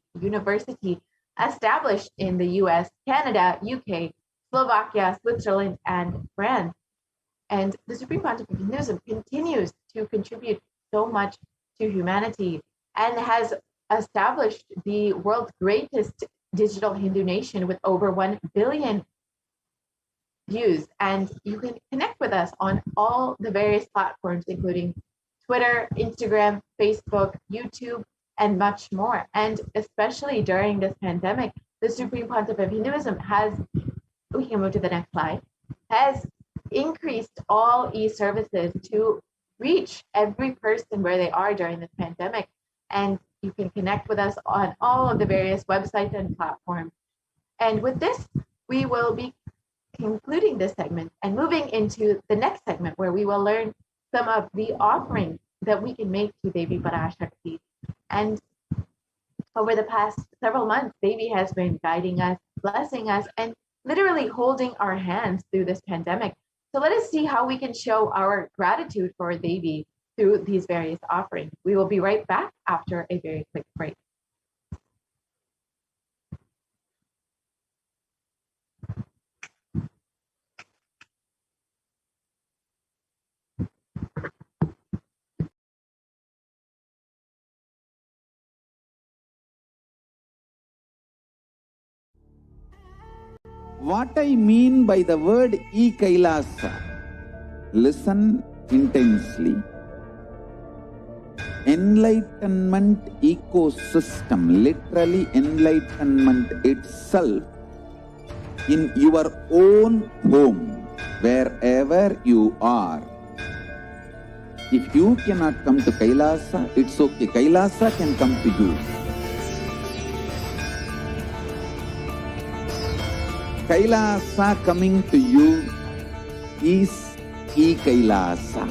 Speaker 7: established in the US, Canada, UK, Slovakia, Switzerland, and France. And the Supreme Pontiff of Hinduism continues to contribute so much to humanity and has established the world's greatest digital Hindu nation with over 1 billion views. And you can connect with us on all the various platforms, including Twitter, Instagram, Facebook, YouTube, and much more. And especially during this pandemic, the Supreme Pontiff of Hinduism has, we can move to the next slide, has increased all e-services to reach every person where they are during this pandemic. And you can connect with us on all of the various websites and platforms. And with this, we will be concluding this segment and moving into the next segment, where we will learn some of the offerings that we can make to Devi Parashakti. And over the past several months, Devi has been guiding us, blessing us, and literally holding our hands through this pandemic. So let us see how we can show our gratitude for Devi through these various offerings. We will be right back after a very quick break.
Speaker 8: What I mean by the word Kailasa, listen intensely. Enlightenment ecosystem, literally enlightenment itself, in your own home, wherever you are. If you cannot come to Kailasa, it's okay. Kailasa can come to you. Kailasa coming to you is e-Kailasa.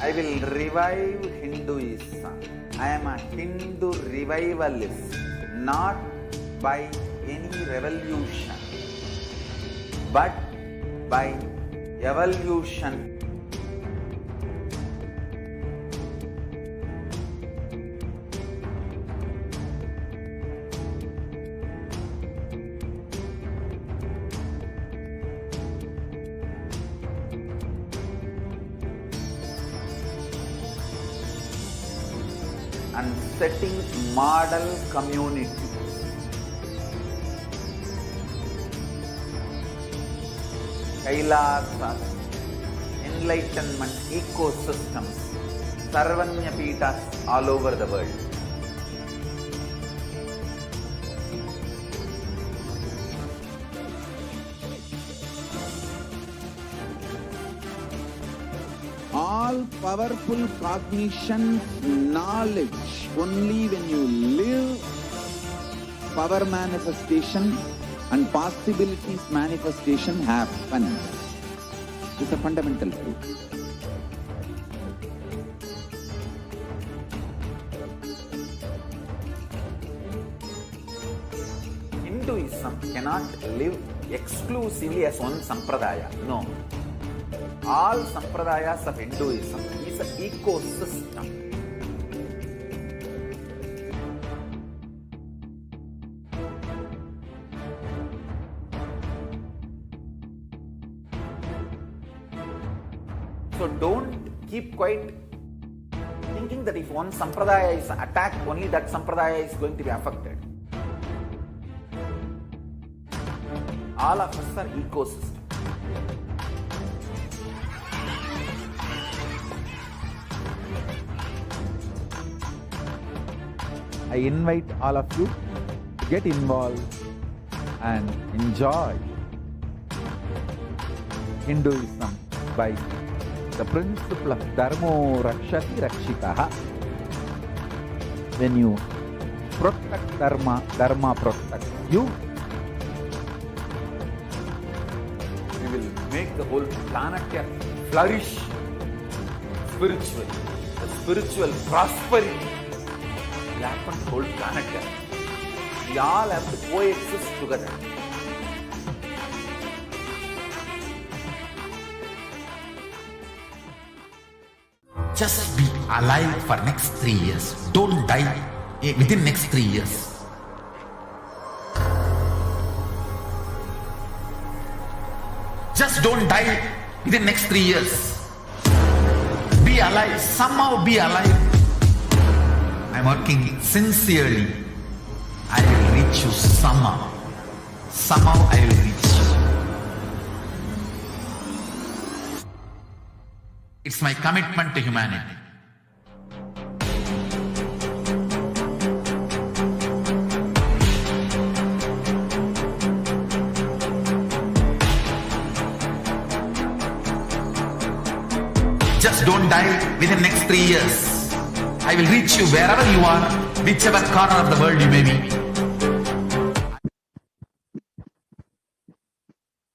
Speaker 5: I will revive Hinduism. I am a Hindu revivalist, not by any revolution, but by evolution. And setting model community. Kailasa, enlightenment ecosystems, Sarvanya Pitas all over the world.
Speaker 8: All powerful cognition, knowledge, only when you live, power manifestation and possibilities manifestation happen. It's a fundamental truth.
Speaker 5: Hinduism cannot live exclusively as one sampradaya. No. All sampradayas of Hinduism is an ecosystem. So don't keep quiet thinking that if one sampradaya is attacked, only that sampradaya is going to be affected. All of us are ecosystems.
Speaker 11: I invite all of you to get involved and enjoy Hinduism by the principle of Dharmo Rakshati Rakshitaha. When you protect Dharma, Dharma protects you.
Speaker 5: We will make the whole planet flourish spiritually. The spiritual prosperity will happen to the whole planet. We all have to coexist together.
Speaker 6: Just be alive for next 3 years. Don't die within next 3 years. Just don't die within next 3 years. Be alive. Somehow be alive. I'm working sincerely. I will reach you somehow. Somehow I will reach you. It's my commitment to humanity. Just don't die within next 3 years. I will reach you wherever you are, whichever corner of the world you may be.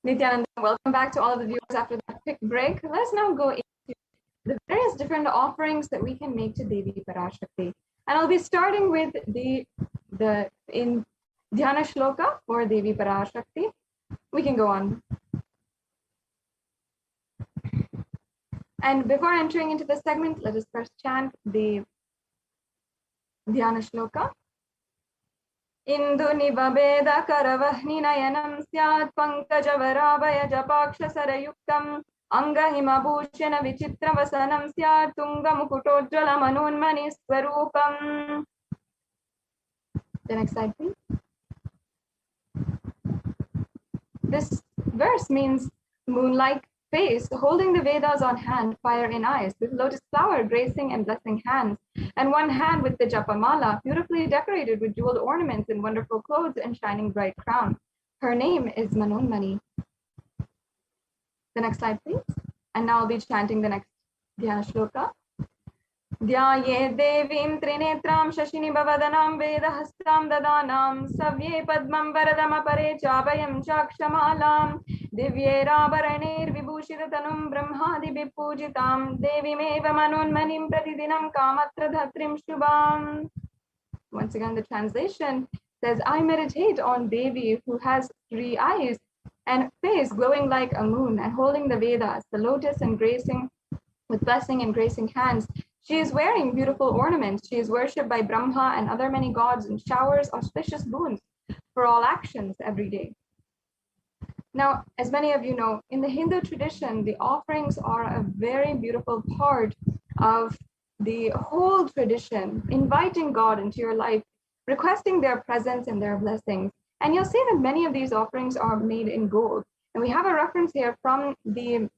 Speaker 12: Nithyananda, welcome back to all of the viewers after that quick break. Let's now go into the various different offerings that we can make to Devi Parashakti. And I'll be starting with the in Dhyana Shloka for Devi Parashakti. We can go on. And before entering into the segment, let us first chant the Dhyana Shloka. Indu nivabeda karavahni nayanam syat pankajavaravaya japaksha sarayuktam angahima bhushana vichitra vasanam syat tunga mukutojjala manunmani swarupam. The next slide, please. This verse means moon-like face, holding the Vedas on hand, fire in eyes, with lotus flower gracing and blessing hands, and one hand with the japamala, beautifully decorated with jeweled ornaments and wonderful clothes and shining bright crown. Her name is Manonmani. The next slide, please. And now I'll be chanting the next Dhyana Shloka. ध्याये देवीं त्रिनेत्रां शशिनिभवदनां वेदहस्तां ददानां सव्ये पद्मं वरदमपरे चाभयं चाक्षमालां दिव्यैराभरणैर्विभूषिततनुं ब्रह्मादिभिः पूजितां देवीमेव मनोन्मनिं प्रतिदिनं कामत्रधात्रीं शुभाम्. Once again, the translation says, I meditate on Devi who has 3 eyes and face glowing like a moon and holding the Vedas, the lotus and gracing with blessing and gracing hands. She is wearing beautiful ornaments. She is worshipped by Brahma and other many gods and showers auspicious boons for all actions every day. Now, as many of you know, in the Hindu tradition, the offerings are a very beautiful part of the whole tradition, inviting God into your life, requesting their presence and their blessings. And you'll see that many of these offerings are made in gold. And we have a reference here from the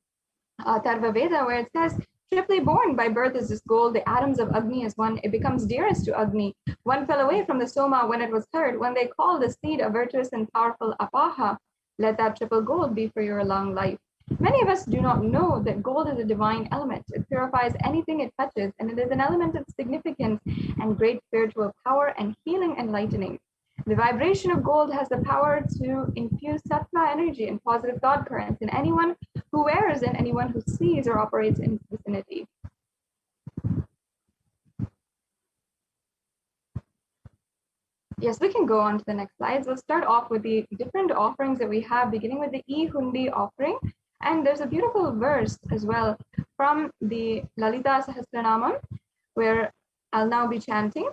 Speaker 12: Atharva Veda where it says, triply born by birth is this gold, the atoms of Agni is one, it becomes dearest to Agni. One fell away from the Soma when it was heard, when they called the seed a virtuous and powerful Apaha. Let that triple gold be for your long life. Many of us do not know that gold is a divine element. It purifies anything it touches, and it is an element of significance and great spiritual power and healing and lightening. The vibration of gold has the power to infuse sattva energy and positive thought currents in anyone who wears and anyone who sees or operates in its vicinity. Yes, we can go on to the next slides. Let's start off with the different offerings that we have, beginning with the E-Hundi offering. And there's a beautiful verse as well from the Lalita Sahasranamam, where I'll now be chanting.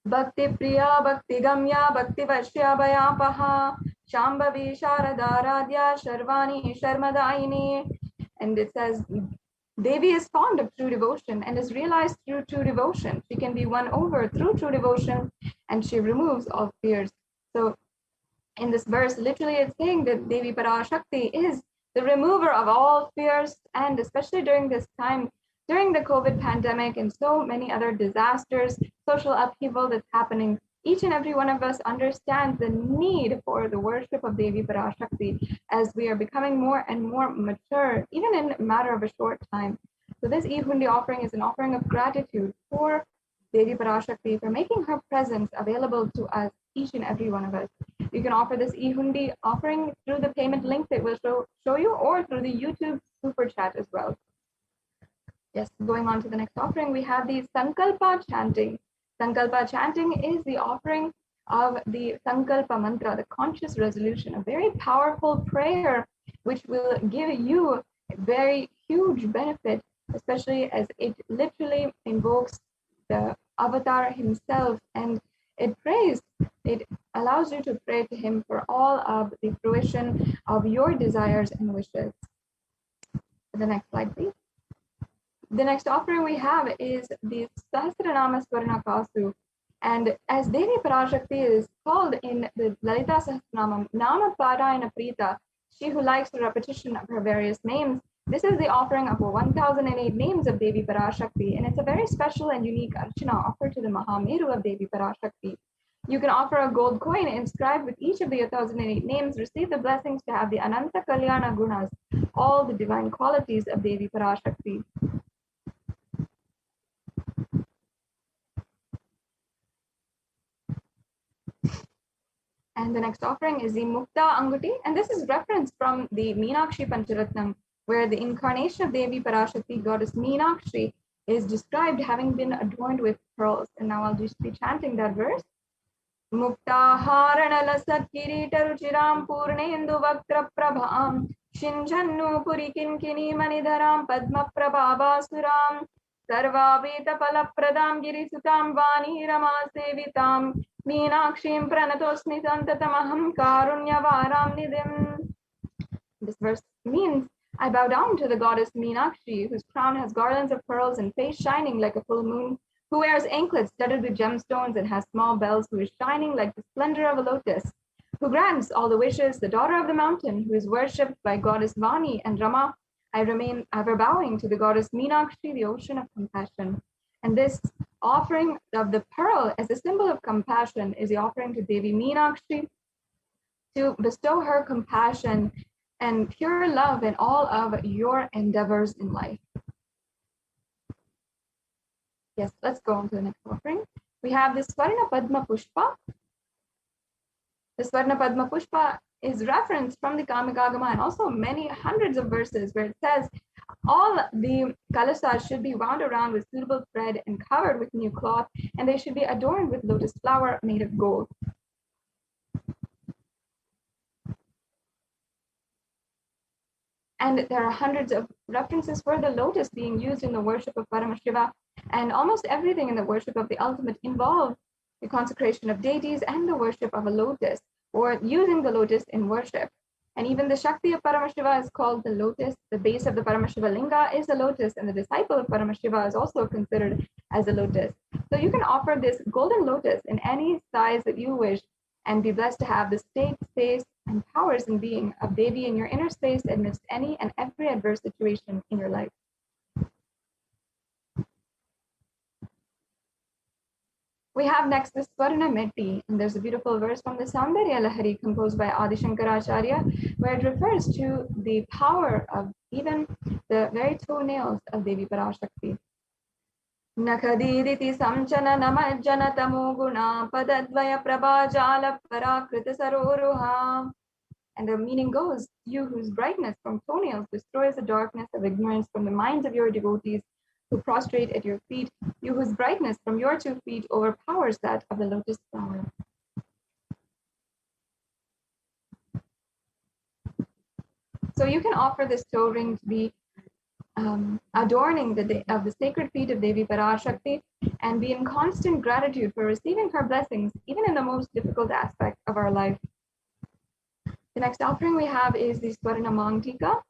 Speaker 12: Bhakti Priya, Bhakti Gamya, Bhakti Vashya Bhayapaha, Shambhavi Sharadaradhya, Sharvani Sharmadayini. And it says, Devi is fond of true devotion and is realized through true devotion. She can be won over through true devotion and she removes all fears. So in this verse, literally it's saying that Devi Parashakti is the remover of all fears, and especially during this time, during the COVID pandemic and so many other disasters, social upheaval that's happening, each and every one of us understands the need for the worship of Devi Parashakti as we are becoming more and more mature, even in a matter of a short time. So this E-Hundi offering is an offering of gratitude for Devi Parashakti for making her presence available to us, each and every one of us. You can offer this E-Hundi offering through the payment link that will show you, or through the YouTube super chat as well. Yes, going on to the next offering, we have the Sankalpa chanting. Sankalpa chanting is the offering of the Sankalpa mantra, the conscious resolution, a very powerful prayer which will give you a very huge benefit, especially as it literally invokes the avatar himself, and it allows you to pray to him for all of the fruition of your desires and wishes. The next slide, please. The next offering we have is the Sahasranama Swarna Kasu. And as Devi Parashakti is called in the Lalita Sahasranamam, Nama Parayana Prita, she who likes the repetition of her various names, this is the offering of 1008 names of Devi Parashakti, and it's a very special and unique archana offered to the Mahameru of Devi Parashakti. You can offer a gold coin inscribed with each of the 1008 names, receive the blessings to have the Ananta Kalyana Gunas, all the divine qualities of Devi Parashakti. And the next offering is the Mukta Anguti, and this is referenced from the Meenakshi Pancharatnam, where the incarnation of Devi Parashakti, goddess Meenakshi, is described having been adorned with pearls. And now I'll just be chanting that verse. Mukta Harana Lasat Kirita Ruchiram Purnendu Vaktra Prabham Shinjannu Purikinkini Manidharam Padma Prabhavasuram Sarvaveta Palapradam Girisutam Vani Rama Sevitam Meenakshim Pranatosmi Santatamaham Karunyavaram Nidim. This verse means, I bow down to the goddess Meenakshi, whose crown has garlands of pearls and face shining like a full moon, who wears anklets studded with gemstones and has small bells, who is shining like the splendor of a lotus, who grants all the wishes, the daughter of the mountain, who is worshipped by goddess Vani and Rama, I remain ever bowing to the goddess Meenakshi, the ocean of compassion. And this offering of the pearl as a symbol of compassion is the offering to Devi Meenakshi to bestow her compassion and pure love in all of your endeavors in life. Yes, let's go on to the next offering. We have the Swarna Padma Pushpa. The Swarna Padma Pushpa is referenced from the Kamikagama and also many hundreds of verses where it says all the kalasas should be wound around with suitable thread and covered with new cloth, and they should be adorned with lotus flower made of gold. And there are hundreds of references for the lotus being used in the worship of Paramashiva, and almost everything in the worship of the ultimate involves the consecration of deities and the worship of a lotus, or using the lotus in worship. And even the Shakti of Paramashiva is called the lotus. The base of the Paramashiva linga is a lotus, and the disciple of Paramashiva is also considered as a lotus. So you can offer this golden lotus in any size that you wish and be blessed to have the state, space, and powers and being of Devi in your inner space amidst any and every adverse situation in your life. We have next the Swarna Metti, and there's a beautiful verse from the Saundarya Lahari composed by Adi Shankaracharya, where it refers to the power of even the very toenails of Devi Parashakti. Nakadiditi samchana namajjana tamoguna padadvaya prabhajala parakrita saroruha. And the meaning goes, you whose brightness from toenails destroys the darkness of ignorance from the minds of your devotees who prostrate at your feet, you whose brightness from your 2 feet overpowers that of the lotus flower. So you can offer this toe ring to be adorning of the sacred feet of Devi Parashakti and be in constant gratitude for receiving her blessings, even in the most difficult aspect of our life. The next offering we have is the Swarna Mangtika.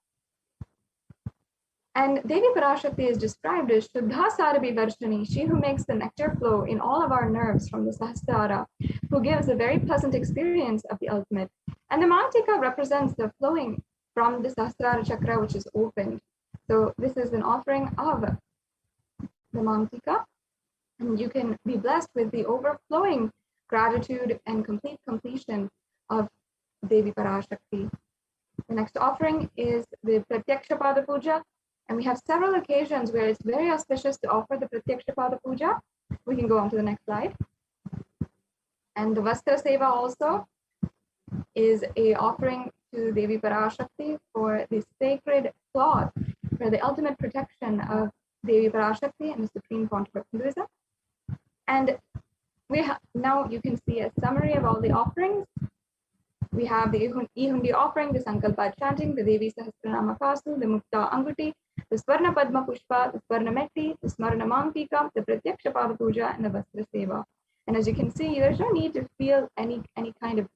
Speaker 12: And Devi Parashakti is described as Shuddha Sarabhi Varshani, she who makes the nectar flow in all of our nerves from the Sahasrara, who gives a very pleasant experience of the ultimate. And the Mangtika represents the flowing from the Sahasrara chakra, which is opened. So this is an offering of the Mangtika, and you can be blessed with the overflowing gratitude and complete completion of Devi Parashakti. The next offering is the Pratyaksha Pada Puja, and we have several occasions where it's very auspicious to offer the Pratyaksha Pada Puja. We can go on to the next slide. And the Vastra Seva also is a offering to Devi Parashakti for the sacred cloth for the ultimate protection of Devi Parashakti and the supreme pontiff of Hinduism. And now you can see a summary of all the offerings. We have the Ihundi offering, the Sankalpa chanting, the Devi Sahasranama Kasu, the Mukta Anguti, the Swarna Padma Pushpa, the Swarna Metti, the Smarana Mangtika, the Pratyaksha Pada Puja, and the Vastra Seva. And as you can see, there's no need to feel any kind of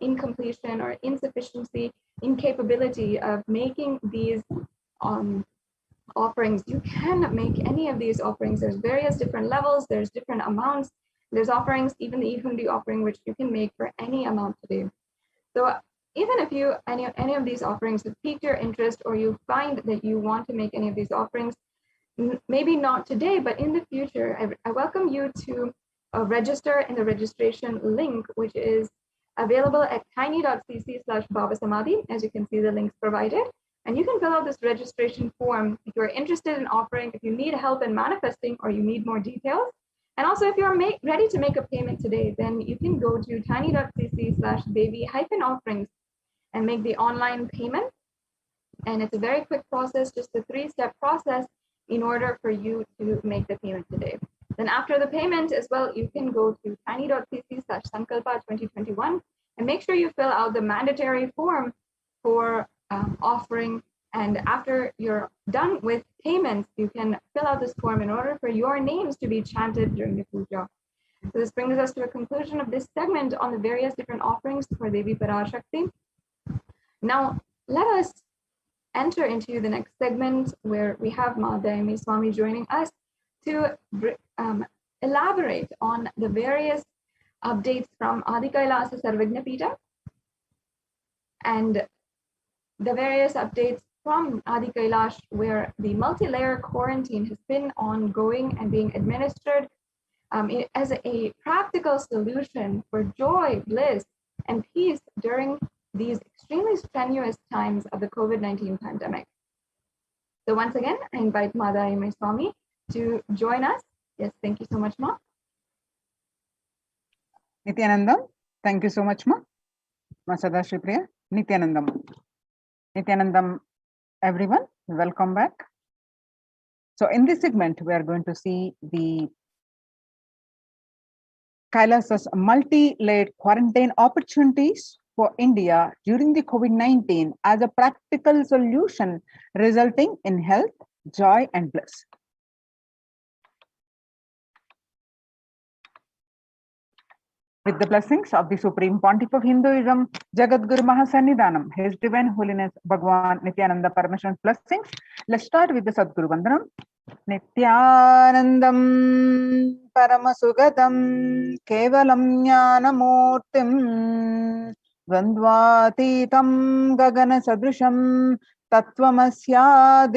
Speaker 12: incompletion or insufficiency, incapability of making these offerings. You can make any of these offerings. There's various different levels, there's different amounts. There's offerings, even the Ihundi offering, which you can make for any amount today. So even if any of these offerings have piqued your interest, or you find that you want to make any of these offerings, maybe not today, but in the future, I welcome you to register in the registration link, which is available at tiny.cc/BHAVASAMADHI. As you can see, the links provided. And you can fill out this registration form if you're interested in offering, if you need help in manifesting, or you need more details. And also, if you're ready to make a payment today, then you can go to tiny.cc/baby-offerings and make the online payment. And it's a very quick process, just a 3-step process in order for you to make the payment today. Then after the payment as well, you can go to tiny.cc/sankalpa2021 and make sure you fill out the mandatory form for offering. And after you're done with payments, you can fill out this form in order for your names to be chanted during the puja. So this brings us to a conclusion of this segment on the various different offerings for Devi Parashakti. Now, let us enter into the next segment where we have Madhyami Swami joining us to elaborate on the various updates from Adi Kailasa Sarvagna Pita and the various updates from Adi Kailash, where the multi-layer quarantine has been ongoing and being administered as a practical solution for joy, bliss, and peace during these extremely strenuous times of the COVID-19 pandemic. So once again, I invite Mada Swami to join us. Yes, thank you so much, Ma.
Speaker 13: Nithyanandam, thank you so much, Ma. Masada Shripriya, Nithyanandam. Nithyanandam, everyone, welcome back. So in this segment, we are going to see the Kailasa's multi-layered quarantine opportunities for India during the COVID-19 as a practical solution resulting in health, joy, and bliss. With the blessings of the Supreme Pontiff of Hinduism, Jagadguru Mahasannidhanam, His Divine Holiness Bhagwan Nithyananda Paramashivan's blessings, let's start with the Sadguru Vandanam. Nithyanandam Paramasugadam Kevalam Jnanamurtim Dvandvatitam Gagana Sadrisham Tattvamasya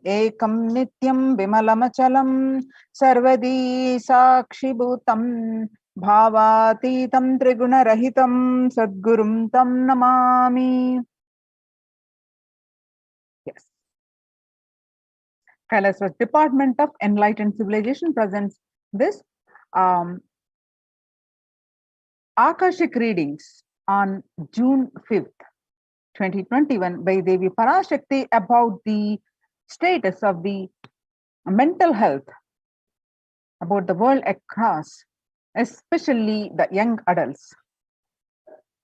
Speaker 13: Ekam Nityam Vimalamachalam Sarvadi Sakshibhutam Bhavatitam Triguna Rahitam Sadgurum Tam Namami. Yes. Kailasa's Department of Enlightened Civilization presents this Akashic readings on June 5th, 2021 by Devi Parashakti about the status of the mental health about the world across, especially the young adults.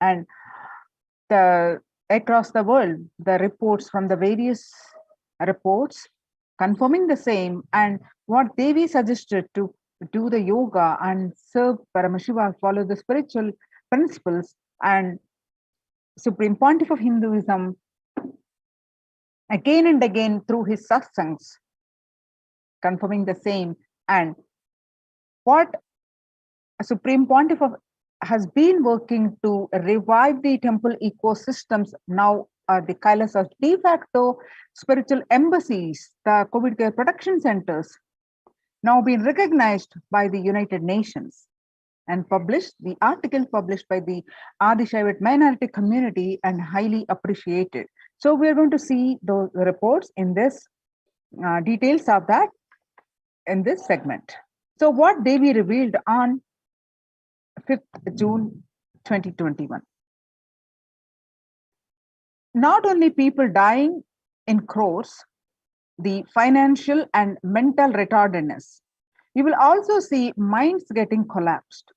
Speaker 13: And across the world, the reports from the various reports confirming the same, and what Devi suggested to do the yoga and serve Paramashiva, follow the spiritual principles, and Supreme Pontiff of Hinduism again and again through his satsangs confirming the same, and what Supreme Pontiff has been working to revive the temple ecosystems. Now the Kailasa's de facto spiritual embassies, the COVID care protection centers, now been recognized by the United Nations and published, the article published by the Adi Shaivite minority community and highly appreciated. So we are going to see those reports in this, details of that in this segment. So what Devi revealed on 5th June 2021. Not only people dying in crores, the financial and mental retardedness, you will also see minds getting collapsed.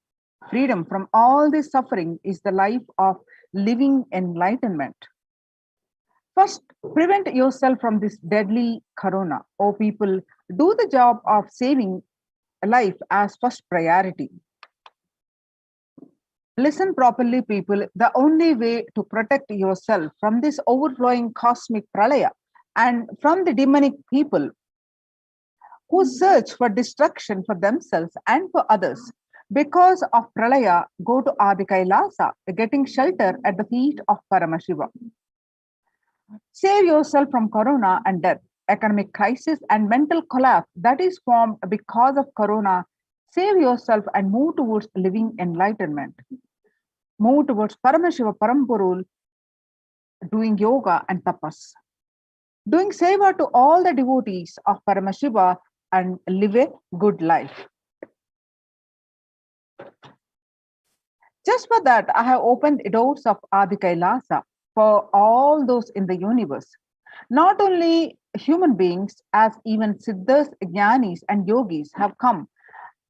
Speaker 13: Freedom from all this suffering is the life of living enlightenment. First, prevent yourself from this deadly corona. Oh, people, do the job of saving life as first priority. Listen properly, people. The only way to protect yourself from this overflowing cosmic pralaya and from the demonic people who search for destruction for themselves and for others because of pralaya, go to Adi Kailasa, getting shelter at the feet of Paramashiva. Save yourself from corona and death, economic crisis and mental collapse that is formed because of corona. Save yourself and move towards living enlightenment. Move towards Paramashiva Parampurul, doing yoga and tapas. Doing seva to all the devotees of Paramashiva and live a good life. Just for that, I have opened the doors of Adi Kailasa for all those in the universe. Not only human beings, as even Siddhas, Jnanis and Yogis have come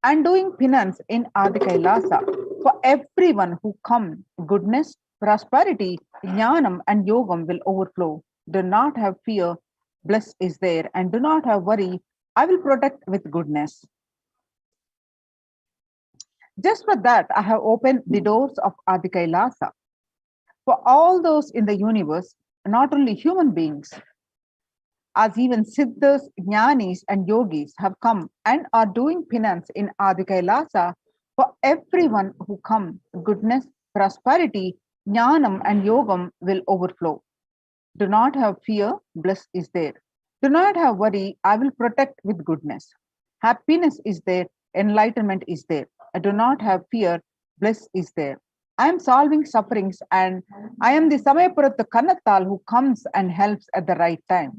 Speaker 13: and doing penance in Adi Kailasa. For everyone who come, goodness, prosperity, Jnanam and Yogam will overflow. Do not have fear, bliss is there, and do not have worry, I will protect with goodness. Just for that, I have opened the doors of Adi Kailasa. For all those in the universe, not only human beings, as even Siddhas, Jnanis and Yogis have come and are doing penance in Adi Kailasa. For everyone who come, goodness, prosperity, Jnanam and Yogam will overflow. Do not have fear, bliss is there. Do not have worry, I will protect with goodness. Happiness is there, enlightenment is there. I do not have fear, bliss is there. I am solving sufferings and I am the Samayapurath Kannathal who comes and helps at the right time.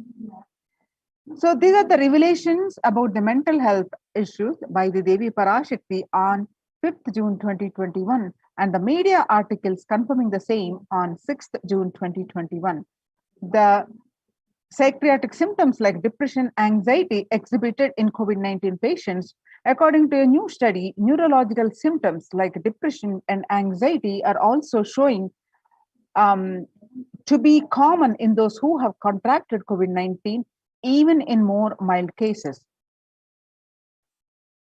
Speaker 13: So these are the revelations about the mental health issues by the Devi Parashakti on 5th June 2021 and the media articles confirming the same on 6th June 2021. The psychiatric symptoms like depression, anxiety exhibited in COVID-19 patients. According to a new study, neurological symptoms like depression and anxiety are also showing to be common in those who have contracted COVID-19, even in more mild cases.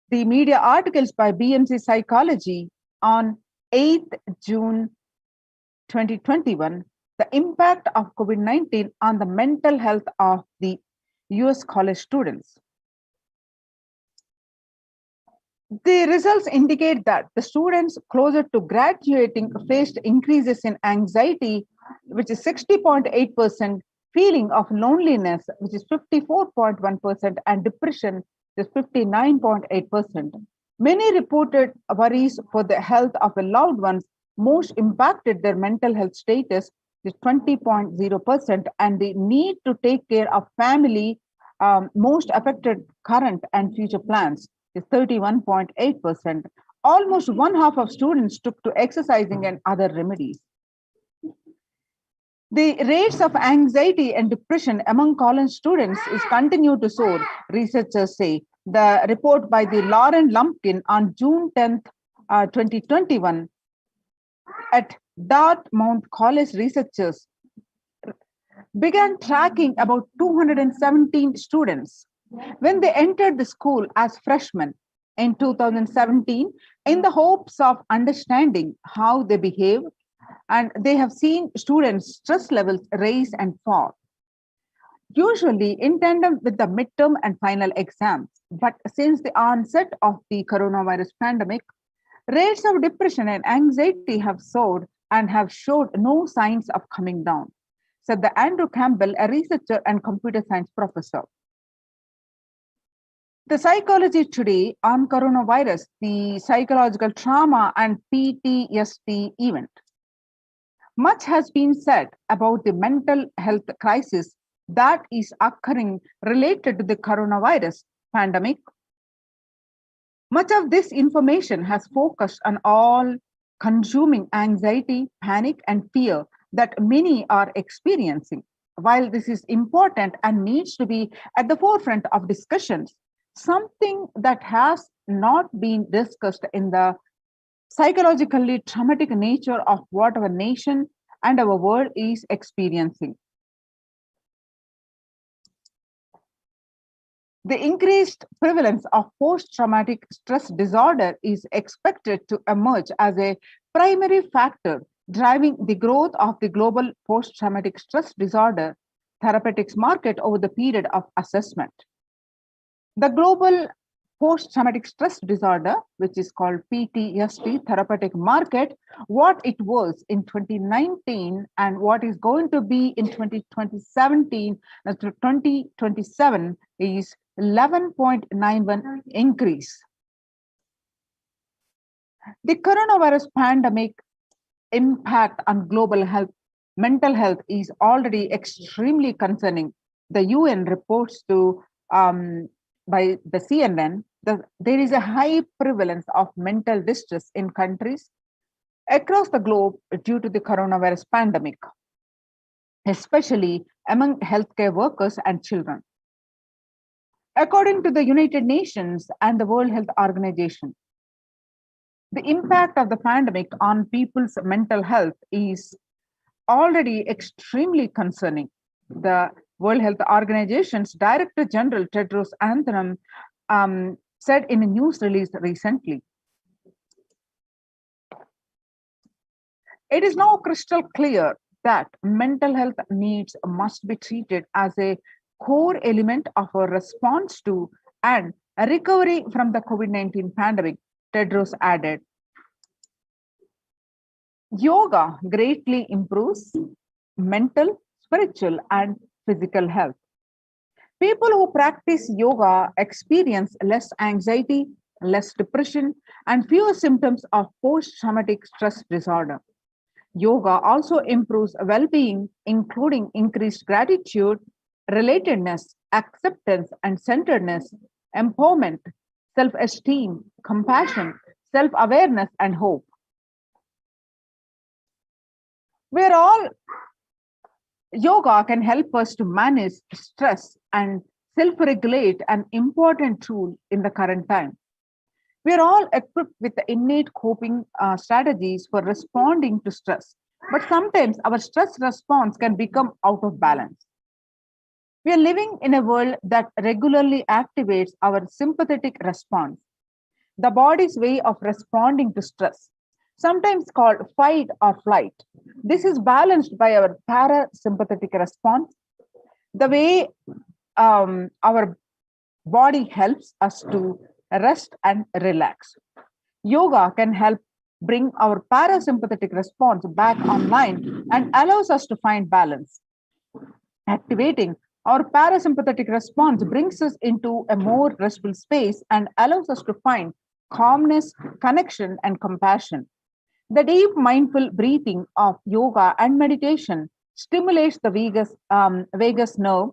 Speaker 13: The media articles by BMC Psychology on 8th June 2021, the impact of COVID-19 on the mental health of the US college students. The results indicate that the students closer to graduating faced increases in anxiety, which is 60.8%, feeling of loneliness, which is 54.1%, and depression, which is 59.8%. Many reported worries for the health of the loved ones. Most impacted their mental health status, is 20.0%, and the need to take care of family most affected current and future plans is 31.8%. Almost one half of students took to exercising and other remedies. The rates of anxiety and depression among college students is continue to soar, researchers say. The report by the Lauren Lumpkin on June 10th, 2021 at Dartmouth College, researchers began tracking about 217 students when they entered the school as freshmen in 2017 in the hopes of understanding how they behave, and they have seen students' stress levels rise and fall, usually in tandem with the midterm and final exams. But since the onset of the coronavirus pandemic, rates of depression and anxiety have soared and have showed no signs of coming down, said the Andrew Campbell, a researcher and computer science professor. The Psychology Today on coronavirus, the psychological trauma and PTSD event. Much has been said about the mental health crisis that is occurring related to the coronavirus pandemic. Much of this information has focused on all-consuming anxiety, panic, and fear that many are experiencing. While this is important and needs to be at the forefront of discussions, something that has not been discussed in the psychologically traumatic nature of what our nation and our world is experiencing. The increased prevalence of post-traumatic stress disorder is expected to emerge as a primary factor driving the growth of the global post-traumatic stress disorder therapeutics market over the period of assessment. The global post-traumatic stress disorder, which is called PTSD therapeutic market, what it was in 2019 and what is going to be in 2017 to 2027 is 11.91 increase. The coronavirus pandemic impact on global health, mental health is already extremely concerning. The UN reports to by the CNN that there is a high prevalence of mental distress in countries across the globe due to the coronavirus pandemic, especially among healthcare workers and children. According to the United Nations and the World Health Organization, the impact of the pandemic on people's mental health is already extremely concerning. The World Health Organization's Director General Tedros Adhanom said in a news release recently. It is now crystal clear that mental health needs must be treated as a core element of our response to and a recovery from the COVID-19 pandemic, Tedros added. Yoga greatly improves mental, spiritual, and physical health. People who practice yoga experience less anxiety, less depression, and fewer symptoms of post traumatic stress disorder. Yoga also improves well being, including increased gratitude, relatedness, acceptance and centeredness, empowerment, self esteem, compassion, self awareness, and hope. We're all Yoga can help us to manage stress and self regulate, an important tool in the current time. We are all equipped with the innate coping strategies for responding to stress, but sometimes our stress response can become out of balance. We are living in a world that regularly activates our sympathetic response, the body's way of responding to stress, sometimes called fight or flight. This is balanced by our parasympathetic response, the way our body helps us to rest and relax. Yoga can help bring our parasympathetic response back online and allows us to find balance. Activating our parasympathetic response brings us into a more restful space and allows us to find calmness, connection, and compassion. The deep mindful breathing of yoga and meditation stimulates the vagus nerve,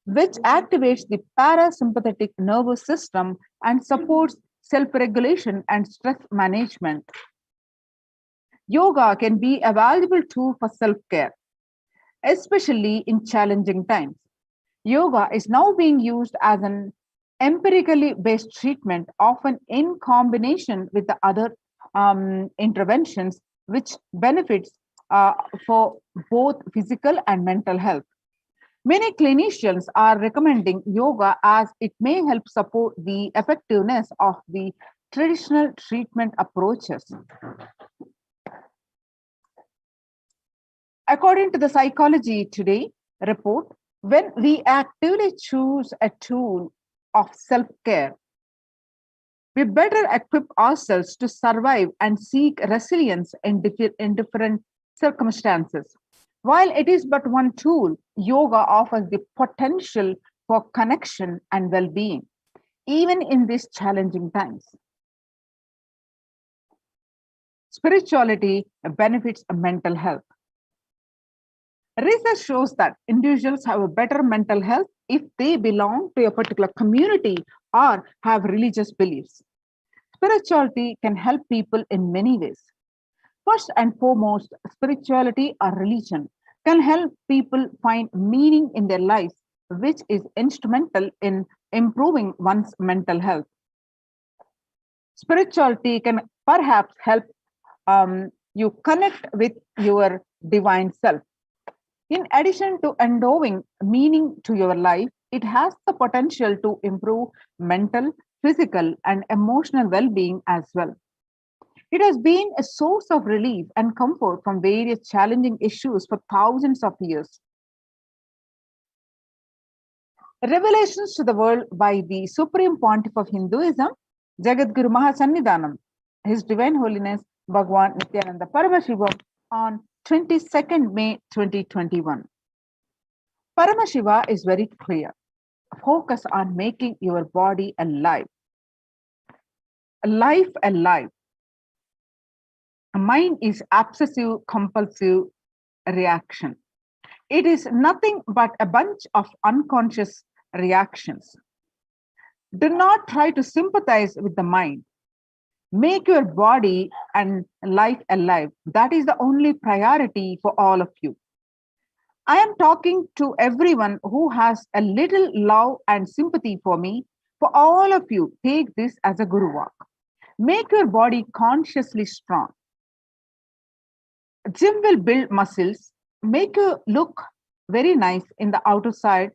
Speaker 13: which activates the parasympathetic nervous system and supports self-regulation and stress management. Yoga can be a valuable tool for self-care, especially in challenging times. Yoga is now being used as an empirically based treatment, often in combination with the other interventions, which benefits for both physical and mental health. Many clinicians are recommending yoga as it may help support the effectiveness of the traditional treatment approaches. According to the Psychology Today report, when we actively choose a tool of self-care, we better equip ourselves to survive and seek resilience in different circumstances. While it is but one tool, yoga offers the potential for connection and well-being, even in these challenging times. Spirituality benefits mental health. Research shows that individuals have a better mental health if they belong to a particular community or have religious beliefs. Spirituality can help people in many ways. First and foremost, spirituality or religion can help people find meaning in their lives, which is instrumental in improving one's mental health. Spirituality can perhaps help you connect with your divine self. In addition to endowing meaning to your life, it has the potential to improve mental, physical, and emotional well-being as well. It has been a source of relief and comfort from various challenging issues for thousands of years. Revelations to the world by the Supreme Pontiff of Hinduism, Jagadguru Mahasannidhanam, His Divine Holiness Bhagwan Nithyananda Paramashivam, on 22nd May 2021. Paramashiva is very clear. Focus on making your body alive. Life alive. Mind is obsessive compulsive reaction. It is nothing but a bunch of unconscious reactions. Do not try to sympathize with the mind. Make your body and life alive. That is the only priority for all of you. I am talking to everyone who has a little love and sympathy for me. For all of you, take this as a guru walk. Make your body consciously strong. Gym will build muscles, make you look very nice in the outer side,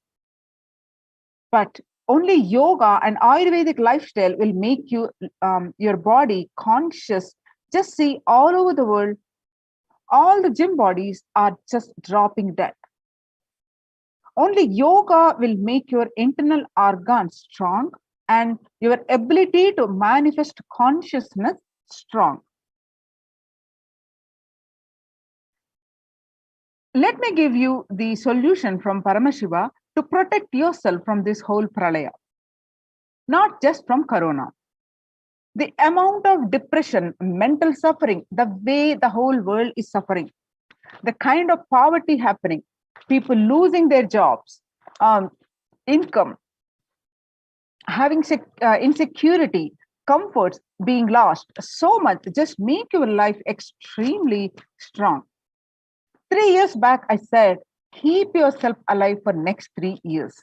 Speaker 13: but only yoga and Ayurvedic lifestyle will make you your body conscious. Just see all over the world, all the gym bodies are just dropping dead. Only yoga will make your internal organs strong and your ability to manifest consciousness strong. Let me give you the solution from Paramashiva to protect yourself from this whole pralaya. Not just from corona. The amount of depression, mental suffering, the way the whole world is suffering, the kind of poverty happening, people losing their jobs, income, having insecurity, comforts being lost, so much, just make your life extremely strong. 3 years back, I said, keep yourself alive for next 3 years.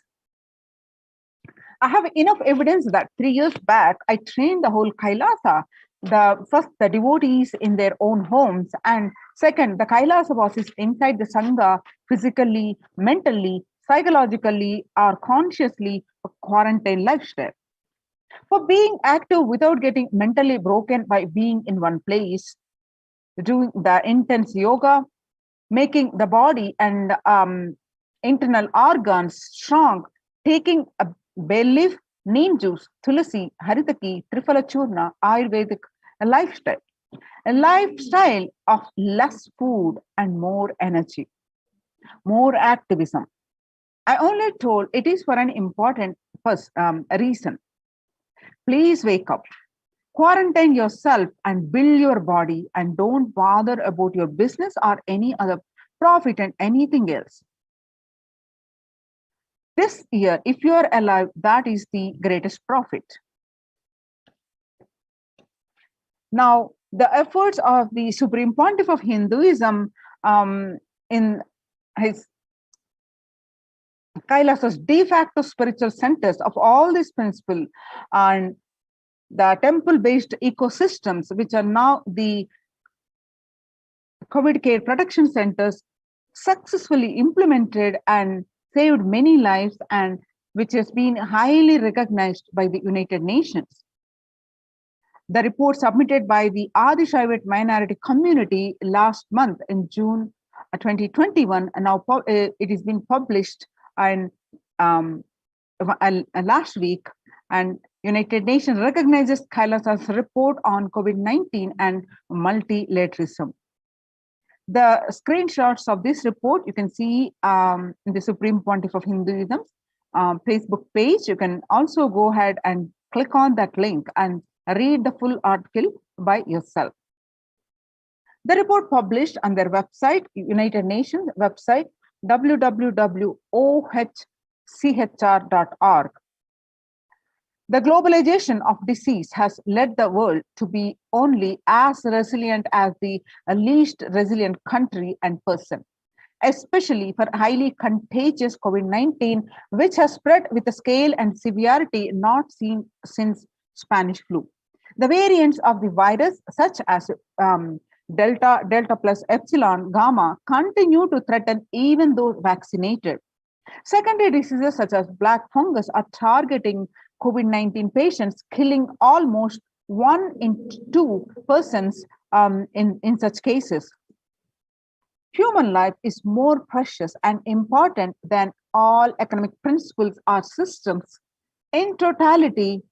Speaker 13: I have enough evidence that 3 years back, I trained the whole Kailasa, the devotees in their own homes, and second, the Kailasa bosses inside the Sangha, physically, mentally, psychologically, or consciously, a quarantine lifestyle. For being active without getting mentally broken by being in one place, doing the intense yoga, making the body and internal organs strong, taking a bay leaf, neem juice, tulasi, haritaki, triphala churna, Ayurvedic lifestyle. A lifestyle of less food and more energy, more activism. I only told it is for an important reason. Please wake up. Quarantine yourself and build your body, and don't bother about your business or any other profit and anything else. This year, if you are alive, that is the greatest profit. Now, the efforts of the Supreme Pontiff of Hinduism in his Kailasa's de facto spiritual centers of all these principles and the temple-based ecosystems, which are now the COVID care protection centers, successfully implemented and saved many lives, and which has been highly recognized by the United Nations. The report submitted by the Adi Shaivite minority community last month in June 2021, and now it has been published and last week, and United Nations recognizes Kailasa's report on COVID-19 and multilateralism. The screenshots of this report you can see in the Supreme Pontiff of Hinduism's Facebook page. You can also go ahead and click on that link and read the full article by yourself. The report published on their website, United Nations website, www.ohchr.org. The globalization of disease has led the world to be only as resilient as the least resilient country and person, especially for highly contagious COVID-19, which has spread with a scale and severity not seen since Spanish flu. The variants of the virus, such as Delta, Delta plus Epsilon, Gamma, continue to threaten even those vaccinated. Secondary diseases such as black fungus are targeting COVID-19 patients, killing almost 1 in 2 persons in such cases. Human life is more precious and important than all economic principles or systems in totality,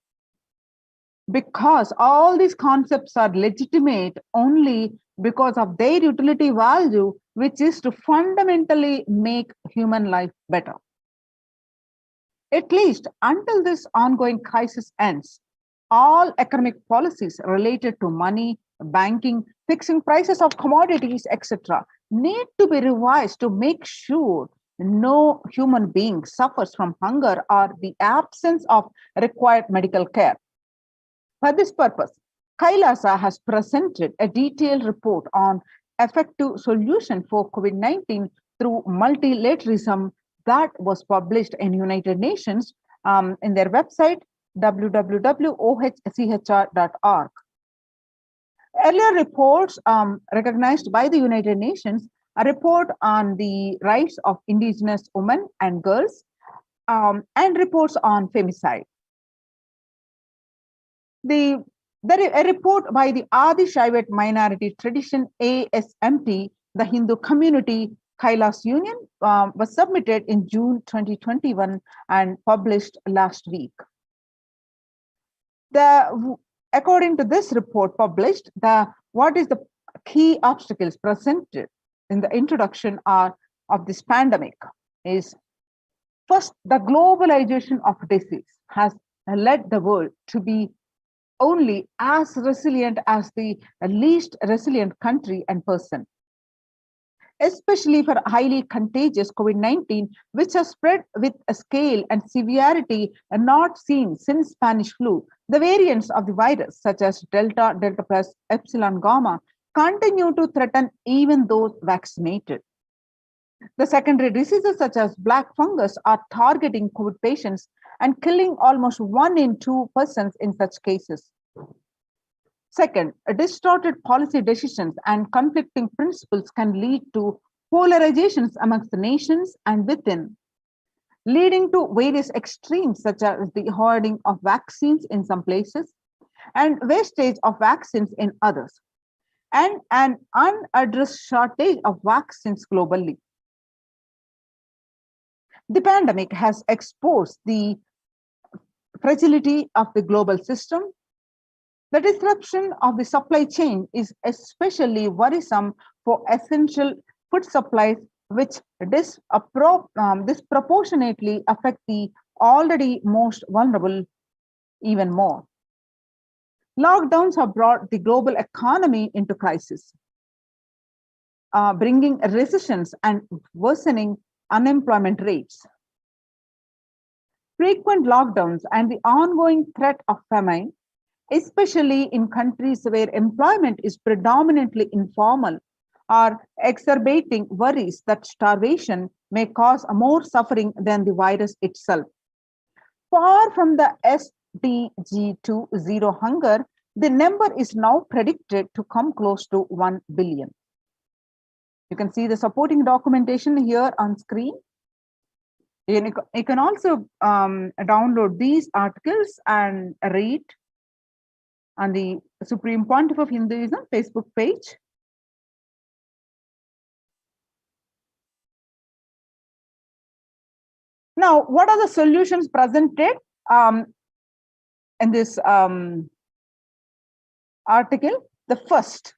Speaker 13: because all these concepts are legitimate only because of their utility value, which is to fundamentally make human life better. At least until this ongoing crisis ends, all economic policies related to money, banking, fixing prices of commodities, etc., need to be revised to make sure no human being suffers from hunger or the absence of required medical care. For this purpose, Kailasa has presented a detailed report on effective solution for COVID-19 through multilateralism that was published in United Nations in their website, www.ohchr.org. Earlier reports recognized by the United Nations, a report on the rights of indigenous women and girls, and reports on femicide. A report by the Adi Shaivite Minority Tradition ASMT, the Hindu Community Kailas Union, was submitted in June 2021 and published last week. According to this report published, what is the key obstacles presented in the introduction are of this pandemic is first, the globalization of disease has led the world to be only as resilient as the least resilient country and person, especially for highly contagious COVID-19, which has spread with a scale and severity not seen since Spanish flu. The variants of the virus, such as Delta, Delta plus, Epsilon, Gamma, continue to threaten even those vaccinated. The secondary diseases such as black fungus are targeting COVID patients and killing almost 1 in 2 persons in such cases. Second, distorted policy decisions and conflicting principles can lead to polarizations amongst the nations and within, leading to various extremes such as the hoarding of vaccines in some places and wastage of vaccines in others, and an unaddressed shortage of vaccines globally. The pandemic has exposed the fragility of the global system. The disruption of the supply chain is especially worrisome for essential food supplies, which disproportionately affect the already most vulnerable even more. Lockdowns have brought the global economy into crisis, bringing recessions and worsening unemployment rates. Frequent lockdowns and the ongoing threat of famine, especially in countries where employment is predominantly informal, are exacerbating worries that starvation may cause more suffering than the virus itself. Far from the SDG 2.0 hunger, the number is now predicted to come close to 1 billion. You can see the supporting documentation here on screen. You can also download these articles and read on the Supreme Pontiff of Hinduism Facebook page. Now, what are the solutions presented in this article? The first,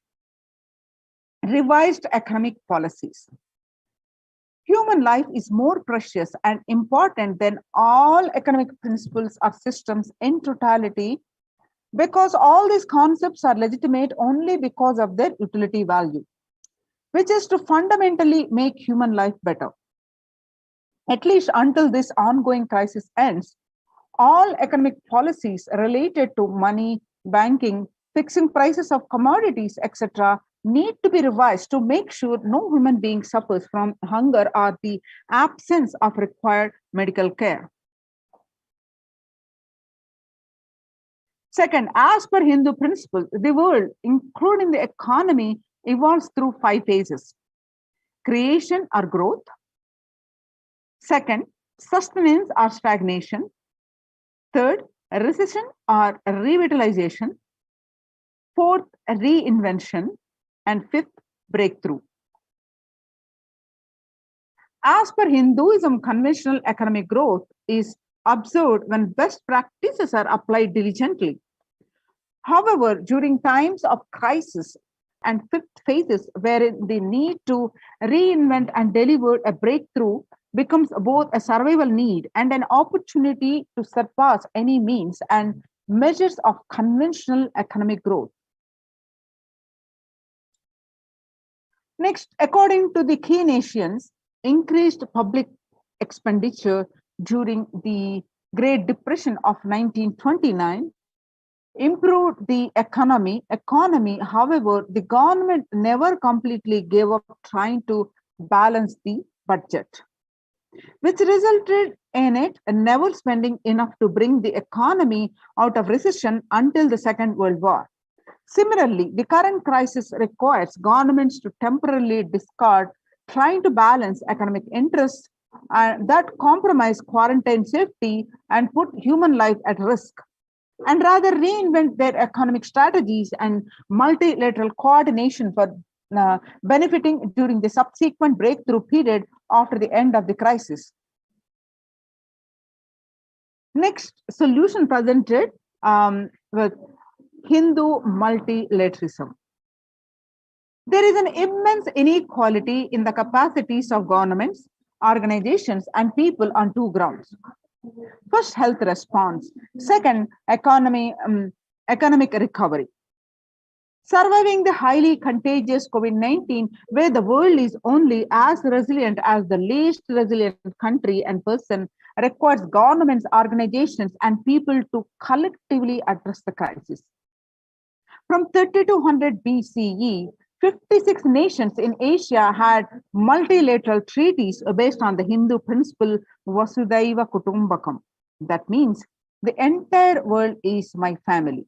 Speaker 13: revised economic policies. Human life is more precious and important than all economic principles or systems in totality, because all these concepts are legitimate only because of their utility value, which is to fundamentally make human life better. At least until this ongoing crisis ends, all economic policies related to money, banking, fixing prices of commodities, etc., need to be revised to make sure no human being suffers from hunger or the absence of required medical care. Second, as per Hindu principles, the world, including the economy, evolves through 5 phases: creation or growth. Second, sustenance or stagnation. Third, recession or revitalization. Fourth, reinvention. And fifth, breakthrough. As per Hinduism, conventional economic growth is observed when best practices are applied diligently. However, during times of crisis and fifth phases, wherein the need to reinvent and deliver a breakthrough becomes both a survival need and an opportunity to surpass any means and measures of conventional economic growth. Next, according to the key nations, increased public expenditure during the Great Depression of 1929 improved the economy. However, the government never completely gave up trying to balance the budget, which resulted in it never spending enough to bring the economy out of recession until the Second World War. Similarly, the current crisis requires governments to temporarily discard trying to balance economic interests that compromise quarantine safety and put human life at risk, and rather reinvent their economic strategies and multilateral coordination for benefiting during the subsequent breakthrough period after the end of the crisis. Next, solution presented with Hindu multilateralism. There is an immense inequality in the capacities of governments, organizations, and people on two grounds. First, health response. Second, economic recovery. Surviving the highly contagious COVID-19, where the world is only as resilient as the least resilient country and person, requires governments, organizations, and people to collectively address the crisis. From 3200 BCE, 56 nations in Asia had multilateral treaties based on the Hindu principle Vasudhaiva Kutumbakam. That means the entire world is my family.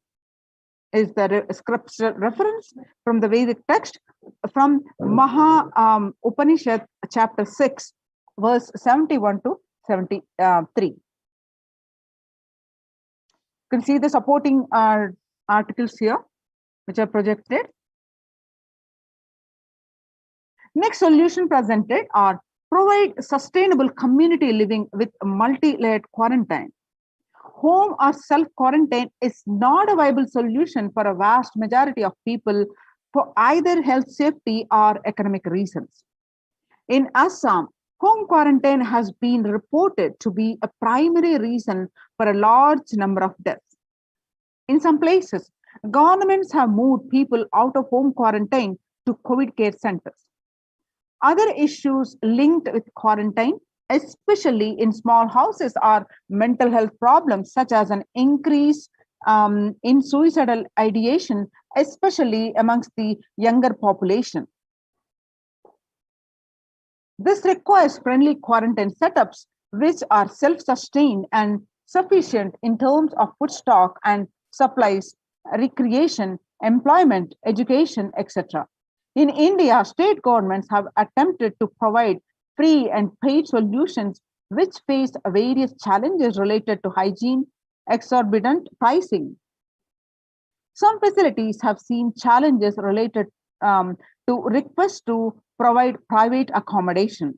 Speaker 13: Is the scriptural reference from the Vedic text from Maha Upanishad chapter 6, verse 71 to 73. You can see the supporting articles here, which are projected. Next solution presented are provide sustainable community living with multi-layered quarantine. Home or self-quarantine is not a viable solution for a vast majority of people for either health safety or economic reasons. In Assam, home quarantine has been reported to be a primary reason for a large number of deaths. In some places, governments have moved people out of home quarantine to COVID care centers. Other issues linked with quarantine, especially in small houses, are mental health problems such as an increase in suicidal ideation, especially amongst the younger population. This requires friendly quarantine setups which are self-sustained and sufficient in terms of food stock and supplies, recreation, employment, education, etc. In India, state governments have attempted to provide free and paid solutions which face various challenges related to hygiene, exorbitant pricing. Some facilities have seen challenges related to requests to provide private accommodation.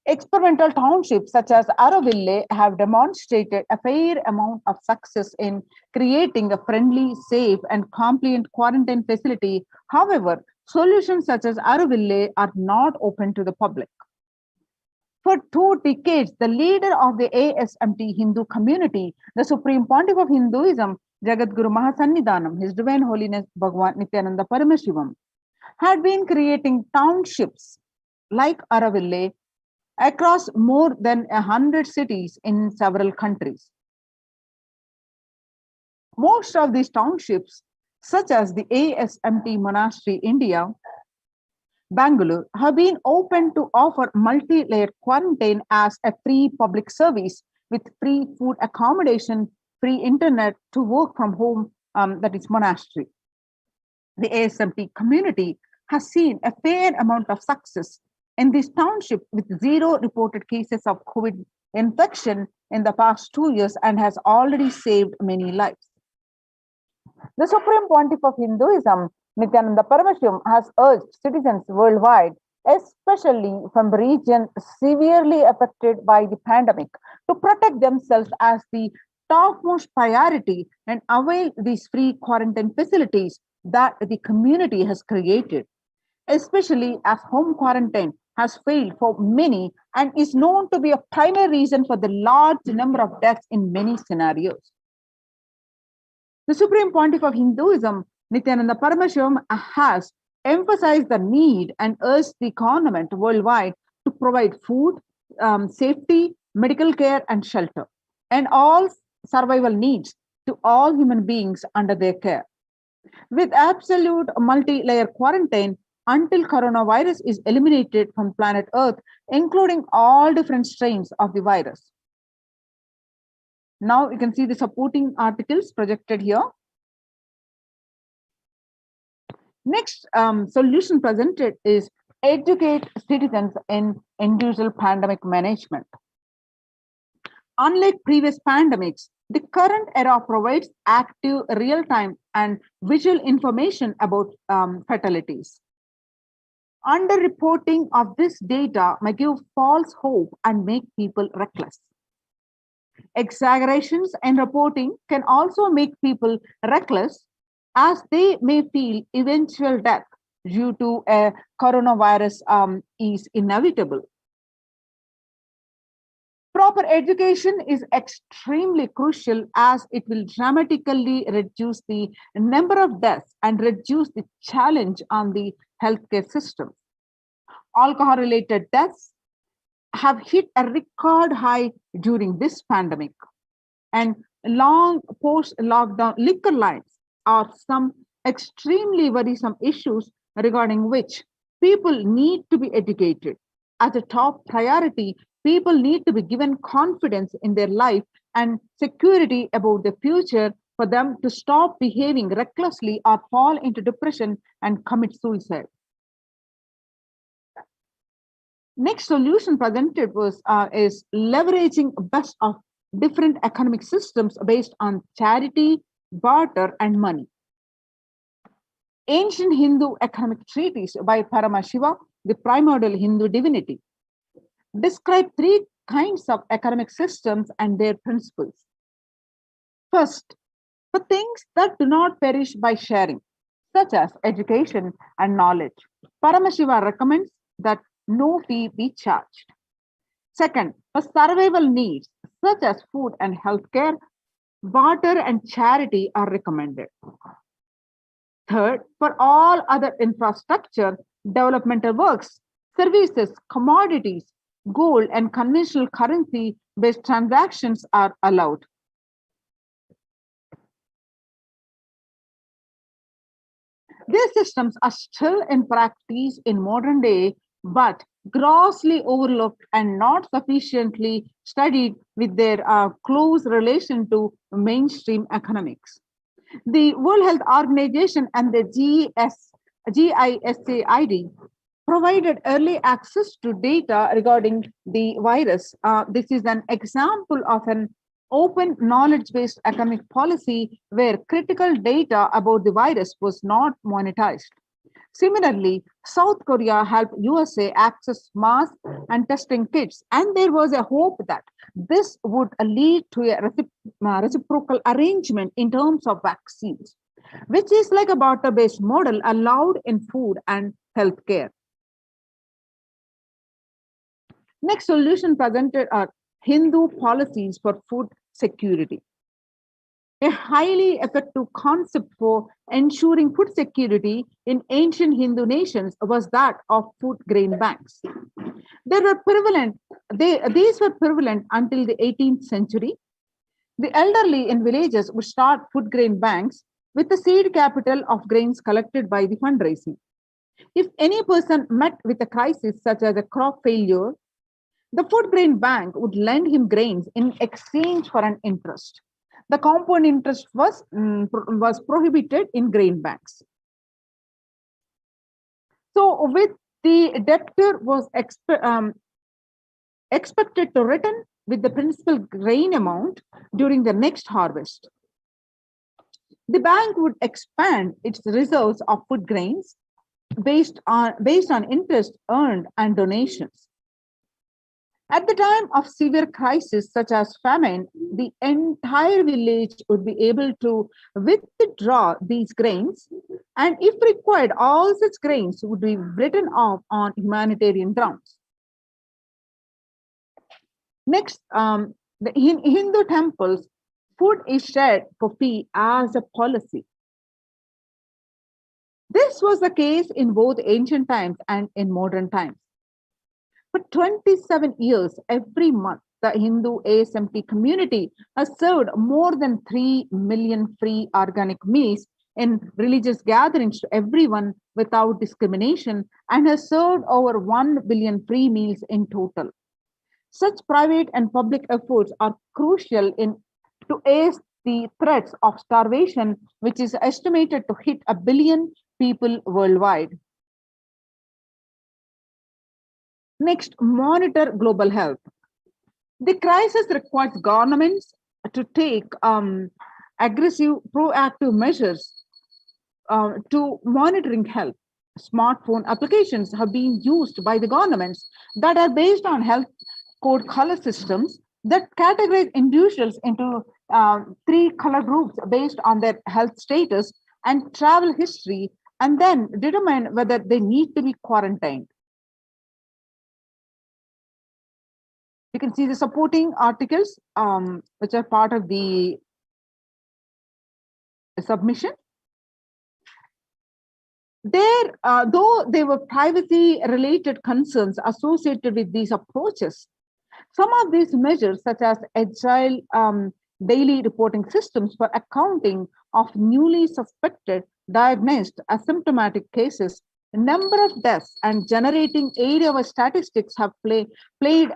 Speaker 13: Experimental townships such as Auroville have demonstrated a fair amount of success in creating a friendly, safe, and compliant quarantine facility. However, solutions such as Auroville are not open to the public. For 2 decades, the leader of the ASMT Hindu community, the Supreme Pontiff of Hinduism, Jagadguru Mahasannidhanam, His Divine Holiness Bhagavan Nithyananda Paramashivam, had been creating townships like Auroville across more than 100 cities in several countries. Most of these townships, such as the ASMT Monastery India, Bangalore, have been open to offer multi-layered quarantine as a free public service with free food accommodation, free internet to work from home, that is monastery. The ASMT community has seen a fair amount of success in this township with 0 reported cases of COVID infection in the past 2 years and has already saved many lives. The Supreme Pontiff of Hinduism, Nithyananda Paramashivam, has urged citizens worldwide, especially from regions severely affected by the pandemic, to protect themselves as the topmost priority and avail these free quarantine facilities that the community has created, especially as home quarantine has failed for many and is known to be a primary reason for the large number of deaths in many scenarios. The Supreme Pontiff of Hinduism, Nithyananda Paramashivam, has emphasized the need and urged the government worldwide to provide food, safety, medical care, and shelter, and all survival needs to all human beings under their care. With absolute multi-layer quarantine, until coronavirus is eliminated from planet Earth, including all different strains of the virus. Now you can see the supporting articles projected here. Next solution presented is educate citizens in individual pandemic management. Unlike previous pandemics, the current era provides active, real-time, and visual information about fatalities. Underreporting of this data may give false hope and make people reckless. Exaggerations in reporting can also make people reckless as they may feel eventual death due to a coronavirus is inevitable. Proper education is extremely crucial as it will dramatically reduce the number of deaths and reduce the challenge on the healthcare system. Alcohol-related deaths have hit a record high during this pandemic, and long post-lockdown liquor lines are some extremely worrisome issues regarding which people need to be educated. As a top priority, people need to be given confidence in their life and security about the future for them to stop behaving recklessly or fall into depression and commit suicide. Next solution presented is leveraging best of different economic systems based on charity, barter, and money. Ancient Hindu economic treatise by Paramashiva, the primordial Hindu divinity, describe three kinds of economic systems and their principles. First, for things that do not perish by sharing, such as education and knowledge, Paramashiva recommends that no fee be charged. Second, for survival needs, such as food and healthcare, barter and charity are recommended. Third, for all other infrastructure, developmental works, services, commodities, gold, and conventional currency-based transactions are allowed. These systems are still in practice in modern day, but grossly overlooked and not sufficiently studied with their close relation to mainstream economics. The World Health Organization and the GISAID provided early access to data regarding the virus. This is an example of an open knowledge-based economic policy where critical data about the virus was not monetized. Similarly, South Korea helped USA access masks and testing kits, and there was a hope that this would lead to a reciprocal arrangement in terms of vaccines, which is like a barter-based model allowed in food and healthcare. Next solution presented are Hindu policies for food security. A highly effective concept for ensuring food security in ancient Hindu nations was that of food grain banks. These were prevalent until the 18th century. The elderly in villages would start food grain banks with the seed capital of grains collected by the fundraising. If any person met with a crisis such as a crop failure, the food grain bank would lend him grains in exchange for an interest. The compound interest was prohibited in grain banks. So with the debtor was expected to return with the principal grain amount during the next harvest. The bank would expand its reserves of food grains based on interest earned and donations. At the time of severe crisis such as famine, the entire village would be able to withdraw these grains, and if required, all such grains would be written off on humanitarian grounds. Next, in Hindu temples, food is shared for fee as a policy. This was the case in both ancient times and in modern times. For 27 years, every month, the Hindu ASMT community has served more than 3 million free organic meals in religious gatherings to everyone without discrimination and has served over 1 billion free meals in total. Such private and public efforts are crucial to ace the threats of starvation, which is estimated to hit 1 billion people worldwide. Next, monitor global health. The crisis requires governments to take aggressive, proactive measures to monitoring health. Smartphone applications have been used by the governments that are based on health code color systems that categorize individuals into 3 color groups based on their health status and travel history, and then determine whether they need to be quarantined. You can see the supporting articles, which are part of the submission. Though there were privacy-related concerns associated with these approaches, some of these measures, such as agile daily reporting systems for accounting of newly suspected, diagnosed asymptomatic cases, number of deaths, and generating area statistics have played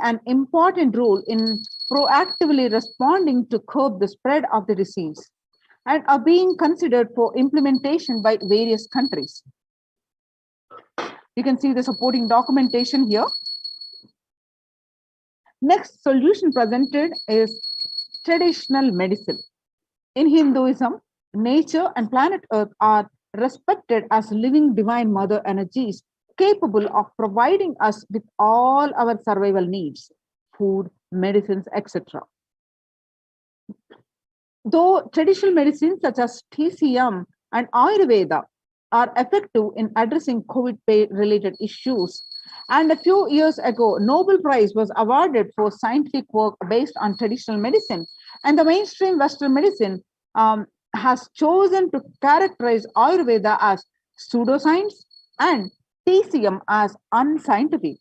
Speaker 13: an important role in proactively responding to curb the spread of the disease, and are being considered for implementation by various countries. You can see the supporting documentation here. Next solution presented is traditional medicine. In Hinduism, nature and planet Earth are respected as living divine mother energies capable of providing us with all our survival needs, food, medicines, etc. Though traditional medicines such as TCM and Ayurveda are effective in addressing COVID-related issues, and a few years ago, Nobel Prize was awarded for scientific work based on traditional medicine, and the mainstream Western medicine has chosen to characterize Ayurveda as pseudoscience and TCM as unscientific.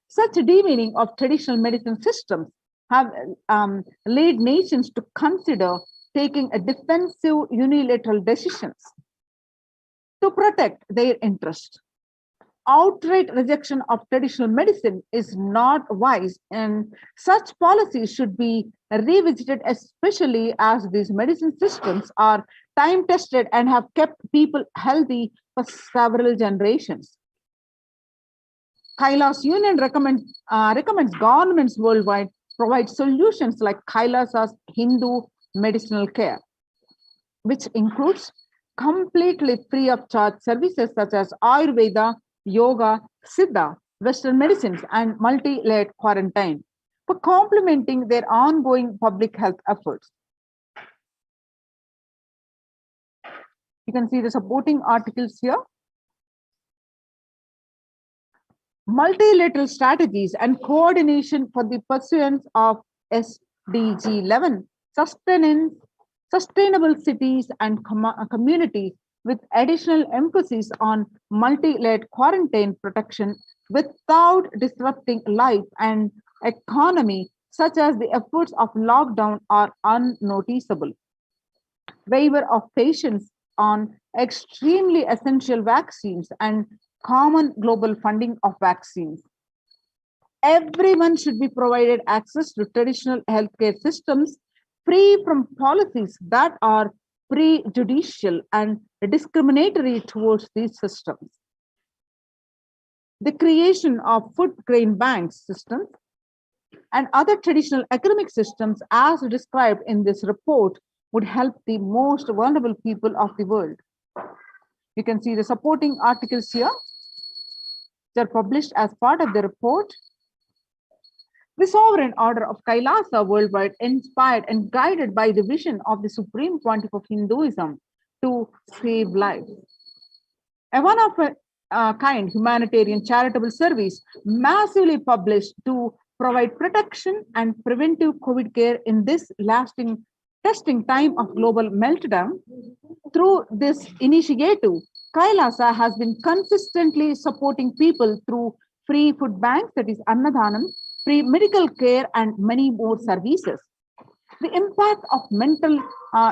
Speaker 13: Such demeaning of traditional medicine systems have led nations to consider taking a defensive unilateral decisions to protect their interest. Outright rejection of traditional medicine is not wise, and such policies should be revisited, especially as these medicine systems are time-tested and have kept people healthy for several generations. Kailasa Union recommends governments worldwide provide solutions like Kailasa's Hindu medicinal care, which includes completely free of charge services such as Ayurveda, yoga, Siddha, Western medicines, and multi-layered quarantine for complementing their ongoing public health efforts. You can see the supporting articles here. Multilateral strategies and coordination for the pursuance of SDG 11, sustainable cities and communities, with additional emphasis on multi-layered quarantine protection without disrupting life and economy, such as the efforts of lockdown, are unnoticeable. Waiver of patients on extremely essential vaccines and common global funding of vaccines. Everyone should be provided access to traditional healthcare systems free from policies that are prejudicial and discriminatory towards these systems. The creation of food grain banks systems and other traditional economic systems as described in this report would help the most vulnerable people of the world. You can see the supporting articles here. They're published as part of the report. The sovereign order of Kailasa worldwide, inspired and guided by the vision of the supreme pontiff of Hinduism to save lives. A one-of-a-kind humanitarian charitable service massively published to provide protection and preventive COVID care in this lasting testing time of global meltdown. Through this initiative, Kailasa has been consistently supporting people through free food banks, that is Annadhanam, free medical care, and many more services. The impact of mental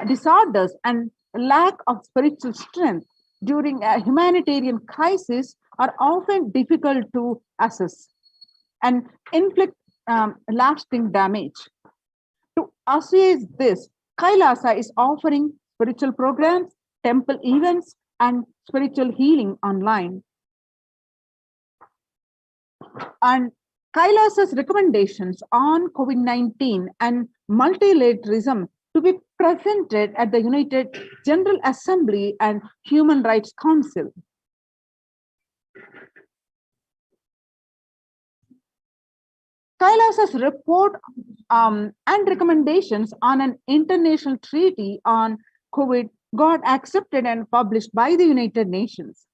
Speaker 13: disorders and lack of spiritual strength during a humanitarian crisis are often difficult to assess and inflict lasting damage. To assuage this, Kailasa is offering spiritual programs, temple events, and spiritual healing online. And Kailasa's recommendations on COVID-19 and multilateralism to be presented at the United General Assembly and Human Rights Council. Kailasa's report and recommendations on an international treaty on COVID got accepted and published by the United Nations.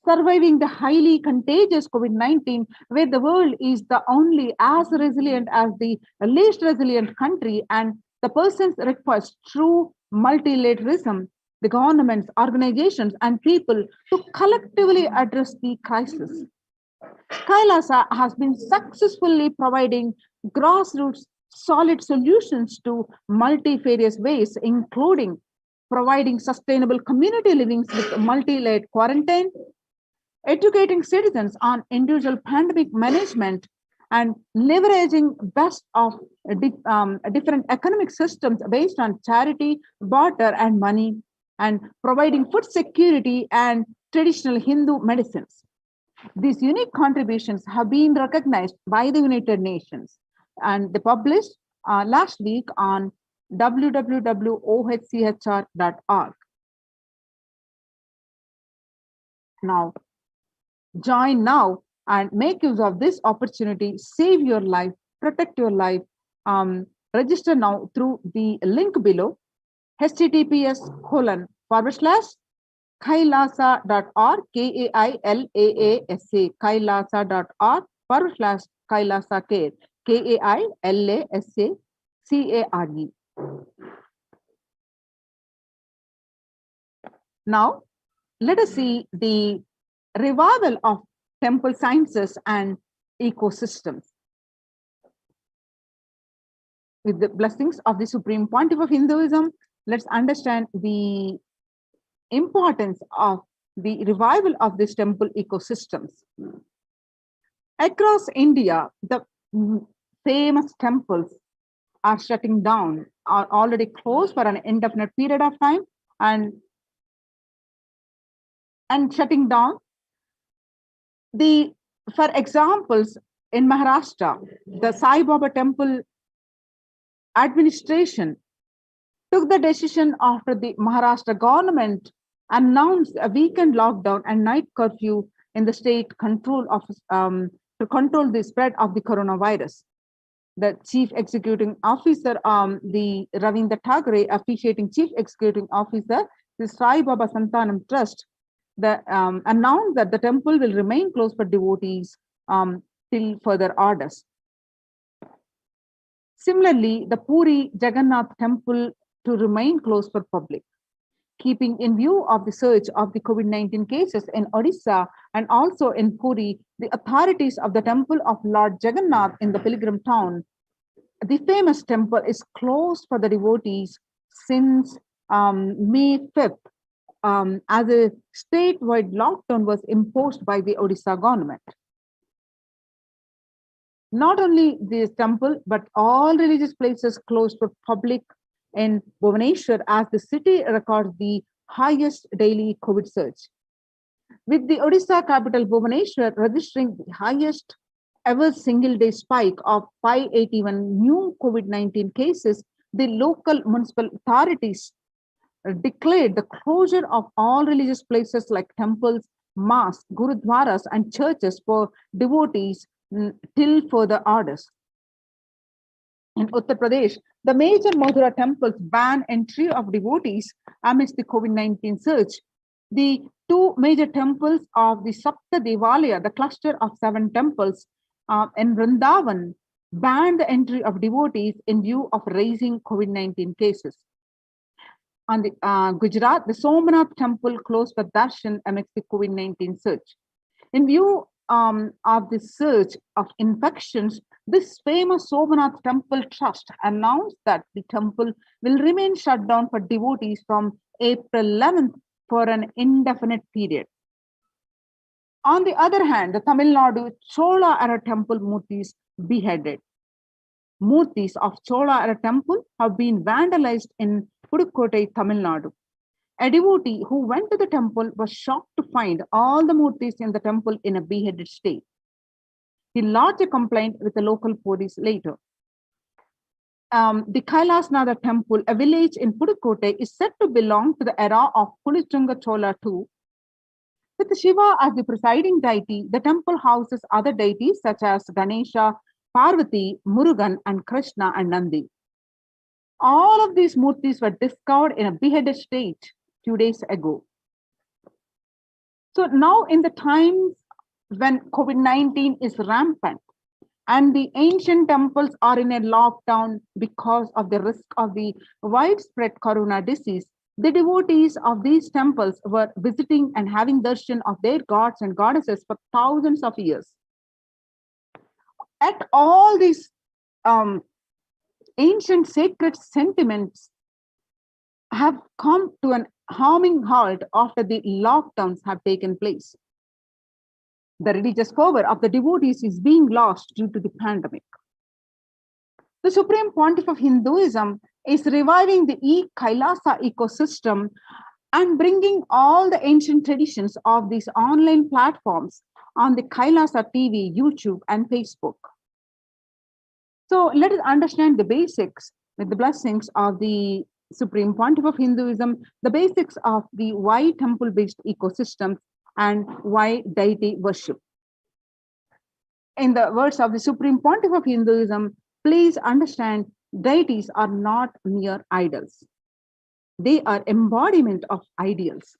Speaker 13: Surviving the highly contagious COVID-19, where the world is the only as resilient as the least resilient country, and the persons request true multilateralism, the governments, organizations, and people to collectively address the crisis. Kailasa has been successfully providing grassroots solid solutions to multifarious ways, including providing sustainable community livings with multi-layered quarantine, educating citizens on individual pandemic management, and leveraging best of different economic systems based on charity, barter, and money, and providing food security and traditional Hindu medicines. These unique contributions have been recognized by the United Nations, and they published last week on www.ohchr.org. Now, join now and make use of this opportunity. Save your life, protect your life. Register now through the link below, https://kailasa.org, KAILAASA, kailasa.org/Kailasa Care, KAILASACARE. Now, let us see the revival of temple sciences and ecosystems. With the blessings of the Supreme Pontiff of Hinduism, let's understand the importance of the revival of these temple ecosystems. Across India, the famous temples are shutting down, are already closed for an indefinite period of time, and shutting down. For examples, in Maharashtra, the Sai Baba temple administration took the decision after the Maharashtra government announced a weekend lockdown and night curfew in the state to control the spread of the coronavirus. The chief executing officer, the Ravindra Thagre, officiating chief executing officer, the Sai Baba Santanam Trust, announced that the temple will remain closed for devotees till further orders. Similarly, the Puri Jagannath temple to remain closed for public. Keeping in view of the surge of the COVID-19 cases in Odisha and also in Puri, the authorities of the temple of Lord Jagannath in the pilgrim town, the famous temple, is closed for the devotees since May 5th, as a statewide lockdown was imposed by the Odisha government. Not only this temple, but all religious places closed for public in Bhubaneswar, as the city records the highest daily COVID surge. With the Odisha capital Bhubaneswar registering the highest ever single day spike of 581 new COVID-19 cases, the local municipal authorities declared the closure of all religious places like temples, mosques, gurudwaras, and churches for devotees till further orders. In Uttar Pradesh, the major Mathura temples ban entry of devotees amidst the COVID-19 surge. The two major temples of the Sapta Devalaya, the cluster of 7 temples in Vrindavan, banned the entry of devotees in view of rising COVID-19 cases. On the Gujarat, the Somnath temple closed for darshan amidst the COVID-19 surge. In view of the surge of infections, this famous Somnath temple trust announced that the temple will remain shut down for devotees from April 11th for an indefinite period. On the other hand, the Tamil Nadu Chola era temple murtis beheaded. Murtis of Chola era temple have been vandalized in Pudukkottai, Tamil Nadu. A devotee who went to the temple was shocked to find all the murtis in the temple in a beheaded state. He lodged a complaint with the local police later. The Kailasnatha temple, a village in Pudukkottai, is said to belong to the era of Kulichunga Chola II. With Shiva as the presiding deity, the temple houses other deities such as Ganesha, Parvati, Murugan, and Krishna and Nandi. All of these murtis were discovered in a beheaded state few days ago. So now in the times when COVID-19 is rampant and the ancient temples are in a lockdown because of the risk of the widespread corona disease, the devotees of these temples were visiting and having darshan of their gods and goddesses for thousands of years. At all these ancient sacred sentiments have come to an harming halt after the lockdowns have taken place. The religious fervor of the devotees is being lost due to the pandemic. The Supreme Pontiff of Hinduism is reviving the Kailasa ecosystem and bringing all the ancient traditions of these online platforms on the Kailasa TV, YouTube, and Facebook. So let us understand the basics with the blessings of the Supreme Pontiff of Hinduism, the basics of the why temple-based ecosystems and why deity worship. In the words of the Supreme Pontiff of Hinduism, please understand deities are not mere idols. They are embodiment of ideals.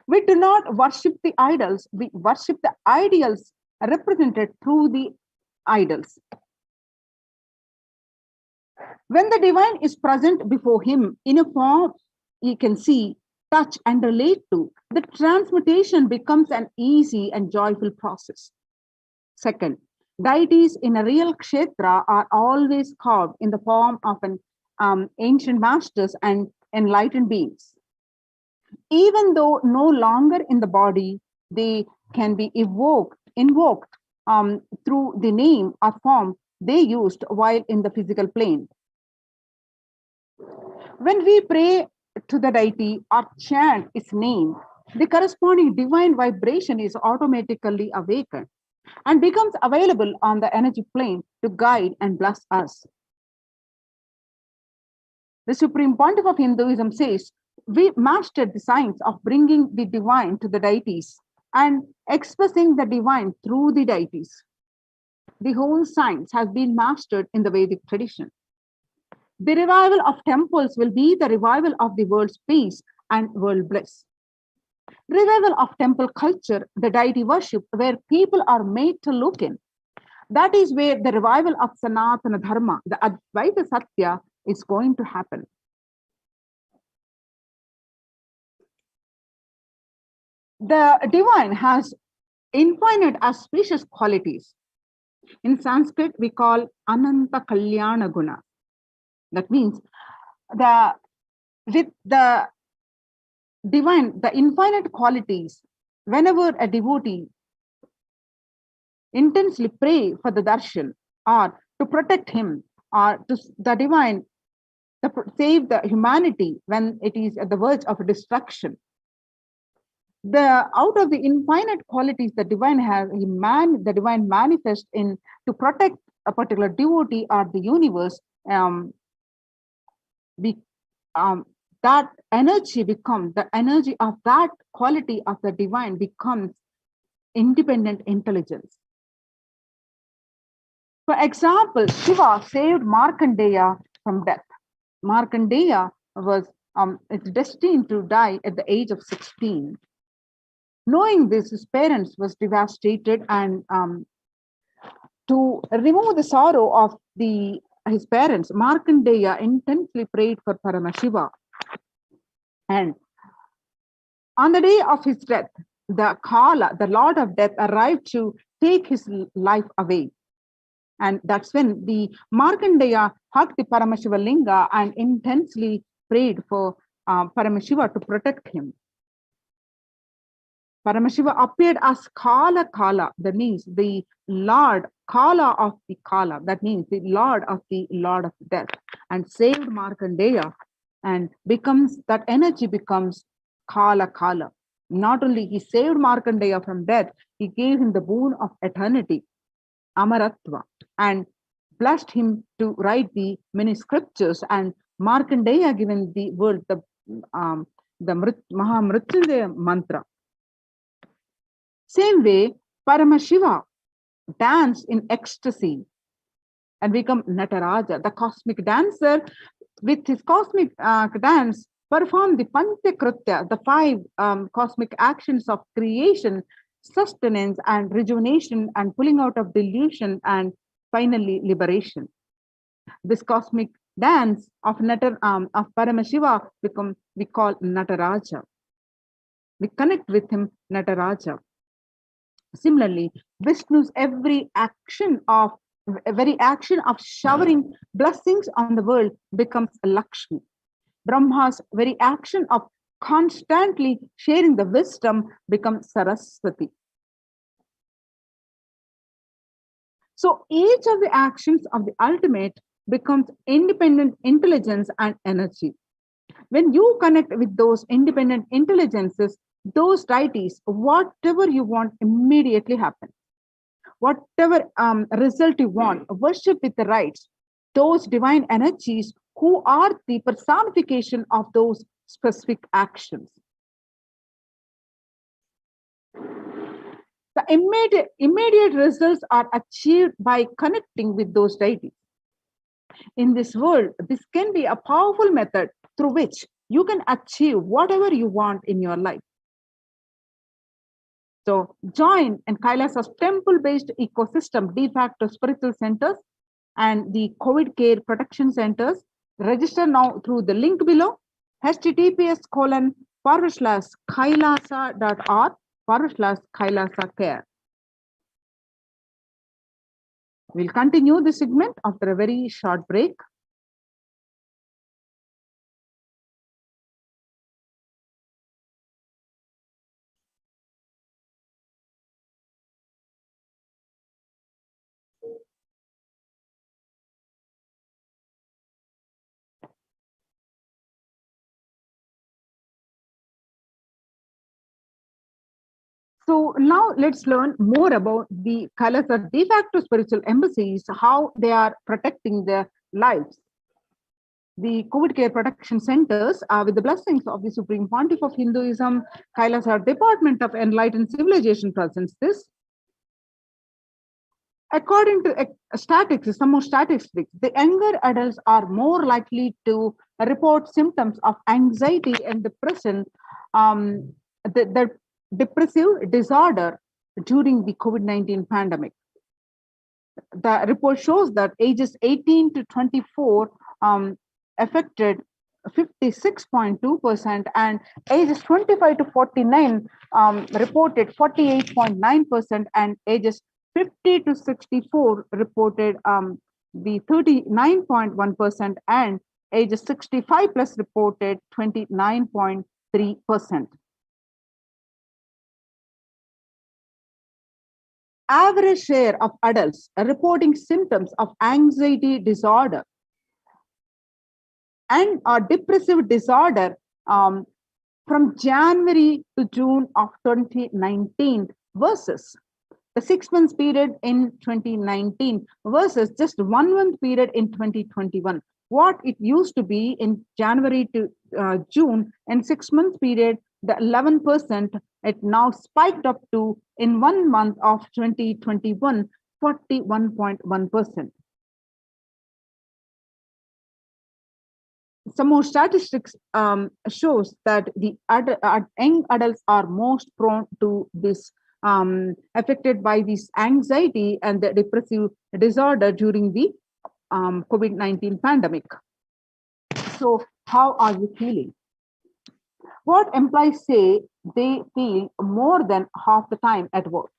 Speaker 13: We do not worship the idols, we worship the ideals represented through the idols. When the divine is present before him in a form he can see, touch, and relate to, the transmutation becomes an easy and joyful process. Second, deities in a real kshetra are always carved in the form of an ancient masters and enlightened beings. Even though no longer in the body, they can be invoked through the name or form they used while in the physical plane. When we pray to the deity or chant its name, the corresponding divine vibration is automatically awakened and becomes available on the energy plane to guide and bless us. The Supreme Pontiff of Hinduism says, we mastered the science of bringing the divine to the deities and expressing the divine through the deities. The whole science has been mastered in the Vedic tradition. The revival of temples will be the revival of the world's peace and world bliss. Revival of temple culture, the deity worship, where people are made to look in. That is where the revival of Sanatana Dharma, the Advaita Satya, is going to happen. The divine has infinite auspicious qualities. In Sanskrit, we call Ananta Kalyana Guna. That means with the divine, the infinite qualities, whenever a devotee intensely pray for the darshan or to protect him or to the divine, to save the humanity when it is at the verge of destruction, out of the infinite qualities the divine has, the divine manifests in to protect a particular devotee or the universe. That energy becomes, the energy of that quality of the divine becomes independent intelligence. For example, Shiva saved Markandeya from death. Markandeya was destined to die at the age of 16. Knowing this, his parents was devastated, and to remove the sorrow of his parents, Markandeya intensely prayed for Paramashiva. And on the day of his death, the Kala, the Lord of Death, arrived to take his life away. And that's when the Markandeya hugged the Paramashiva Linga and intensely prayed for Paramashiva to protect him. Paramashiva appeared as Kala, that means the Lord, Kala of the Kala, that means the Lord of Death, and saved Markandeya, and that energy becomes Kala. Not only he saved Markandeya from death, he gave him the boon of eternity, Amaratva, and blessed him to write the many scriptures, and Markandeya given the word, the Mahamrityunjaya mantra. Same way, Paramashiva danced in ecstasy and become Nataraja, the cosmic dancer. With his cosmic dance, perform the Panchakritya, the five cosmic actions of creation, sustenance, and rejuvenation, and pulling out of delusion, and finally liberation. This cosmic dance of Paramashiva we call Nataraja. We connect with him, Nataraja. Similarly, Vishnu's very action of showering blessings on the world becomes Lakshmi. Brahma's very action of constantly sharing the wisdom becomes Saraswati. So each of the actions of the ultimate becomes independent intelligence and energy. When you connect with those independent intelligences, those deities, whatever you want immediately happens. Whatever result you want, worship with the rites, those divine energies who are the personification of those specific actions. The immediate results are achieved by connecting with those deities. In this world, this can be a powerful method through which you can achieve whatever you want in your life. So join in Kailasa's temple-based ecosystem, de facto spiritual centers, and the COVID care protection centers. Register now through the link below, https://kailasa.org/Kailasa care. We'll continue this segment after a very short break. So now let's learn more about the Kailasa de facto spiritual embassies, how they are protecting their lives. The COVID care protection centers are with the blessings of the Supreme Pontiff of Hinduism. Kailasa Department of Enlightened Civilization presents this. According to statistics, some more statistics, the younger adults are more likely to report symptoms of anxiety and depression, the depressive disorder during the COVID-19 pandemic. The report shows that ages 18 to 24 affected 56.2%, and ages 25 to 49 reported 48.9%, and ages 50 to 64 reported the 39.1%, and ages 65 plus reported 29.3%. Average share of adults reporting symptoms of anxiety disorder and depressive disorder from January to June of 2019 versus the 6 months period in 2019 versus just 1 month period in 2021. What it used to be in January to June, in 6 months period, the 11%, it now spiked up to, in 1 month of 2021, 41.1%. Some more statistics shows that the young adults are most prone to this, affected by this anxiety and the depressive disorder during the COVID-19 pandemic. So how are you feeling? What employees say they feel more than half the time at work.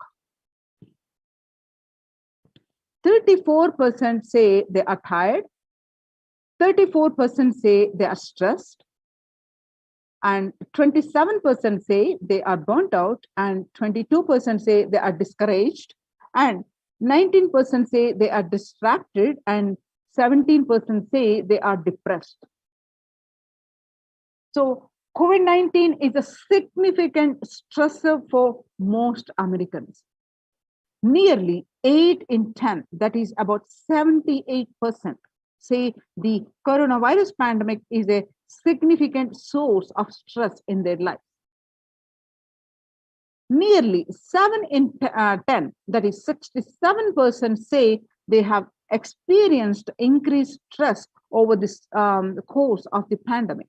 Speaker 13: 34% say they are tired. 34% say they are stressed. And 27% say they are burnt out. And 22% say they are discouraged. And 19% say they are distracted. And 17% say they are depressed. So COVID-19 is a significant stressor for most Americans. Nearly 8 in 10, that is about 78%, say the coronavirus pandemic is a significant source of stress in their life. Nearly 7 in 10, that is 67%, say they have experienced increased stress over this course of the pandemic.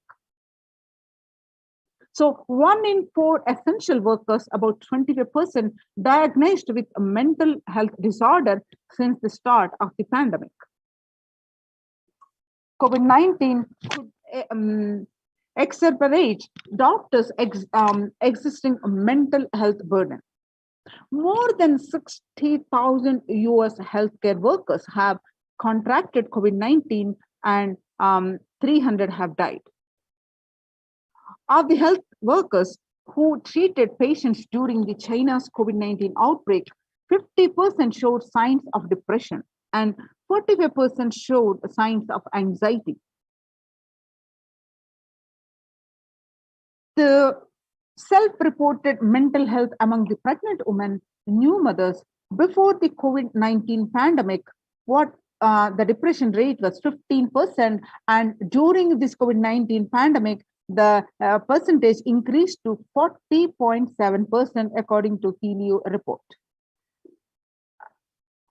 Speaker 13: So 1 in 4 essential workers, about 25%, diagnosed with a mental health disorder since the start of the pandemic. COVID-19 could exacerbate doctors' existing mental health burden. More than 60,000 US healthcare workers have contracted COVID-19 and 300 have died. Of the health workers who treated patients during the China's COVID-19 outbreak, 50% showed signs of depression and 45% showed signs of anxiety. The self-reported mental health among the pregnant women, new mothers, before the COVID-19 pandemic, the depression rate was 15%, and during this COVID-19 pandemic, the percentage increased to 40.7% according to Helio report.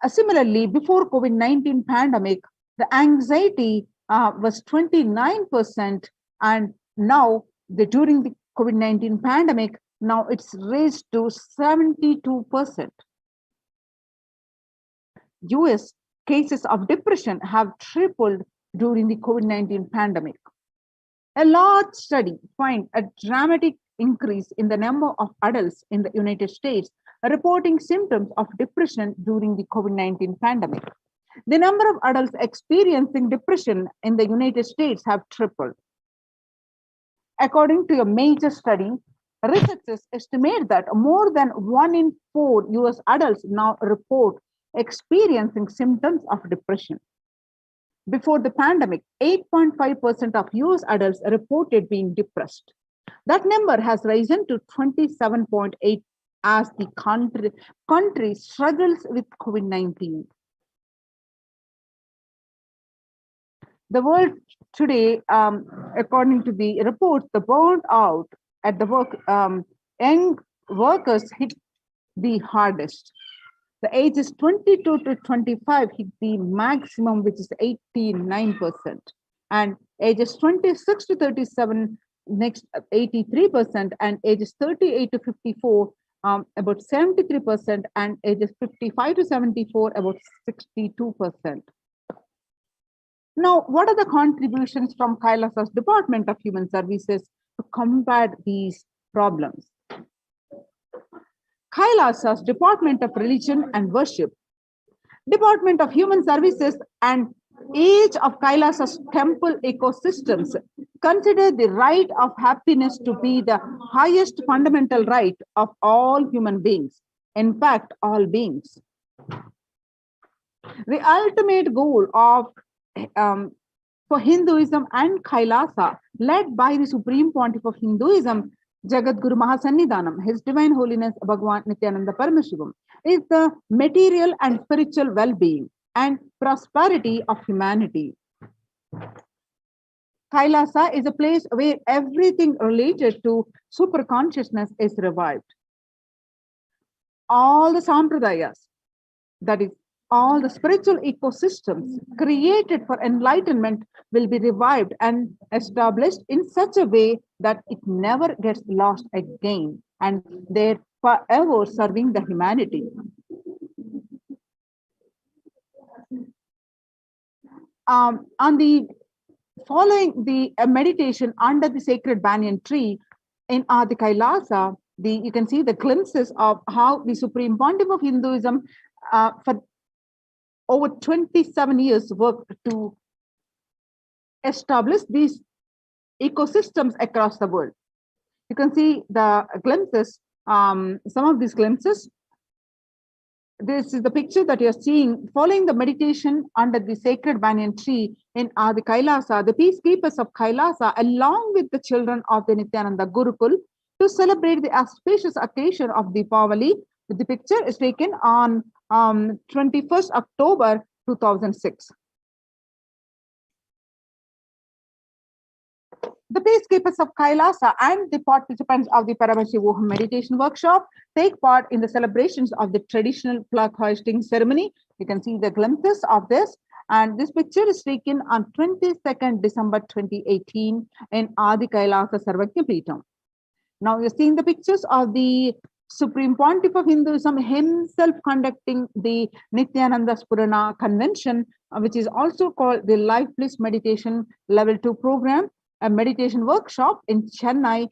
Speaker 13: Similarly, before COVID-19 pandemic, the anxiety was 29%, and now during the COVID-19 pandemic, now it's raised to 72%. US cases of depression have tripled during the COVID-19 pandemic. A large study finds a dramatic increase in the number of adults in the United States reporting symptoms of depression during the COVID-19 pandemic. The number of adults experiencing depression in the United States have tripled. According to a major study, researchers estimate that more than 1 in 4 US adults now report experiencing symptoms of depression. Before the pandemic, 8.5% of US adults reported being depressed. That number has risen to 27.8% as the country struggles with COVID-19. The world today, according to the report, the burnout at the work, young workers hit the hardest. The ages 22 to 25 hit the maximum, which is 89%. And ages 26 to 37, next 83%, and ages 38 to 54, about 73%, and ages 55 to 74, about 62%. Now, what are the contributions from Kailasa's Department of Human Services to combat these problems? Kailasa's Department of Religion and Worship, Department of Human Services, and each of Kailasa's temple ecosystems consider the right of happiness to be the highest fundamental right of all human beings, in fact, all beings. The ultimate goal of for Hinduism and Kailasa, led by the Supreme Pontiff of Hinduism, Jagadguru Mahasannidhanam, His Divine Holiness Bhagavan Nithyananda Paramashivam, is the material and spiritual well-being and prosperity of humanity. Kailasa is a place where everything related to super consciousness is revived. All the sampradayas, that is, all the spiritual ecosystems created for enlightenment, will be revived and established in such a way that it never gets lost again, and they're forever serving the humanity. Following the meditation under the sacred banyan tree in Adi Kailasa, you can see the glimpses of how the Supreme Pontiff of Hinduism for over 27 years worked to establish these ecosystems across the world. You can see the glimpses, some of these glimpses. This is the picture that you're seeing following the meditation under the sacred banyan tree in Adi Kailasa. The peacekeepers of Kailasa, along with the children of the Nithyananda Gurukul, to celebrate the auspicious occasion of Deepavali. The picture is taken on 21st October 2006. The peacekeepers of Kailasa and the participants of the Paramashivoham meditation workshop take part in the celebrations of the traditional flag hoisting ceremony. You can see the glimpses of this. And this picture is taken on 22nd December 2018 in Adi Kailasa Sarvajna Peetham. Now you're seeing the pictures of the Supreme Pontiff of Hinduism himself conducting the Nithyananda Purana convention, which is also called the Life Bliss Meditation Level 2 program, a meditation workshop in Chennai,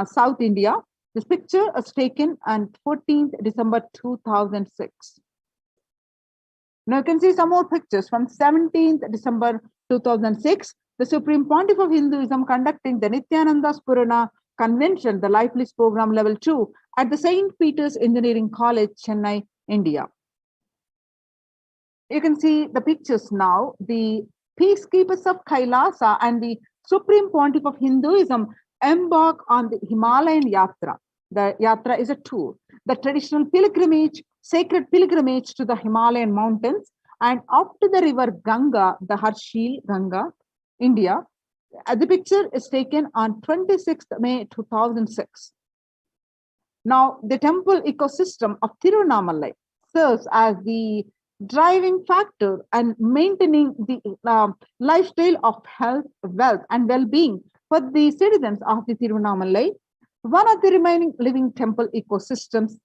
Speaker 13: South India. This picture was taken on 14th December 2006. Now you can see some more pictures from 17th December 2006. The Supreme Pontiff of Hinduism conducting the Nithyananda Purana Convention, the Life Bliss Program Level 2 at the St. Peter's Engineering College, Chennai, India. You can see the pictures now. The peacekeepers of Kailasa and the Supreme Pontiff of Hinduism embark on the Himalayan Yatra. The Yatra is a tour, the traditional pilgrimage, sacred pilgrimage to the Himalayan mountains and up to the river Ganga, the Harshil Ganga, India. The picture is taken on 26th May 2006. Now, the temple ecosystem of Tiruvannamalai serves as the driving factor and maintaining the lifestyle of health, wealth, and well-being for the citizens of the Tiruvannamalai, one of the remaining living temple ecosystems.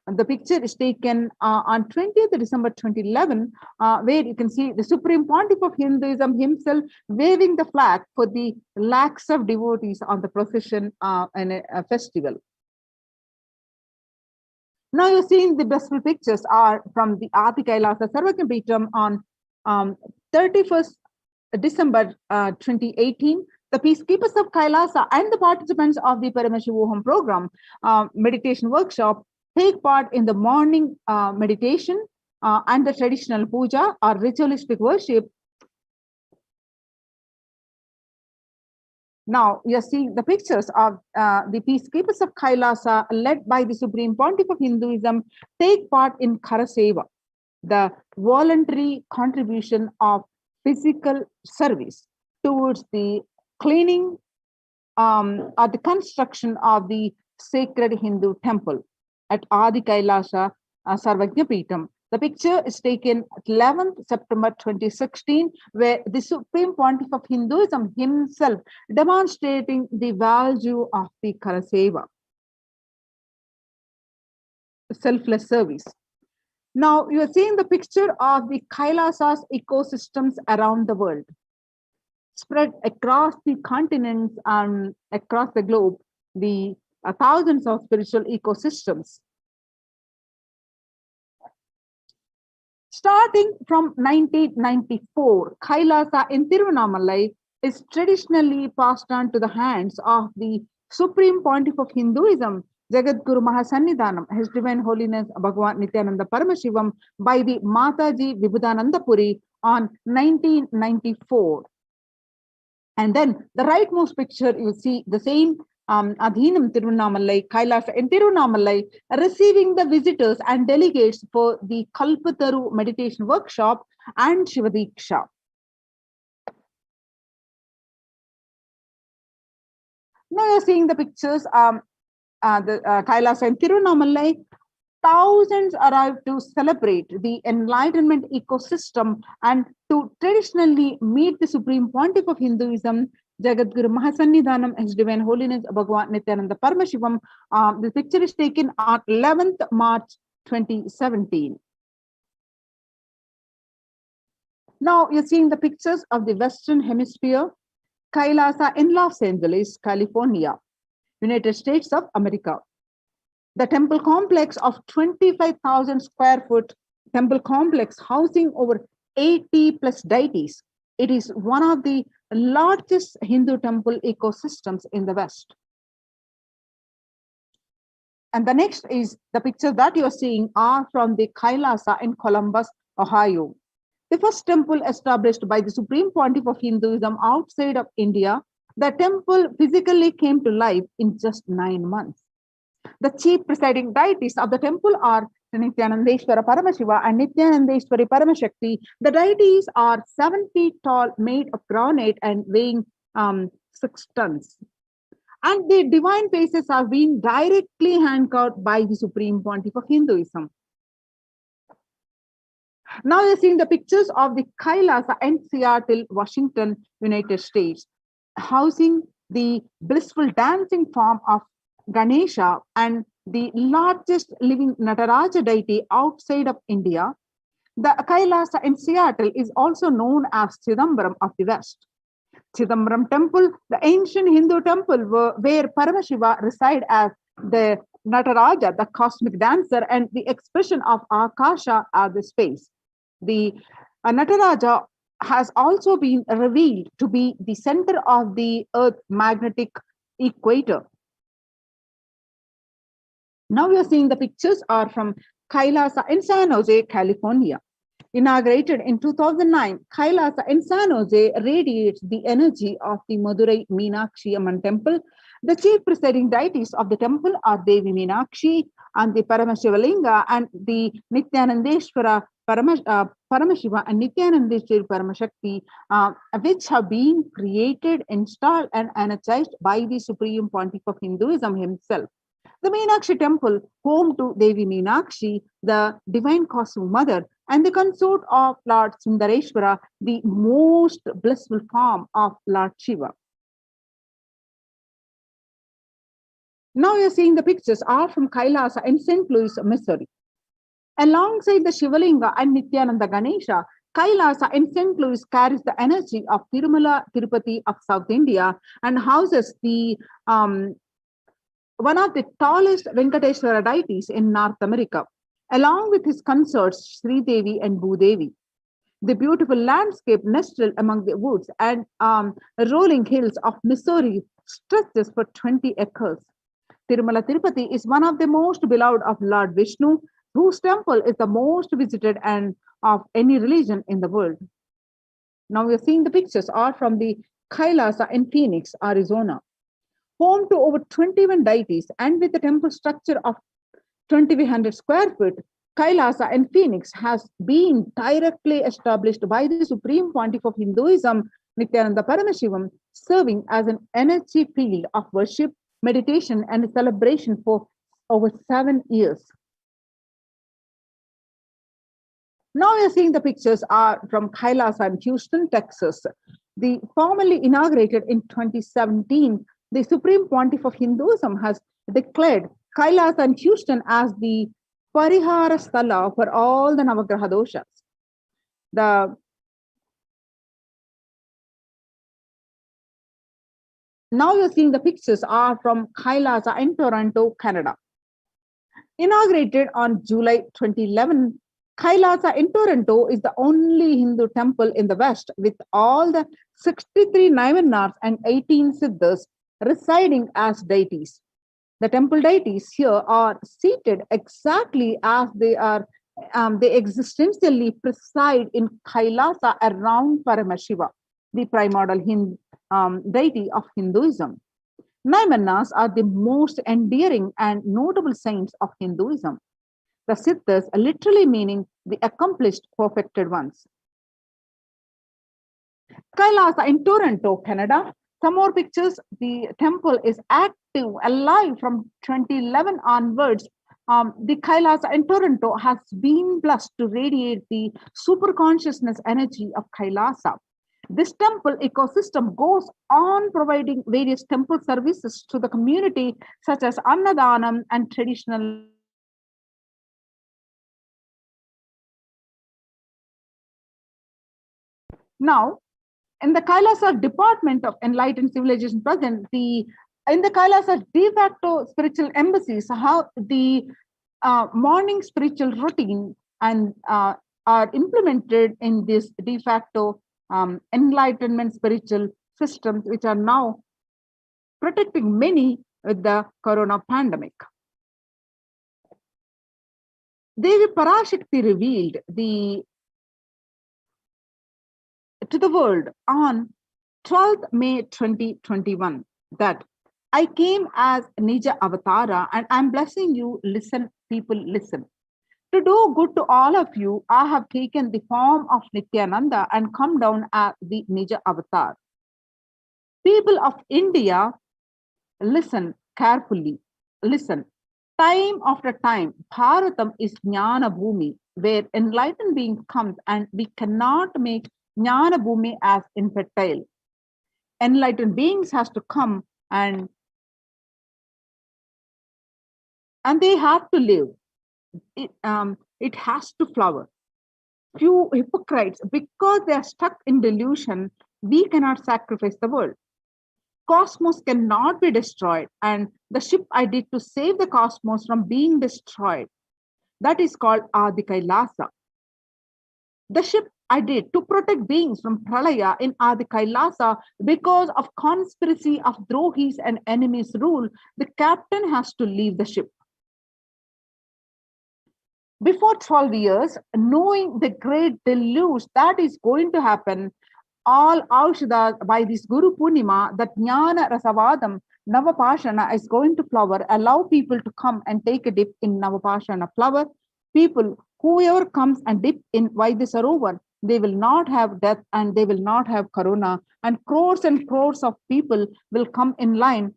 Speaker 13: And the picture is taken on 20th December 2011, where you can see the Supreme Pontiff of Hinduism himself waving the flag for the lakhs of devotees on the procession and a festival. Now you're seeing the blissful pictures are from the Adi Kailasa Sarvagya Peetham on 31st December 2018. The peacekeepers of Kailasa and the participants of the Paramashivoham program meditation workshop take part in the morning meditation and the traditional puja or ritualistic worship. Now you're seeing the pictures of the peacekeepers of Kailasa led by the Supreme Pontiff of Hinduism take part in Karaseva, the voluntary contribution of physical service towards the cleaning or the construction of the sacred Hindu temple at Adi Kailasa Sarvagya Peetham. The picture is taken 11th September 2016, where the Supreme Pontiff of Hinduism himself demonstrating the value of the Karaseva, selfless service. Now you are seeing the picture of the Kailasa's ecosystems around the world, spread across the continents and across the globe, the thousands of spiritual ecosystems. Starting from 1994, Kailasa in Tiruvannamalai is traditionally passed on to the hands of the Supreme Pontiff of Hinduism, Jagadguru Mahasannidhanam, His Divine Holiness Bhagavan Nithyananda Paramashivam, by the Mataji Vibhudananda Puri on 1994. And then the rightmost picture, you see the same Adhinam Tiruvannamalai, Kailasa in Tiruvannamalai, receiving the visitors and delegates for the Kalpataru meditation workshop and Shivadiksha. Now you're seeing the pictures, the Kailasa in Tiruvannamalai. Thousands arrive to celebrate the enlightenment ecosystem and to traditionally meet the Supreme Pontiff of Hinduism, Jagadguru Mahasannidhanam, His Divine Holiness Bhagavan Nithyananda Paramashivam. The picture is taken on 11th March 2017. Now you're seeing the pictures of the Western Hemisphere, Kailasa in Los Angeles, California, United States of America. The temple complex of 25,000 square foot temple complex housing over 80 plus deities. It is one of the largest Hindu temple ecosystems in the West. And the next is the picture that you're seeing are from the Kailasa in Columbus, Ohio. The first temple established by the Supreme Pontiff of Hinduism outside of India. The temple physically came to life in just 9 months. The chief presiding deities of the temple are Nithyanandeshwara Paramashiva and Nithyanandeshwari Paramashakti. The deities are 7 feet tall, made of granite and weighing 6 tons. And the divine faces are being directly hand-carved by the Supreme Pontiff of Hinduism. Now you're seeing the pictures of the Kailasa in Seattle, Washington, United States, housing the blissful dancing form of Ganesha and the largest living Nataraja deity outside of India. The Kailasa in Seattle is also known as Chidambaram of the West. Chidambaram temple, the ancient Hindu temple where Paramashiva reside as the Nataraja, the cosmic dancer, and the expression of Akasha as the space. The Nataraja has also been revealed to be the center of the Earth magnetic equator. Now we are seeing the pictures are from Kailasa in San Jose, California. Inaugurated in 2009, Kailasa in San Jose radiates the energy of the Madurai Meenakshi Amman temple. The chief presiding deities of the temple are Devi Meenakshi and the Paramashivalinga and the Nithyanandeshwara Paramashiva and Nithyanandeshwari Paramashakti, which have been created, installed, and energized by the Supreme Pontiff of Hinduism himself. The Meenakshi temple, home to Devi Meenakshi, the divine cosmic mother, and the consort of Lord Sundareshwara, the most blissful form of Lord Shiva. Now you're seeing the pictures are from Kailasa in St. Louis, Missouri. Alongside the Shivalinga and Nithyananda Ganesha, Kailasa in St. Louis carries the energy of Tirumala Tirupati of South India and houses the one of the tallest Venkateshwara deities in North America, along with his consorts Sri Devi and Bhudevi. The beautiful landscape nestled among the woods and rolling hills of Missouri stretches for 20 acres. Tirumala Tirupati is one of the most beloved of Lord Vishnu, whose temple is the most visited and of any religion in the world. Now we are seeing the pictures are from the Kailasa in Phoenix, Arizona. Home to over 21 deities and with a temple structure of 2,100 square feet, Kailasa in Phoenix has been directly established by the Supreme Pontiff of Hinduism, Nithyananda Paramashivam, serving as an energy field of worship, meditation, and celebration for over 7 years. Now we are seeing the pictures are from Kailasa in Houston, Texas. The formally inaugurated in 2017, the Supreme Pontiff of Hinduism has declared Kailasa and Houston as the Parihara Sthala for all the Navagraha doshas. Now you're seeing the pictures are from Kailasa in Toronto, Canada. Inaugurated on July 2011, Kailasa in Toronto is the only Hindu temple in the West with all the 63 Naivanars and 18 Siddhas residing as deities. The temple deities here are seated exactly as they are. They existentially preside in Kailasa around Paramashiva, the primordial deity of Hinduism. Naivanas are the most endearing and notable saints of Hinduism. The Siddhas literally meaning the accomplished, perfected ones. Kailasa in Toronto, Canada. Some more pictures. The temple is active, alive from 2011 onwards. The Kailasa in Toronto has been blessed to radiate the super consciousness energy of Kailasa. This temple ecosystem goes on providing various temple services to the community, such as Annadanam and traditional. Now, in the Kailasa Department of Enlightened Civilization present, in the Kailasa de facto spiritual embassies, how the morning spiritual routine and are implemented in this de facto enlightenment spiritual systems, which are now protecting many with the corona pandemic. Devi Parashakti revealed to the world on 12th May 2021 that I came as Nija Avatara and I'm blessing you. Listen, people, listen. To do good to all of you, I have taken the form of Nithyananda and come down as the Nija Avatar. People of India, listen carefully. Listen. Time after time, Bharatam is Jnana Bhumi, where enlightened being comes, and we cannot make Jnana Bhumi as infertile. Enlightened beings has to come and and they have to live. It has to flower. Few hypocrites, because they are stuck in delusion, we cannot sacrifice the world. Cosmos cannot be destroyed, and the ship I did to save the cosmos from being destroyed, that is called Adi Kailasa. The ship I did to protect beings from Pralaya in Adi Kailasa, because of conspiracy of Drohis and enemies rule, the captain has to leave the ship. Before 12 years, knowing the great deluge that is going to happen, all Aushadhas by this Guru Purnima, that Jnana Rasavadam, Navapashana is going to flower. Allow people to come and take a dip in Navapashana flower. People, whoever comes and dip in Vaidyasarovar, they will not have death and they will not have corona. And crores of people will come in line.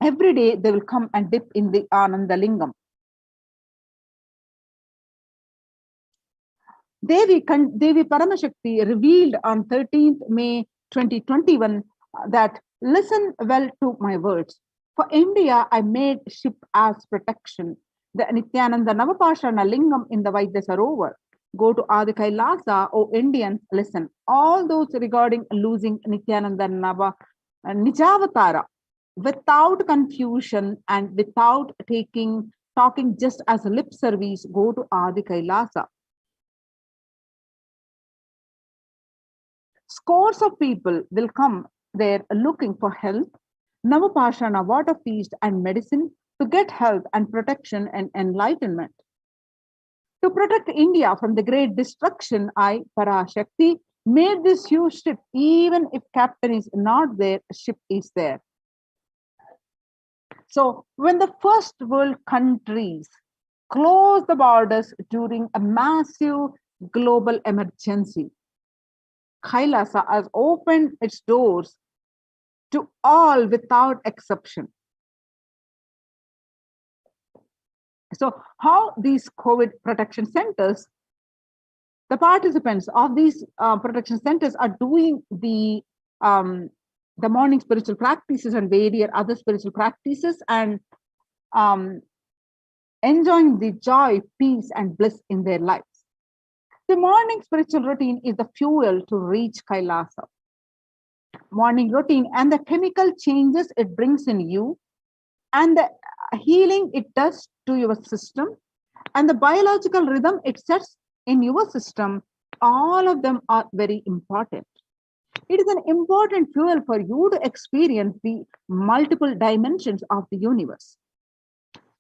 Speaker 13: Every day they will come and dip in the Ananda Lingam. Devi Paramashakti revealed on 13th May 2021 that listen well to my words. For India, I made ship as protection. The Nithyananda Navapashana Lingam in the Vaidyasarovar. Go to Adi Kailasa, O Indians, listen. All those regarding losing Nithyananda Nijavatara, without confusion and without talking just as a lip service, go to Adi Kailasa. Scores of people will come there looking for help, Navapashana, water feast, and medicine to get health and protection and enlightenment. To protect India from the great destruction, I, Parashakti, made this huge ship. Even if captain is not there, ship is there. So when the first world countries closed the borders during a massive global emergency, Kailasa has opened its doors to all without exception. So how these COVID protection centers, the participants of these protection centers are doing the morning spiritual practices and various other spiritual practices and enjoying the joy, peace, and bliss in their lives. The morning spiritual routine is the fuel to reach Kailasa. Morning routine and the chemical changes it brings in you, and the healing it does to your system, and the biological rhythm it sets in your system, all of them are very important. It is an important fuel for you to experience the multiple dimensions of the universe.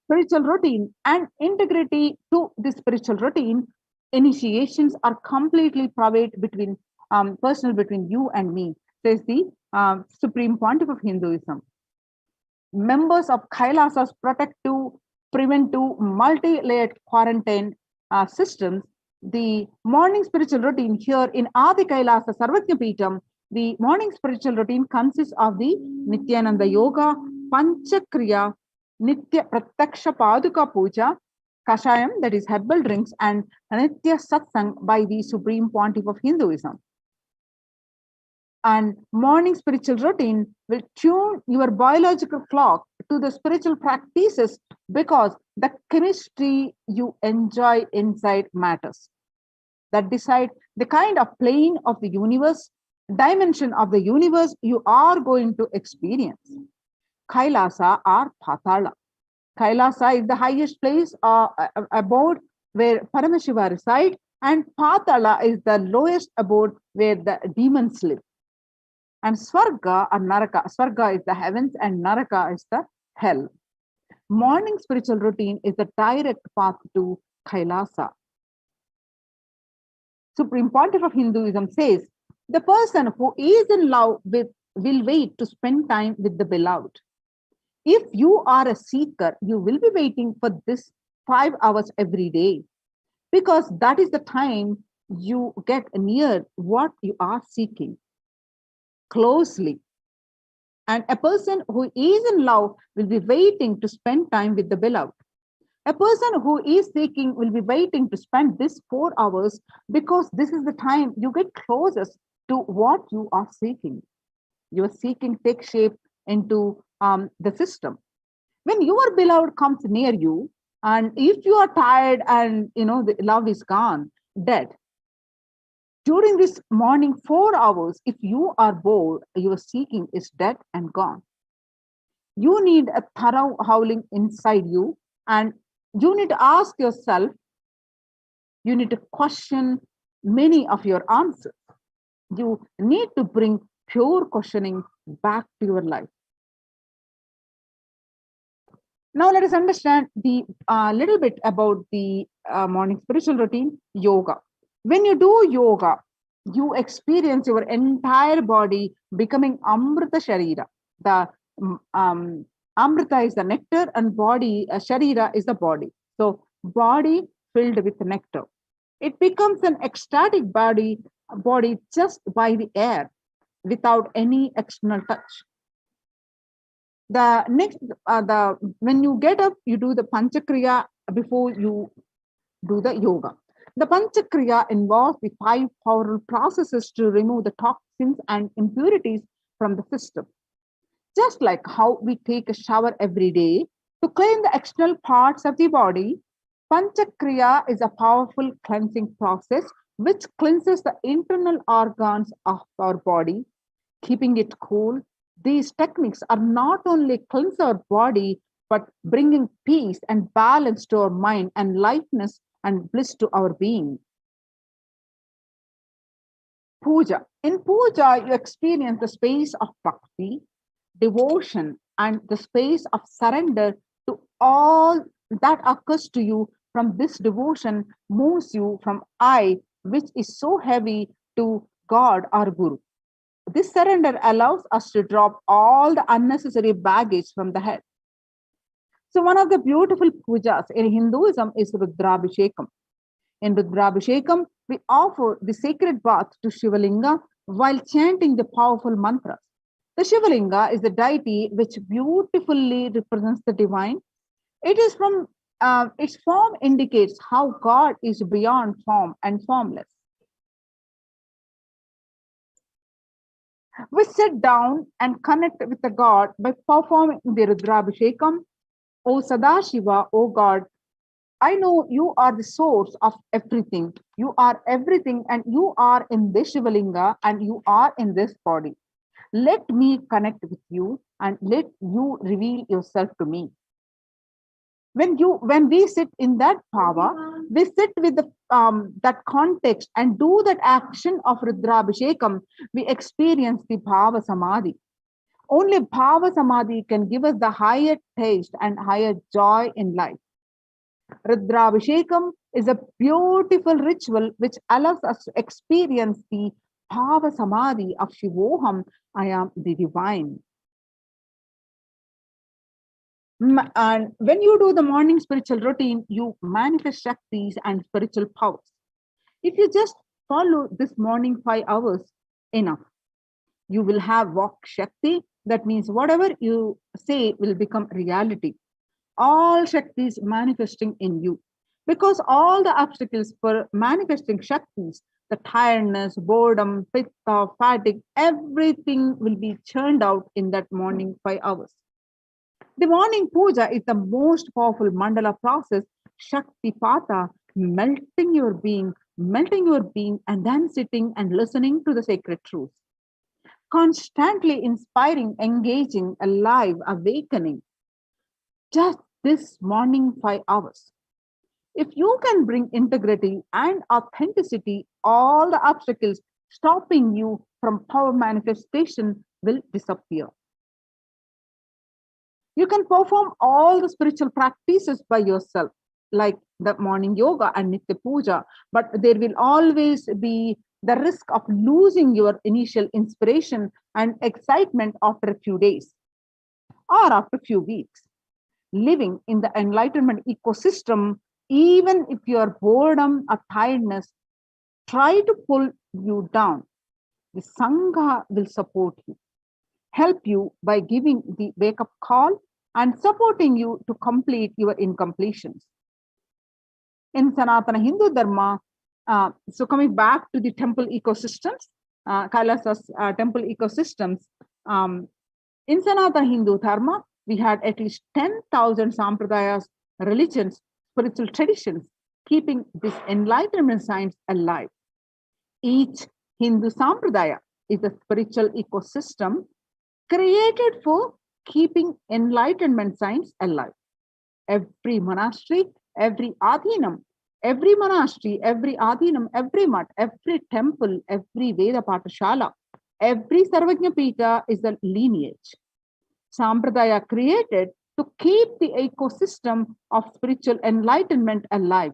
Speaker 13: Spiritual routine and integrity to the spiritual routine initiations are completely private between personal between you and me, says the Supreme Pontiff of Hinduism. Members of Kailasa's protective, preventive, multi-layered quarantine systems, the morning spiritual routine here in Adi Kailasa Sarvajna Peetham, the morning spiritual routine consists of the Nithyananda Yoga, Panchakriya, Nitya Prataksha Paduka Puja, Kashayam, that is herbal drinks, and Nitya Satsang by the Supreme Pontiff of Hinduism. And morning spiritual routine will tune your biological clock to the spiritual practices, because the chemistry you enjoy inside matters. That decide the kind of plane of the universe, dimension of the universe you are going to experience. Kailasa or Patala. Kailasa is the highest place abode where Paramashiva resides, and Patala is the lowest abode where the demons live. And Swarga or Naraka, Swarga is the heavens and Naraka is the hell. Morning spiritual routine is the direct path to Kailasa. Supreme Pontiff of Hinduism says, the person who is in love with will wait to spend time with the beloved. If you are a seeker, you will be waiting for this 5 hours every day, because that is the time you get near what you are seeking closely. And a person who is in love will be waiting to spend time with the beloved. A person who is seeking will be waiting to spend this 4 hours, because this is the time you get closest to what you are seeking. Your seeking takes shape into the system. When your beloved comes near you, and if you are tired and the love is gone, dead, during this morning 4 hours, if you are bored, your seeking is dead and gone. You need a thorough howling inside you, and you need to ask yourself, you need to question many of your answers. You need to bring pure questioning back to your life. Now let us understand the little bit about the morning spiritual routine, yoga. When you do yoga, you experience your entire body becoming Amrita Sharira. The Amrita is the nectar and body, Sharira is the body. So body filled with nectar. It becomes an ecstatic body just by the air, without any external touch. The next, when you get up, you do the Panchakriya before you do the yoga. The Panchakriya involves the 5 powerful processes to remove the toxins and impurities from the system. Just like how we take a shower every day to clean the external parts of the body, Panchakriya is a powerful cleansing process which cleanses the internal organs of our body, keeping it cool. These techniques are not only cleanse our body, but bringing peace and balance to our mind and lightness and bliss to our being. Puja. In puja, you experience the space of bhakti, devotion, and the space of surrender to all that occurs to you. From this devotion moves you from I, which is so heavy, to God or Guru. This surrender allows us to drop all the unnecessary baggage from the head. So one of the beautiful pujas in Hinduism is Rudrabhishekam. In Rudrabhishekam, we offer the sacred bath to Shivalinga while chanting the powerful mantras. The Shivalinga is the deity which beautifully represents the divine. It is from its form indicates how God is beyond form and formless. We sit down and connect with the God by performing the Rudrabhishekam. O Sadashiva, O God, I know you are the source of everything. You are everything, and you are in this Shivalinga, and you are in this body. Let me connect with you, and let you reveal yourself to me. When we sit in that bhava, we sit with the that context and do that action of Rudrabhishekam, we experience the BHAVASAMADHI. Only BHAVASAMADHI can give us the higher taste and higher joy in life. Rudrabhishekam is a beautiful ritual which allows us to experience the BHAVASAMADHI of Shivoham, I am the divine. And when you do the morning spiritual routine, you manifest Shaktis and spiritual powers. If you just follow this morning 5 hours, enough. You will have Vak Shakti. That means whatever you say will become reality. All Shaktis manifesting in you. Because all the obstacles for manifesting Shaktis, the tiredness, boredom, pitta, fatigue, everything will be churned out in that morning 5 hours. The morning puja is the most powerful mandala process, Shakti Pata, melting your being, and then sitting and listening to the sacred truths. Constantly inspiring, engaging, alive, awakening. Just this morning 5 hours. If you can bring integrity and authenticity, all the obstacles stopping you from power manifestation will disappear. You can perform all the spiritual practices by yourself, like the morning yoga and Nitya Puja, but there will always be the risk of losing your initial inspiration and excitement after a few days or after a few weeks. Living in the enlightenment ecosystem, even if your boredom or tiredness try to pull you down, the Sangha will support you, help you by giving the wake-up call and supporting you to complete your incompletions. In Sanatana Hindu Dharma, so coming back to the temple ecosystems, Kailasa's temple ecosystems, in Sanatana Hindu Dharma, we had at least 10,000 sampradayas, religions, spiritual traditions, keeping this enlightenment science alive. Each Hindu sampradaya is a spiritual ecosystem created for keeping enlightenment science alive. Every monastery, every adhinam, every monastery, every adhinam, every mutt, every temple, every Veda Patashala, every Sarvajna Pita is a lineage. Sampradaya created to keep the ecosystem of spiritual enlightenment alive.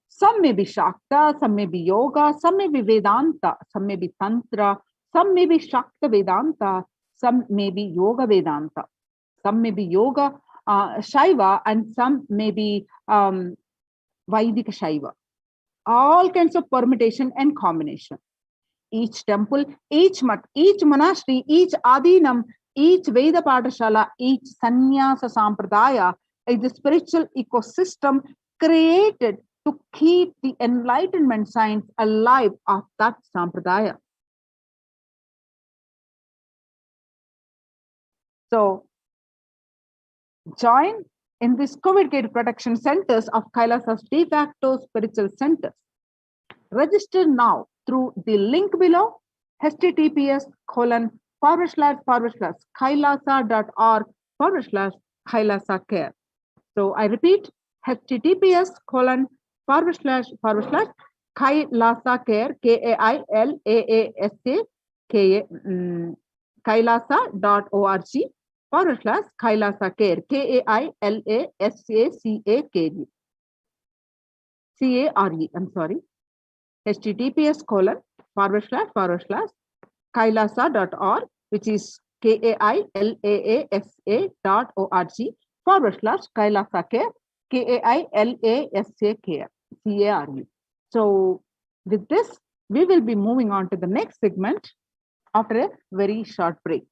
Speaker 13: Some may be Shakta, some may be Yoga, some may be Vedanta, some may be Tantra, some may be Shakta Vedanta, some may be Yoga Vedanta, some may be Yoga Shaiva, and some may be Vaidika Shaiva. All kinds of permutation and combination. Each temple, each mutt, each monastery, each adhinam, each Veda Patashala, each Sannyasa Sampradaya is the spiritual ecosystem created to keep the enlightenment science alive of that Sampradaya. So, join in this COVID protection centers of Kailasa's de facto spiritual centers. Register now through the link below, https://kailasa.org/Kailasa care. So I repeat, https://Kailasa care, Kailasa.org/Kailasa care, Kailasa, I'm sorry. https://Kailasa.org, which is Kailasa.org/Kailasa care, Kailasa care. So with this, we will be moving on to the next segment after a very short break.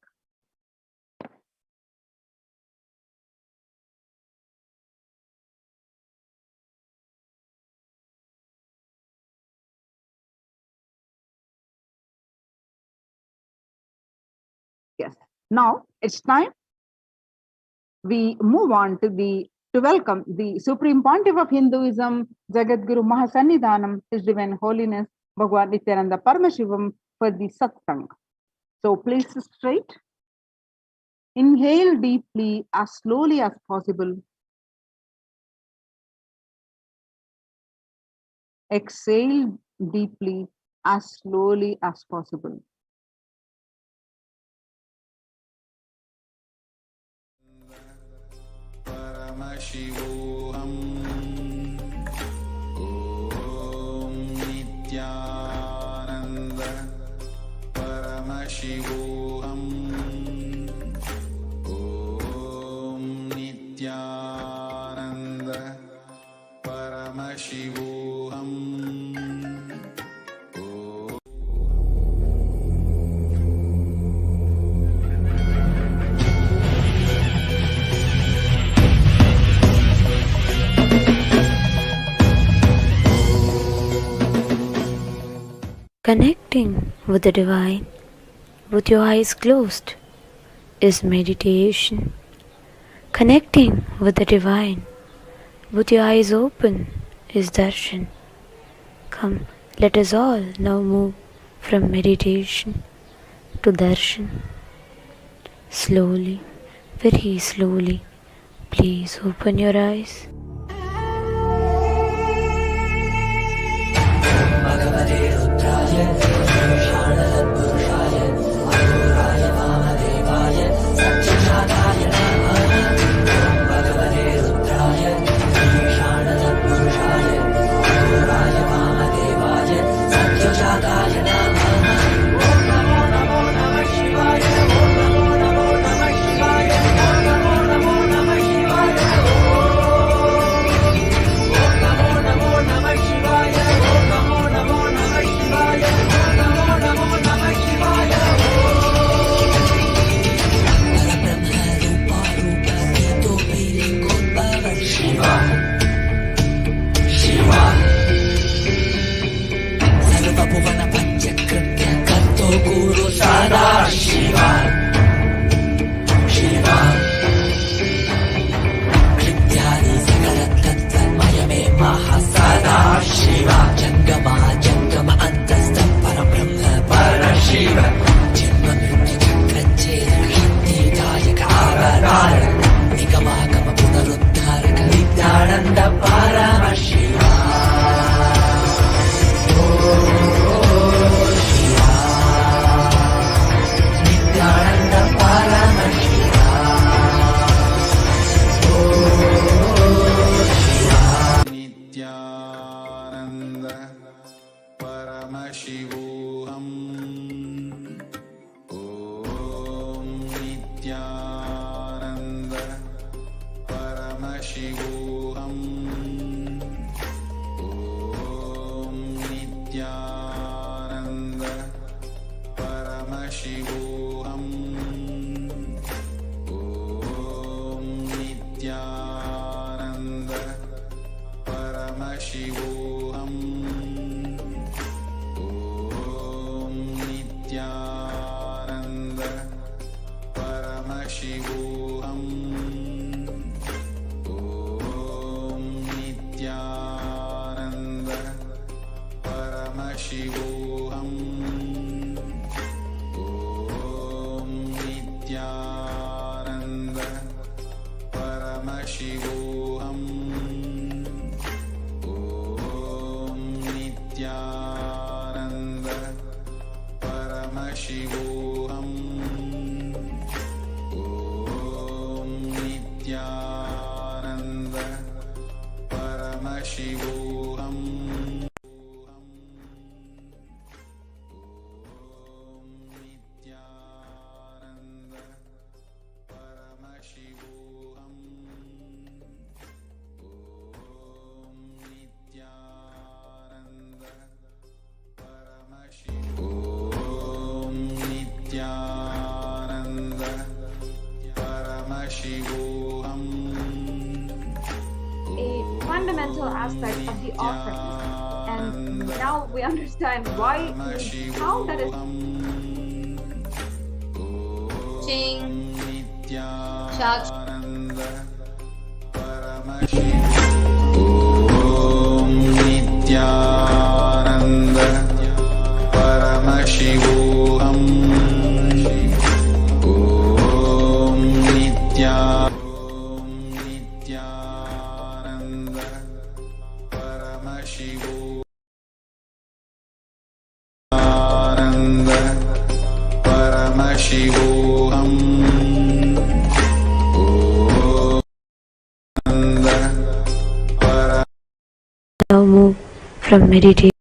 Speaker 13: Yes, now it's time we move on to welcome the Supreme Pontiff of Hinduism, Jagadguru Mahasannidhanam, His Divine Holiness, Bhagwan Nithyananda Paramashivam, for the satsang. So please sit straight. Inhale deeply as slowly as possible. Exhale deeply as slowly as possible.
Speaker 6: Paramashivoham. Om Nithyananda Paramashivoham. Om Nithyananda Paramashivoham.
Speaker 14: Connecting with the divine with your eyes closed is meditation. Connecting with the divine with your eyes open is darshan. Come, let us all now move from meditation to darshan. Slowly, very slowly, please open your eyes.
Speaker 6: Paramashivoham. Om Nithyananda Paramashivoham. Om Nithyananda Paramashivoham. Om Nithyananda Paramashivoham. Om Nithyananda Paramashivoham. Om Nithyananda Paramashivoham. Om Nithyananda Paramashivoham. Om Nithyananda Paramashivoham. Om Nithyananda Paramashivoham. Nithyananda Paramashivoham.
Speaker 12: A fundamental aspect of the offerings. And now we understand why, how that is.
Speaker 1: Ching. Shak.
Speaker 6: Om Nithyananda Paramashivoham. Om Nithyananda Paramashivoham. Paramashivoham.
Speaker 14: Now move from meditation.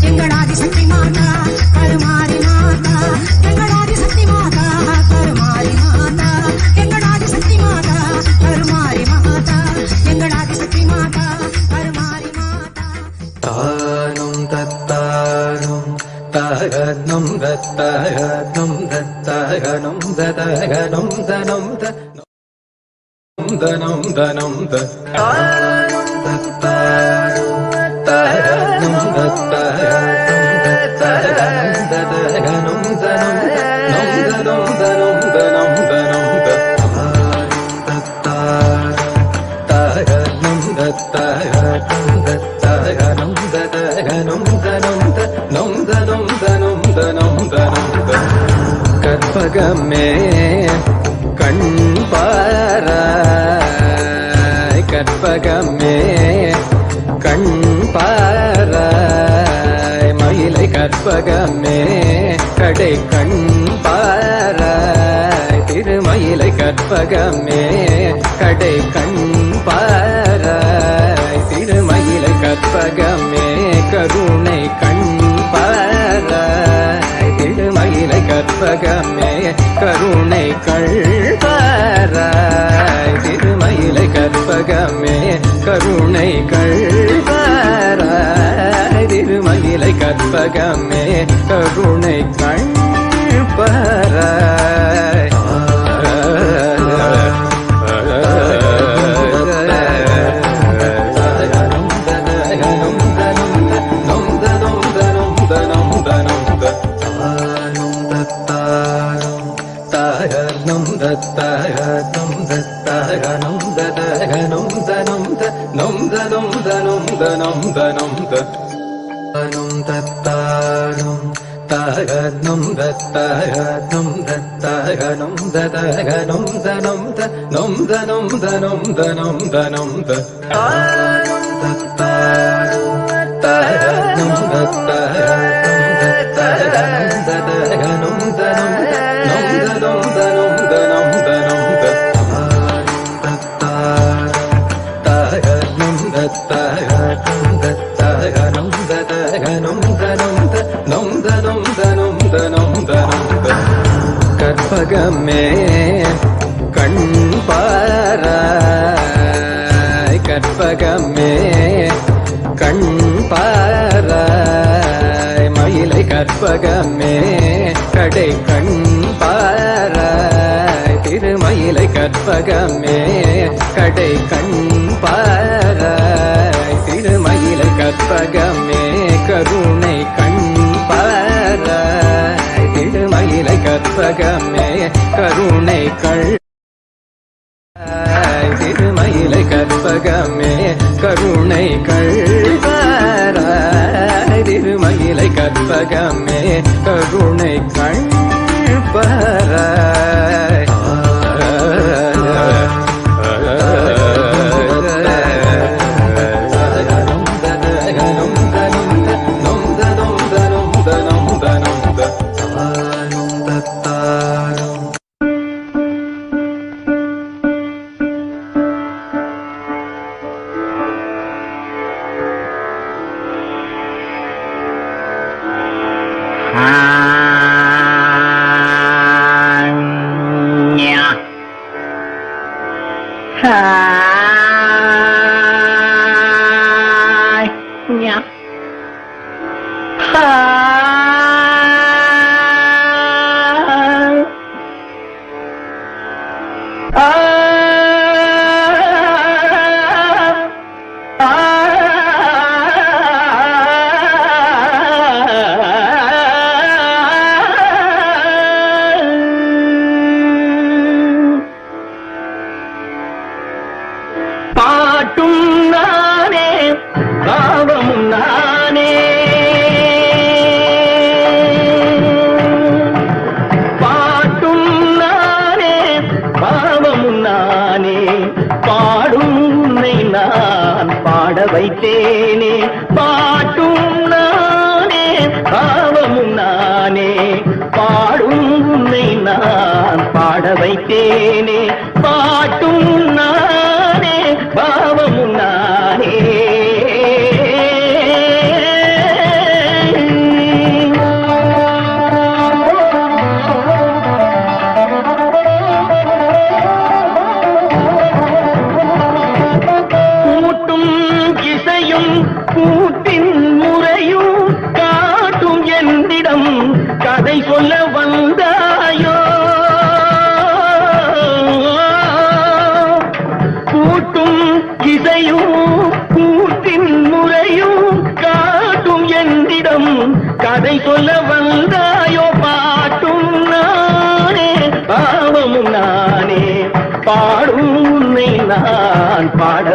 Speaker 15: எங்கள் ஆதிசக்தி மாதா கருமாரி மாதா எங்கள் ஆதிசக்தி தகனம் தகனம் தனம் தனம் தனம் கற்பகமே கண் பாராய் கற்பகமே கண் பாராய் மயிலை கற்பகமே கடை கண் பாராய் திருமயிலை கற்பகமே கடை கண் பாராய் திருமயிலை கற்பகமே கருணை கண் பாராய் திருமயிலை கற்பகமே கருணை கள்பாராய் திருமயிலை கற்பகமே கருணை கள்பாராய் திருமயிலை கற்பகமே கருணை கள்பாராய் கற்பகமே கண் பாராய் கற்பகமே கண் பாராய் மயிலை கற்பகமே கடை கண் பாராய் திருமயிலை கற்பகமே கடை கண் பாராய் திருமயிலை கற்பகமே கருணை கண் பாராய் திருமயிலை கற்பகமே கருணை திருமயிலை கற்பகமே கருணை கள்பாராய் திருமயிலை கற்பகமே கருணை கள்பாராய்
Speaker 16: வைத்தேனே பாட்டும் நானே பாவமும் நானே பாடும் உன்னை நான் பாட வைத்தேனே பாட்டும் நானே பாவமும் நானே கூட்டின் முறையும் காட்டும் என்னிடம் கதை சொல்ல வந்தாயோ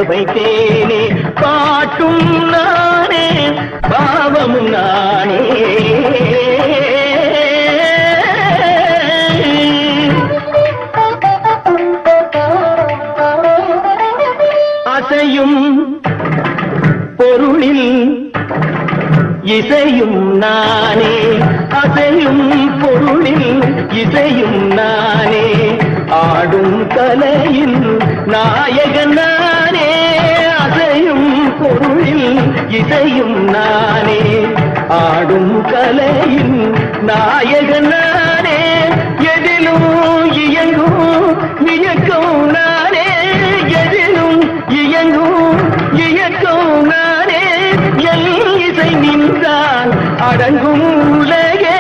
Speaker 16: வைத்தேனே பாட்டும் நானே பாவமும் நானே அசையும் பொருளில் இசையும் நானே அசையும் பொருளில் இசையும் நானே ஆடும் கலையில் நாயகன் நானே அசையும் பொருளில் இசையும் நானே ஆடும் கலையில் நாயகன் நானே எதிலும் இயங்கும் இயக்கம் நானே எதிலும் இயங்கும் இயக்கம் நானே எல் இசை நின்றால் அடங்கும் உலகே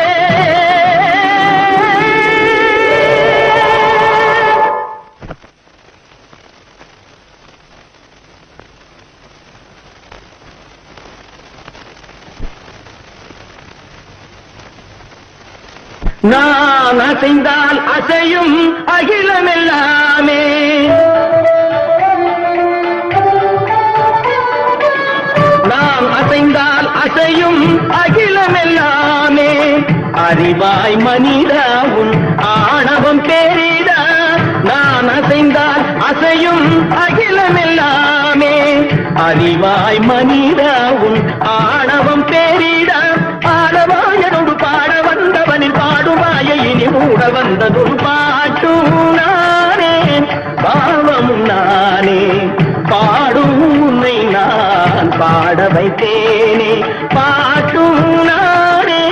Speaker 16: நான் அசைந்தால் அசையும் அகிலமெல்லாமே நாம் அசைந்தால் அசையும் அகிலமெல்லாமே அறிவாய் மனிதாவும் ஆணவம் பேரிடா நான் அசைந்தால் அசையும் அகிலமெல்லாமே அறிவாய் மனிதாவும் ஆணவம் பேரிடா ஆடவாயனோடு பாட வந்தவனில் பாடுவாய இனி மூட வந்ததும் பாட்டும் நானே பாவமும் நானே பாடும் உன்னை நான் பாட வைத்தேனே பாட்டும் நானே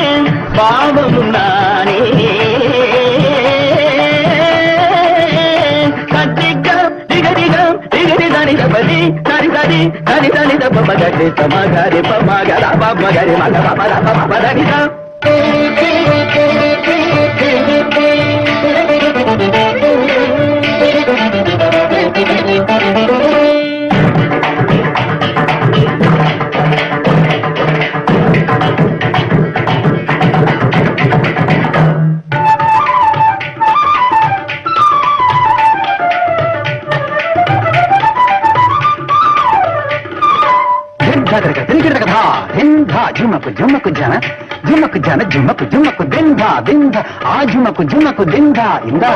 Speaker 16: பாவமும் நானே கட்டிக்கம் திகதிகம் திகதி தனிதபதி தனிதடி தனிதனித பமகரி சமகரி பமகர பமகரி மக பமர பமதனிதம் झुमक झुमक जन झुमक जन झुमक झुमक दिंदा दिंदा आ झुमक झुमक दिंदा इंदा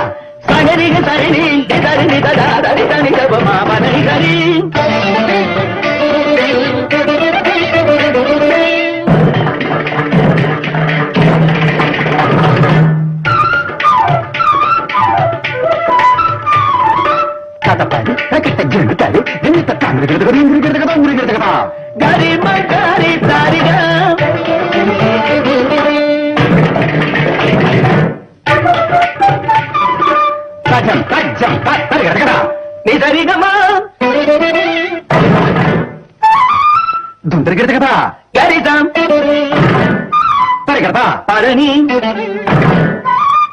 Speaker 16: सगरी सगरी दरी ददा दरी दरी दब मामा नहीं दरी कतपड़ी कट जिंद तले जिंद तंग गरी मगारी तारिगा कजम कजम कतरगड़ा निदरिगमा दुंदरगड़ा गरीदम तरगड़ा पारनी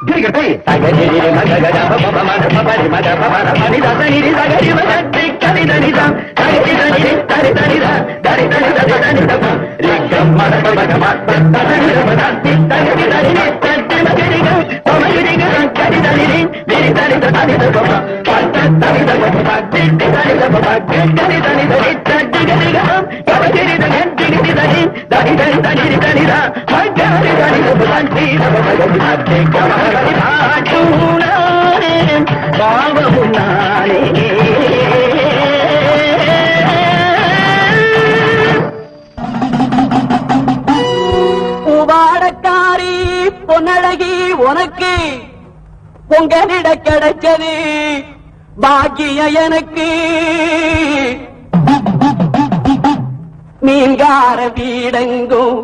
Speaker 16: गिरगड़े सागरी मगगड़ा बबा मद बबरी मद बबरा मनी दसनी सागरी मगति कनी दनिदा सागरी दनी दरी दनिदा दरी दनिदा दनिदा लिगम मद बबगा मद दनिदा मदति सागरी दनी तत्ति मगरिगा समगरिगा कनी दनी मेरी दनिदा दनिदा बबा पत्त दनिदा बबा दित्ति दनिदा बबा कनी दनिदा तत्ति गरिगा कबगिरी दनी दिनी दनी दनी दनी दनी दनिदा मगरी दनिदा बबंती बबा मदति कमा
Speaker 17: பூவாடக்காரி பொன்னழகி உனக்கு பொங்கலிட கிடைச்சது பாக்கிய எனக்கு மீன்கார வீடெங்கும்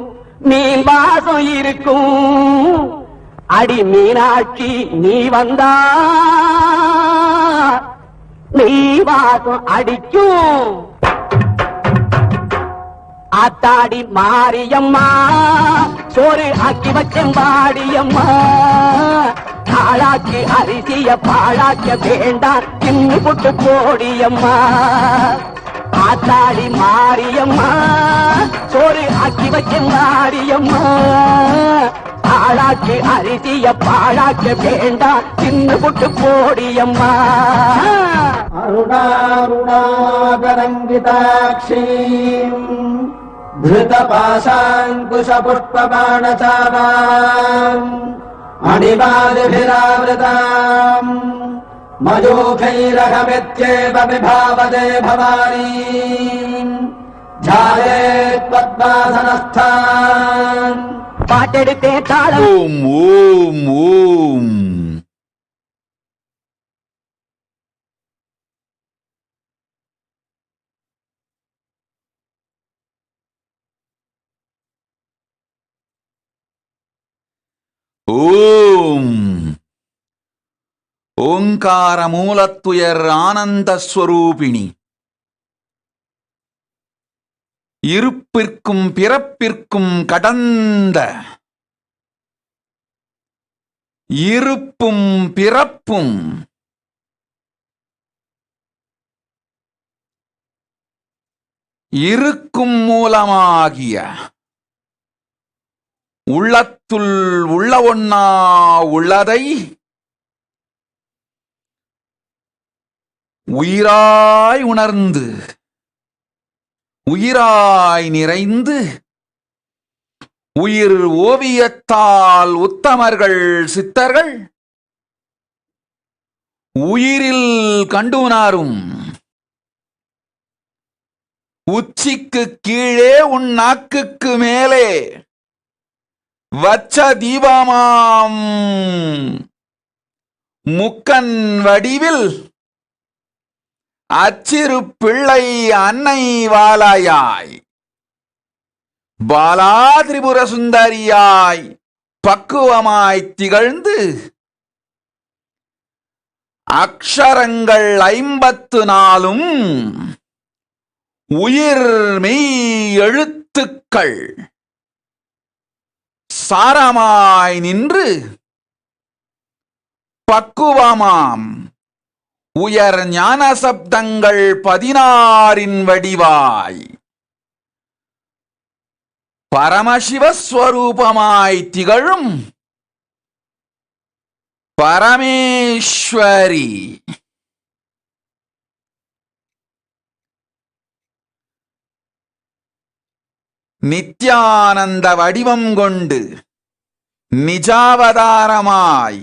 Speaker 17: மீன் வாசம் இருக்கும் அடி மீனாட்சி நீ வந்தா நீ வாசம் அடிக்கும் ஆத்தாடி மாரியம்மா சோறு ஆக்கி வச்சம் பாடியம்மா ஆளாக்கி அரிசிய பாழாக்க வேண்டாம் தின்னு புட்டு போடியம்மா ஆத்தாடி மாரியம்மா சோறு ஆக்கி வச்சம் பாடியம்மா ஆளாக்கு அரிசிய பாழாக்க வேண்டாம் தின்னு புட்டு போடியம்மா
Speaker 15: அருணாருணாகரங்கிதாட்சி धृतपाशाङ्कुश पुष्पबाणचापाम् अणिमादिभिरावृताम् मयूखैरहमित्येव विभावदे भवानी ध्यायेत् पद्मासनस्थान्
Speaker 17: पाटेडुत्ते ताळम्
Speaker 6: ஓம் ஓம் ஓம் ஓம் ஓங்கார மூலத்துயர் ஆனந்த ஸ்வரூபிணி இருப்பிற்கும் பிறப்பிற்கும் கடந்த இருப்பும் பிறப்பும் இருக்கும் மூலமாகிய உள்ளத்துள் உள்ள ஒன்னா உள்ளதை உயிராய் உணர்ந்து உயிராய் நிறைந்து உயிர் ஓவியத்தால் உத்தமர்கள் சித்தர்கள் உயிரில் கண்டுணரும் உச்சிக்கு கீழே உன் நாக்குக்கு மேலே வச்ச தீபமாம் முக்கன் வடிவில் அச்சிறு பிள்ளை அன்னை வாலாயாய் பாலா திரிபுர சுந்தரியாய் பக்குவமாய் திகழ்ந்து அக்ஷரங்கள் 54 உயிர் மெய் எழுத்துக்கள் சாரமாய் நின்று பக்குவமாம் உயர் ஞான சப்தங்கள் 16 வடிவாய் பரமசிவஸ்வரூபமாய் திகழும் பரமேஸ்வரி நித்யானந்த வடிவம் கொண்டு நிஜாவதாரமாய்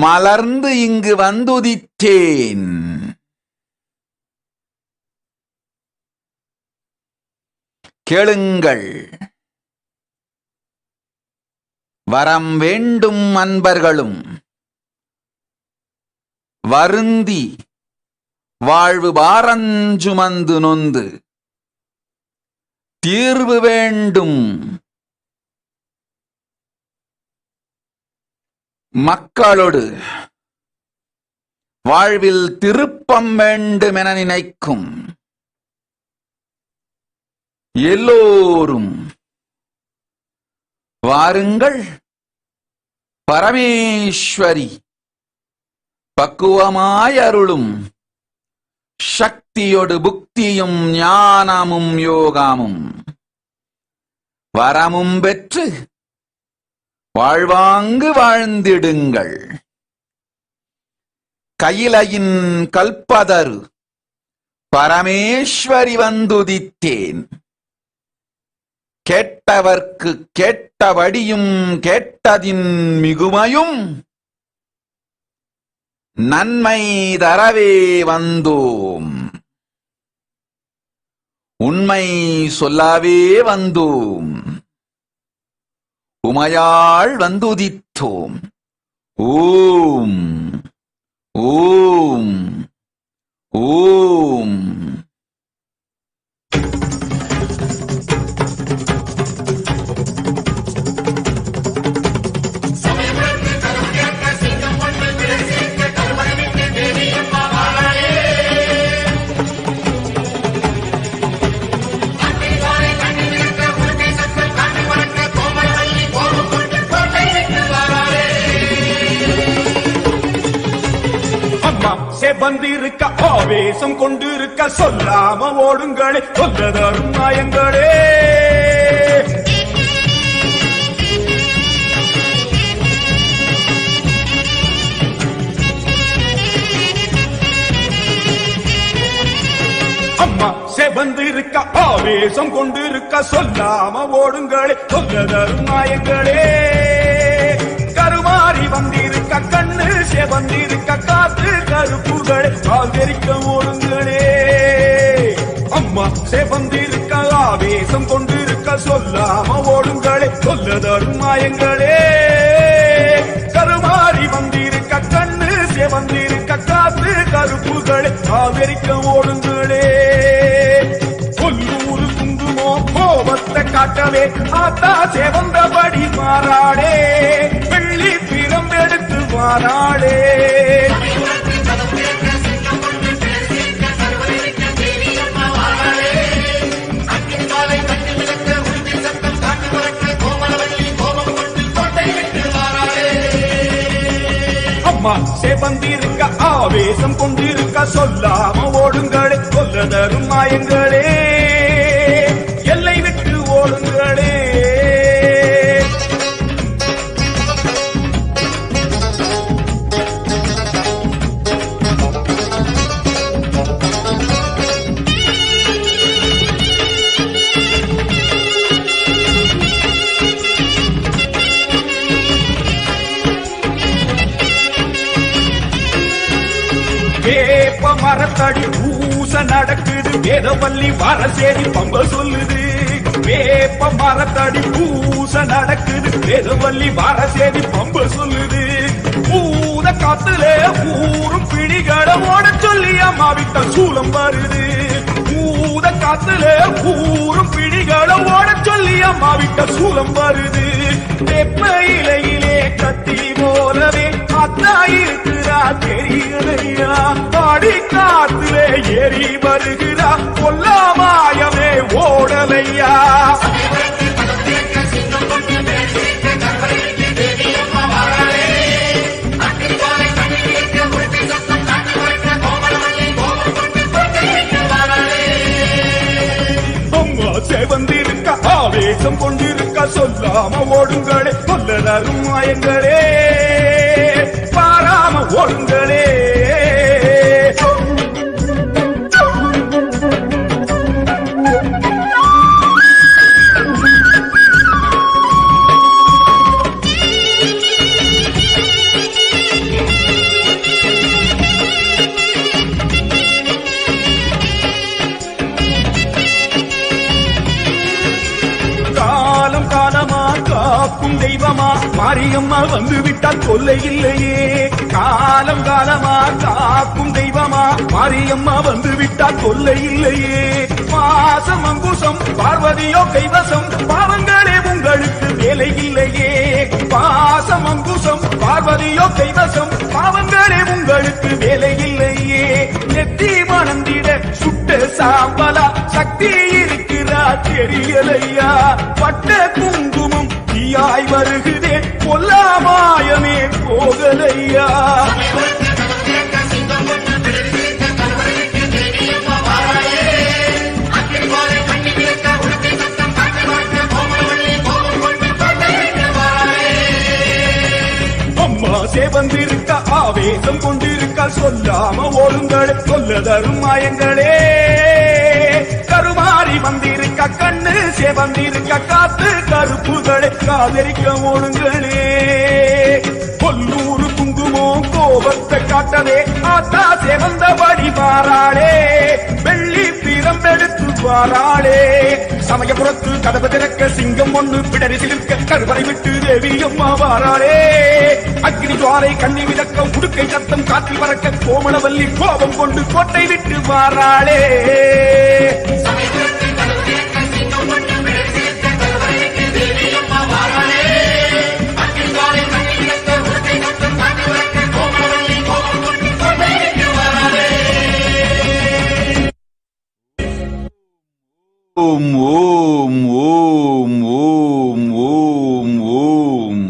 Speaker 6: மலர்ந்து இங்கு வந்துதித்தேன். கேளுங்கள், வரம் வேண்டும் அன்பர்களும் வருந்தி வாழ்வு பாரஞ்சுமந்து நொந்து தீர்வு வேண்டும் மக்களோடு வாழ்வில் திருப்பம் வேண்டும் என நினைக்கும் எல்லோரும் வாருங்கள். பரமேஸ்வரி பக்குவமாய் அருளும் சக்தியோடு புக்தியும் ஞானமும் யோகமும் வரமும் பெற்று வாழ்வாங்கு வாழ்ந்திடுங்கள். கையிலையின் கல்பதரு பரமேஸ்வரி வந்துதித்தேன். கேட்டவர்க்கு கேட்டபடியும் கேட்டதின் மிகுமையும் நன்மை தரவே வந்தோம். உண்மை சொல்லவே வந்தோம். உமையாள் வந்துதித்தோம். ஓம் ஓம் ஓம்.
Speaker 18: வந்திருக்க ஆவேசம் கொண்டிருக்க சொல்லாம ஓடுங்களே, சொல்ல தரும் நாயங்களே. கொண்டிருக்க ஆவேசம் கொண்டிருக்க சொல்லாம ஓடுங்களே சொல்ல தரும் நாயங்களே கருமாறி வந்திருக்க கண்ணு செவந்திருக்க காத்து கருப்புகளே கால்கரிக்க ஓடுங்களே அம்மா செவந்திருக்க ஆவேசம் கொண்டிருக்க சொல்லாம ஓடுங்களே சொல்ல தரும் நாயங்களே கருமாறி வந்திருக்க கண்ணு செவந்திருக்க காத்து கருப்புகளே கால்கரிக்க ஓடுங்களே கொல்லூரு குங்குமோ கோபத்தை காட்டவே ஆத்தா செவந்தபடி மாறாடே வெள்ளி பிரம்பெடுத்து மாறாடே அம்மா செவந்திருக்க ஆவேசம் கொண்டிருக்க சொல்லாம ஓடுங்களே சொல்ல தரும் மாயங்களே எல்லை விட்டு ஓடுங்களே வேப்ப மரத்தடி பூச நடக்குது வேதவல்லி வரசேரி பம்ப சொல்லுது வேப்ப மரத்தடி பூச நடக்குது வேதவல்லி வரசேரி பம்ப சொல்லுது பூத காத்துல ஊரும் பிடிகளை ஓட சொல்லி அம்மா விட்ட சூலம் வருது பூத காத்துல ஊரும் பிடிகளை ஓட சொல்லி அம்மா விட்ட சூலம் வருது தெப்ப இலையிலே கத்தி போலவே அத்தா இருக்கிறா தெரியலையா பாடி காத்திலே ஏறி வருகிறா கொல்லாமாயமே ஓடலையா செவந்திருக்க ஆவேசம் கொண்டிருக்க சொல்லாம ஓடுங்களே சொல்ல தரும் மாயங்களே பாராம ஓடுங்களே காக்கும் தெய்வமா மாரியம்மா வந்து விட்டால் தொல்லை இல்லையே காலம் காலமா காக்கும் தெய்வமா மாரியம்மா வந்து விட்டால் தொல்லை இல்லையே பாசம் அங்குசம் பார்வதியோ கைவசம் பாவங்களே உங்களுக்கு வேலை இல்லையே பாசம் அங்குசம் பார்வதியோ கைவசம் பாவங்களே உங்களுக்கு வேலை இல்லையே நெத்தி மணந்திட சுட்ட சாம்பலா சக்தி இருக்கிறா தெரியலையா பட்ட குங்குமம் தீயாய் வருகிறே கொல்லாமாயமே போகலையா அம்மா சேவந்திருக்க ஆவேசம் கொண்டிருக்க சொல்லாம ஓடுங்களே சொல்ல தரும் மாயங்களே கருமாறி வந்திருக்க கண்ணு சேவந்திருக்க காத்து கருப்புகளை காதரிக்க ஓடுங்களே கொல்லூரு குங்குமோ கோபத்தை காட்டவே ஆத்தா சேவந்தபடி மாறாளே வெள்ளி பிரம்பெடுத்து வாராளே சமயபுரத்து கதவு திறக்க சிங்கம் ஒண்ணு பிடரி சிலிர்க்க கருவறை விட்டு தேவி அம்மா வாராளே அக்னி ஜுவாலை கண்ணி விளக்க உடுக்கை சத்தம் காற்றில் பறக்க கோமளவல்லி கோபம் கொண்டு கோட்டை விட்டு வாராளே
Speaker 8: ஓம் ஓம் ஓம் ஓம் ஓம் ஓம்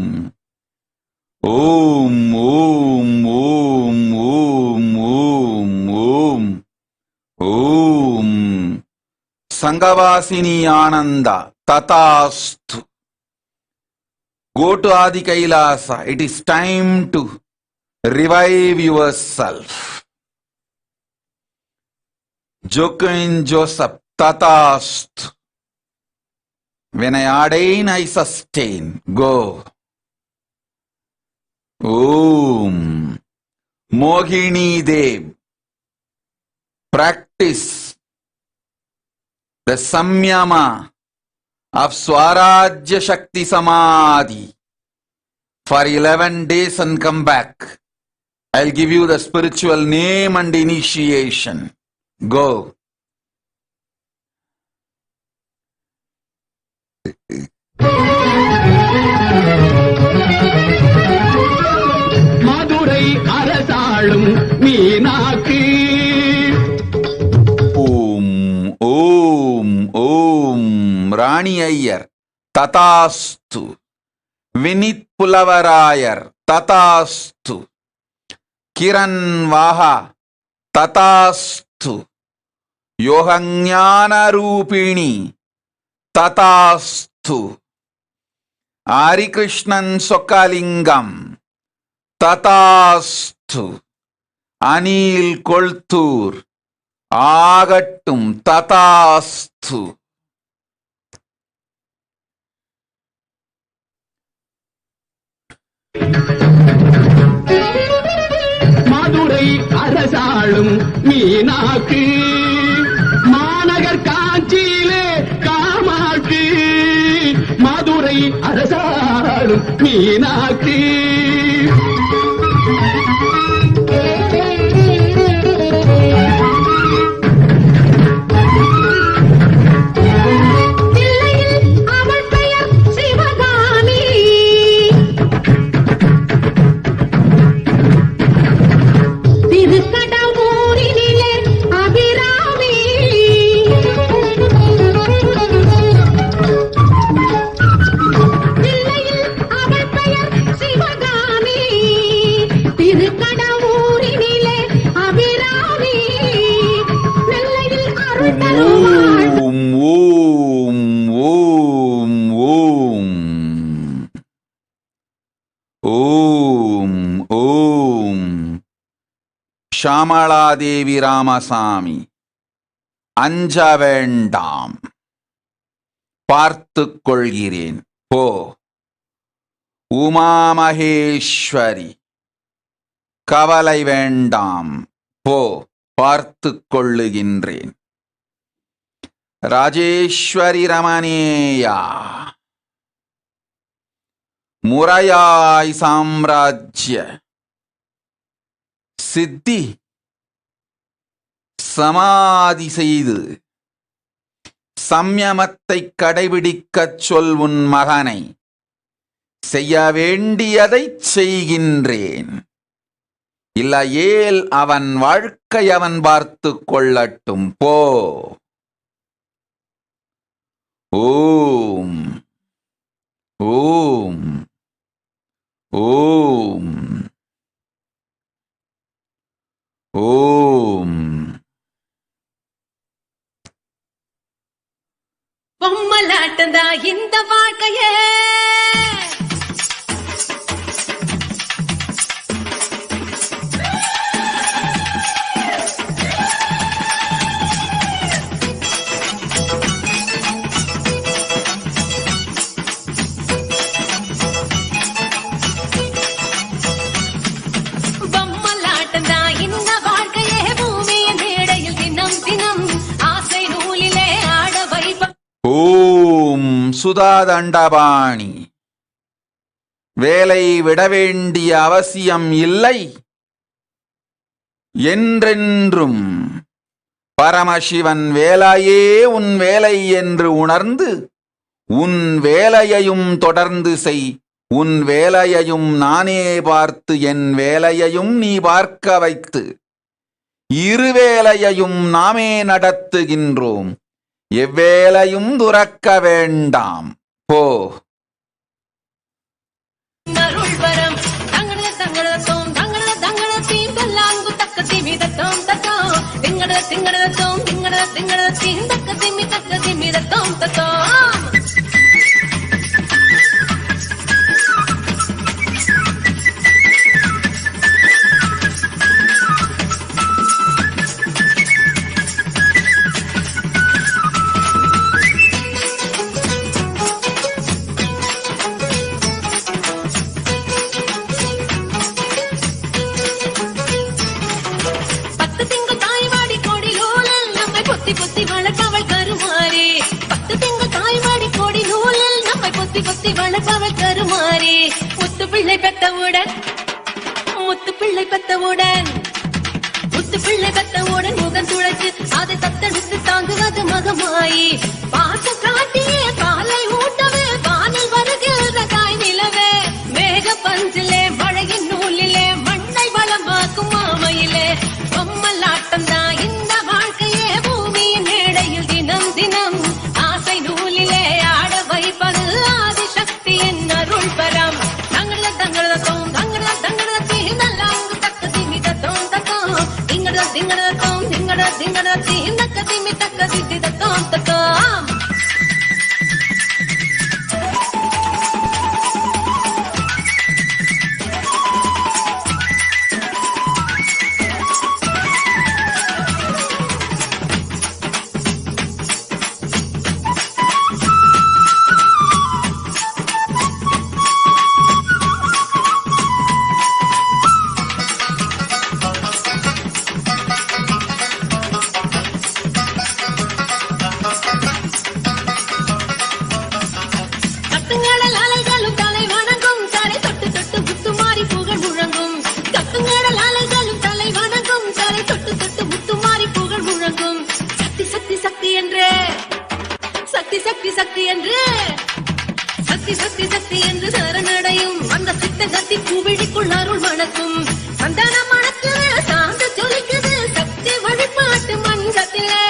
Speaker 8: ஓம் ஓம் ஓம் ஓம் ஓம் ஓம் ஓம் சங்கவாசினி Ananda ததாஸ்து. Go to Adi Kailasa. It is time to revive yourself. Joaquin Joseph Tatast. When I ordain, I sustain. Go. Om. Mohini Dev. Practice the samyama of Swarajya Shakti Samadhi for 11 days and come back. I'll give you the spiritual name and initiation. Go.
Speaker 16: Madurai Arasalum Meenaki.
Speaker 8: Om Rani Ayyar Tatastu. Vinit Pulavarayar Tatastu. Kiran Vaha Tatastu. Yohanyana Rupini Tatastu. Ari Krishnan Sokalingam Tatastu. Anil Koltur Agattum Tatastu.
Speaker 16: Madurai Arasalum Meenaki. Managar Kanchile Kamaki. Madurai Arasalum Meenaki.
Speaker 8: Shamala Devi Ramasami Anja Vendam Parthu Kolgiren Po Uma Maheshwari Kavalai Vendam Po Parthu Kolluginren Rajeshwari Ramaneya Murayai Samrajya Siddhi Samadhi செய்து சம்யமத்தை கடைபிடிக்கச் சொல் உன் மகனை செய்ய வேண்டியதைச் செய்கின்றேன். இல்லையேல் அவன் வாழ்க்கை அவன் பார்த்துக் கொள்ளட்டும் போ. ஓம் ஓம் ஓம் ஓம்.
Speaker 19: பொம்மலாட்டந்தா இந்த வாழ்க்கையே பொம்மலாட்டந்தா இந்த வாழ்க்கையே பூமியின் மேடையில் தினம் தினம் ஆசை நூலிலே ஆட வைப்ப.
Speaker 8: ஓம் சுதாதண்டபாணி. வேலை விட வேண்டிய அவசியம் இல்லை. என்றென்றும் பரமசிவன் வேலையே உன் வேலை என்று உணர்ந்து உன் வேலையையும் தொடர்ந்து செய். உன் வேலையையும் நானே பார்த்து என் வேலையையும் நீ பார்க்க வைத்து இருவேலையையும் நாமே நடத்துகின்றோம். எவ்வேளையும் துறக்க வேண்டாம் போ.
Speaker 19: நருள்வரம் தங்கட தங்கடத்தோம் தங்கட தங்கடத்தீம் தல்லாங்கு தக்க திமிதத்தோம் தத்தோம் திங்கட திங்கடத்தோம் திங்கட திங்கடத்தீம் தக்க திமிதத்தோம் தத்தோம். பிள்ளை பெத்தவுடன் முத்து பிள்ளை பெத்தவுடன் முத்து பிள்ளை பெத்தவுடன் முகம் துளைச்சு அதை தத்தெடுத்து தாங்குவது மகமாயி பாசம் காட்டியே பாலை ஊட்டவே வானில் வருகிற தாய் நிலவே மேக பஞ்சிலே மழையின் நூலிலே மண்ணை வளமாக்கும் மாமையிலே பொம்மலாட்டம் தான் இந்த வாழ்க்கையே பூமியின் மேடையில் தினம் தினம் ஆசை நூலிலே ஆட வைப்பது ஆதிசக்தியின் அருள் பரம் தங்கள தங்களதோம் தங்கள தங்களதி நல்லாங்கு தக்கதி மிதத்தோம் தத்தோம் திங்கடதோம் திங்கடதி நக்கதி மிதக்கதி திதத்தோம் தத்தோம் சக்தி என்று சரணடையும் அந்த சித்த சக்தி பூவிழிக்குள் அருள் மணக்கும் சந்தன மணத்துல சாந்து ஜொலிக்குது சக்தி வழிபாட்டு மன்றத்திலே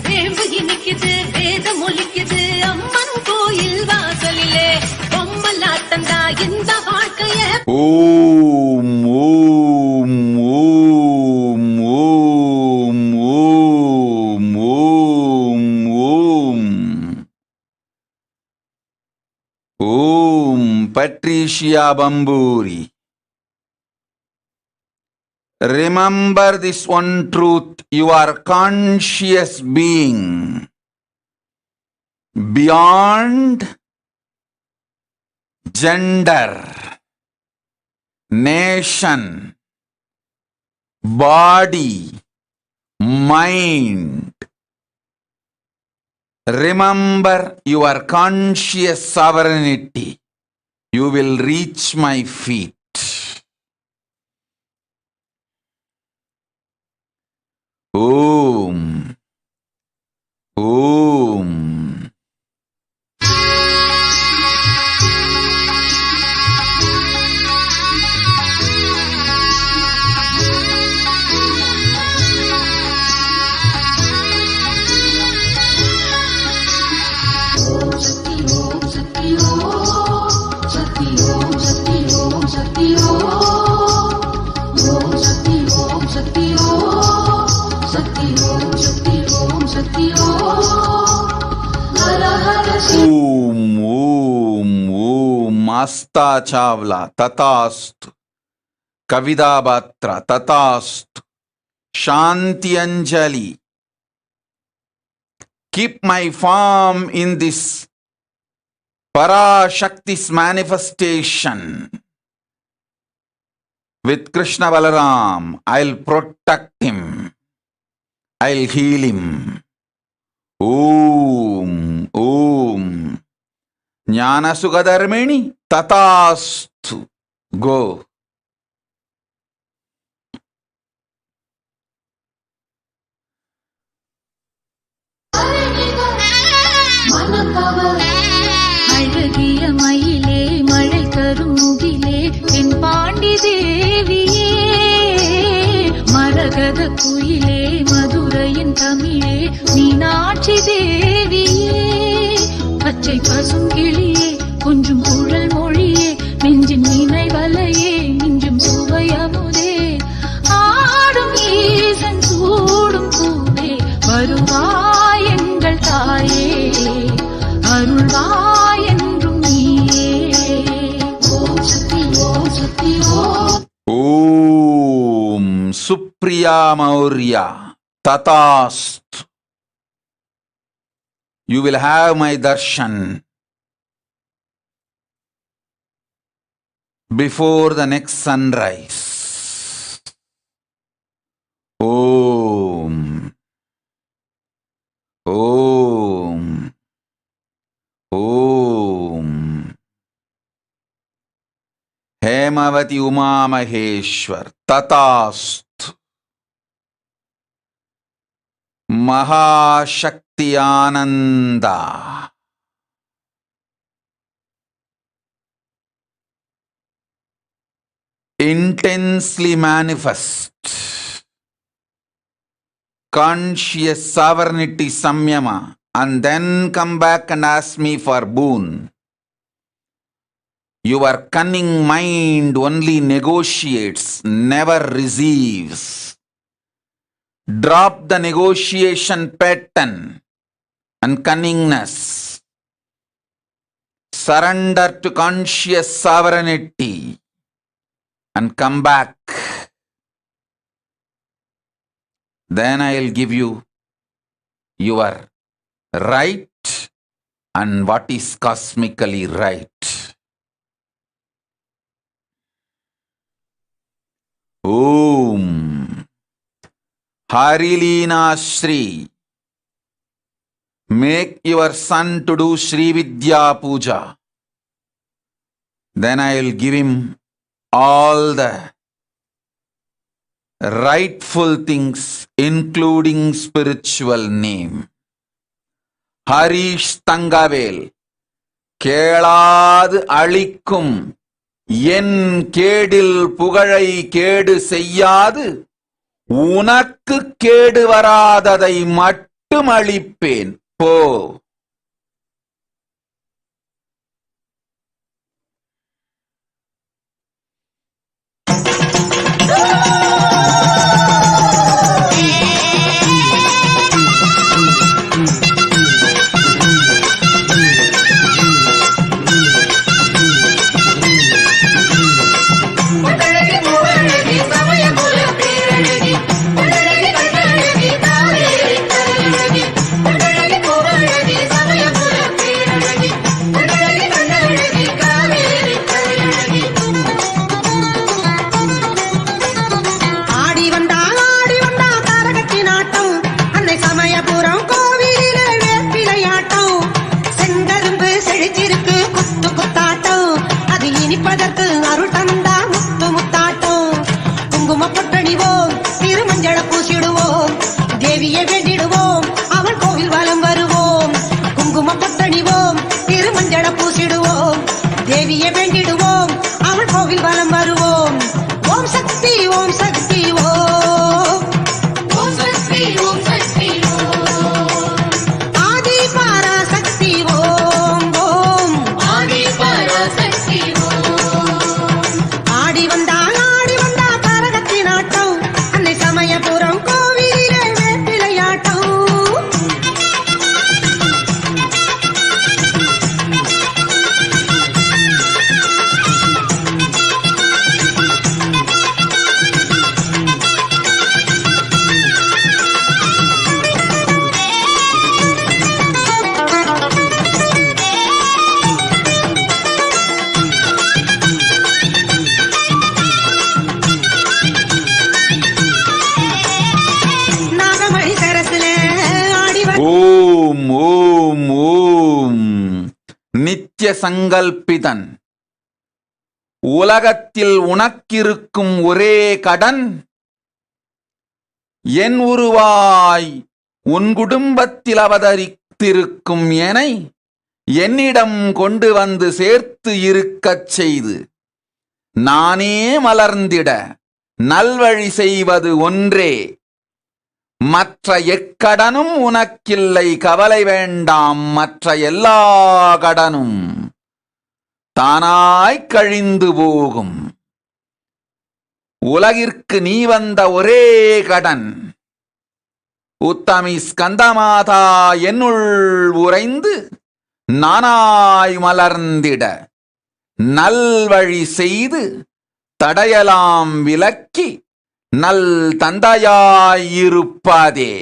Speaker 19: வேம்பு இனிக்குது வேதம் ஒலிக்குது அம்மன் கோயில் வாசலிலே பொம்மலாட்டந்தா இந்த வாழ்க்கைய
Speaker 8: ஓம் ஓம் ஓம் ஓம் ஓம் ஓம் ஓம் ஓம் Patricia Bamburi. Remember this one truth: you are conscious being beyond gender, nation, body, mind. Remember your conscious sovereignty. You will reach my feet. Om. Om. Om, Om, Om, Asta Chavla, Tatastu, Kavida Batra, Tatastu, Shanti Anjali. Keep my form in this Parashakti's manifestation. With Krishna Balaram, I'll protect him. I'll heal him. Om, Om. Jnana Sukadharmini, Tatastu. Go.
Speaker 19: அழகிய மயிலே மழை தரும் முகிலே என் பாண்டி தேவியே மரகத குயிலே மதுரையின் தமிழே மீனாட்சி தேவியே பச்சை பசும் கிளியே கொஞ்சம் குழல் மொழியே நெஞ்சின் நினைவலையே நெஞ்சும் சுவையமுதே ஆடும் ஈசன் சூடும் பூவே வருவாய் எங்கள் தாயே அருள்வாய் என்றும் நீயே ஓம் Shakti Om Shakti Om.
Speaker 8: Om Supriya Maurya Tatast. You will have my darshan before the next sunrise. Om. Om. Om. Hem Premavati Uma Maheshwar. Tatasthu. Mahashakti Ananda. Intensely manifest. Conscious sovereignty samyama. And then come back and ask me for boon. Your cunning mind only negotiates, never receives. Drop the negotiation pattern and cunningness. Surrender to conscious sovereignty and come back. Then I'll give you your right and what is cosmically right. Om Harilina Shri. Make your son to do Shri Vidya Puja. Then I'll give him all the rightful things, including spiritual name. Harish Tangavel. Kelad Alikum. என் கேடில் புகழை கேடு செய்யாது உனக்கு கேடு வராததை மட்டும் அளிப்பேன் போ. நித்திய சங்கல்பிதன். உலகத்தில் உனக்கிருக்கும் ஒரே கடன் என் உருவாய் உன் குடும்பத்தில் அவதரித்திருக்கும் எனை என்னிடம் கொண்டு வந்து சேர்த்து இருக்கச் செய்து நானே மலர்ந்திட நல்வழி செய்வது ஒன்றே. மற்ற எக்கடனும் உனக்கில்லை, கவலை வேண்டாம். மற்ற எல்லா கடனும் தானாய் கழிந்து போகும். உலகிற்கு நீ வந்த ஒரே கடன் உத்தமி ஸ்கந்தமாதா என்னுள் உறைந்து நானாய் மலர்ந்திட நல்வழி செய்து தடையலாம் விலக்கி நல் தந்தையாயிருப்பதே.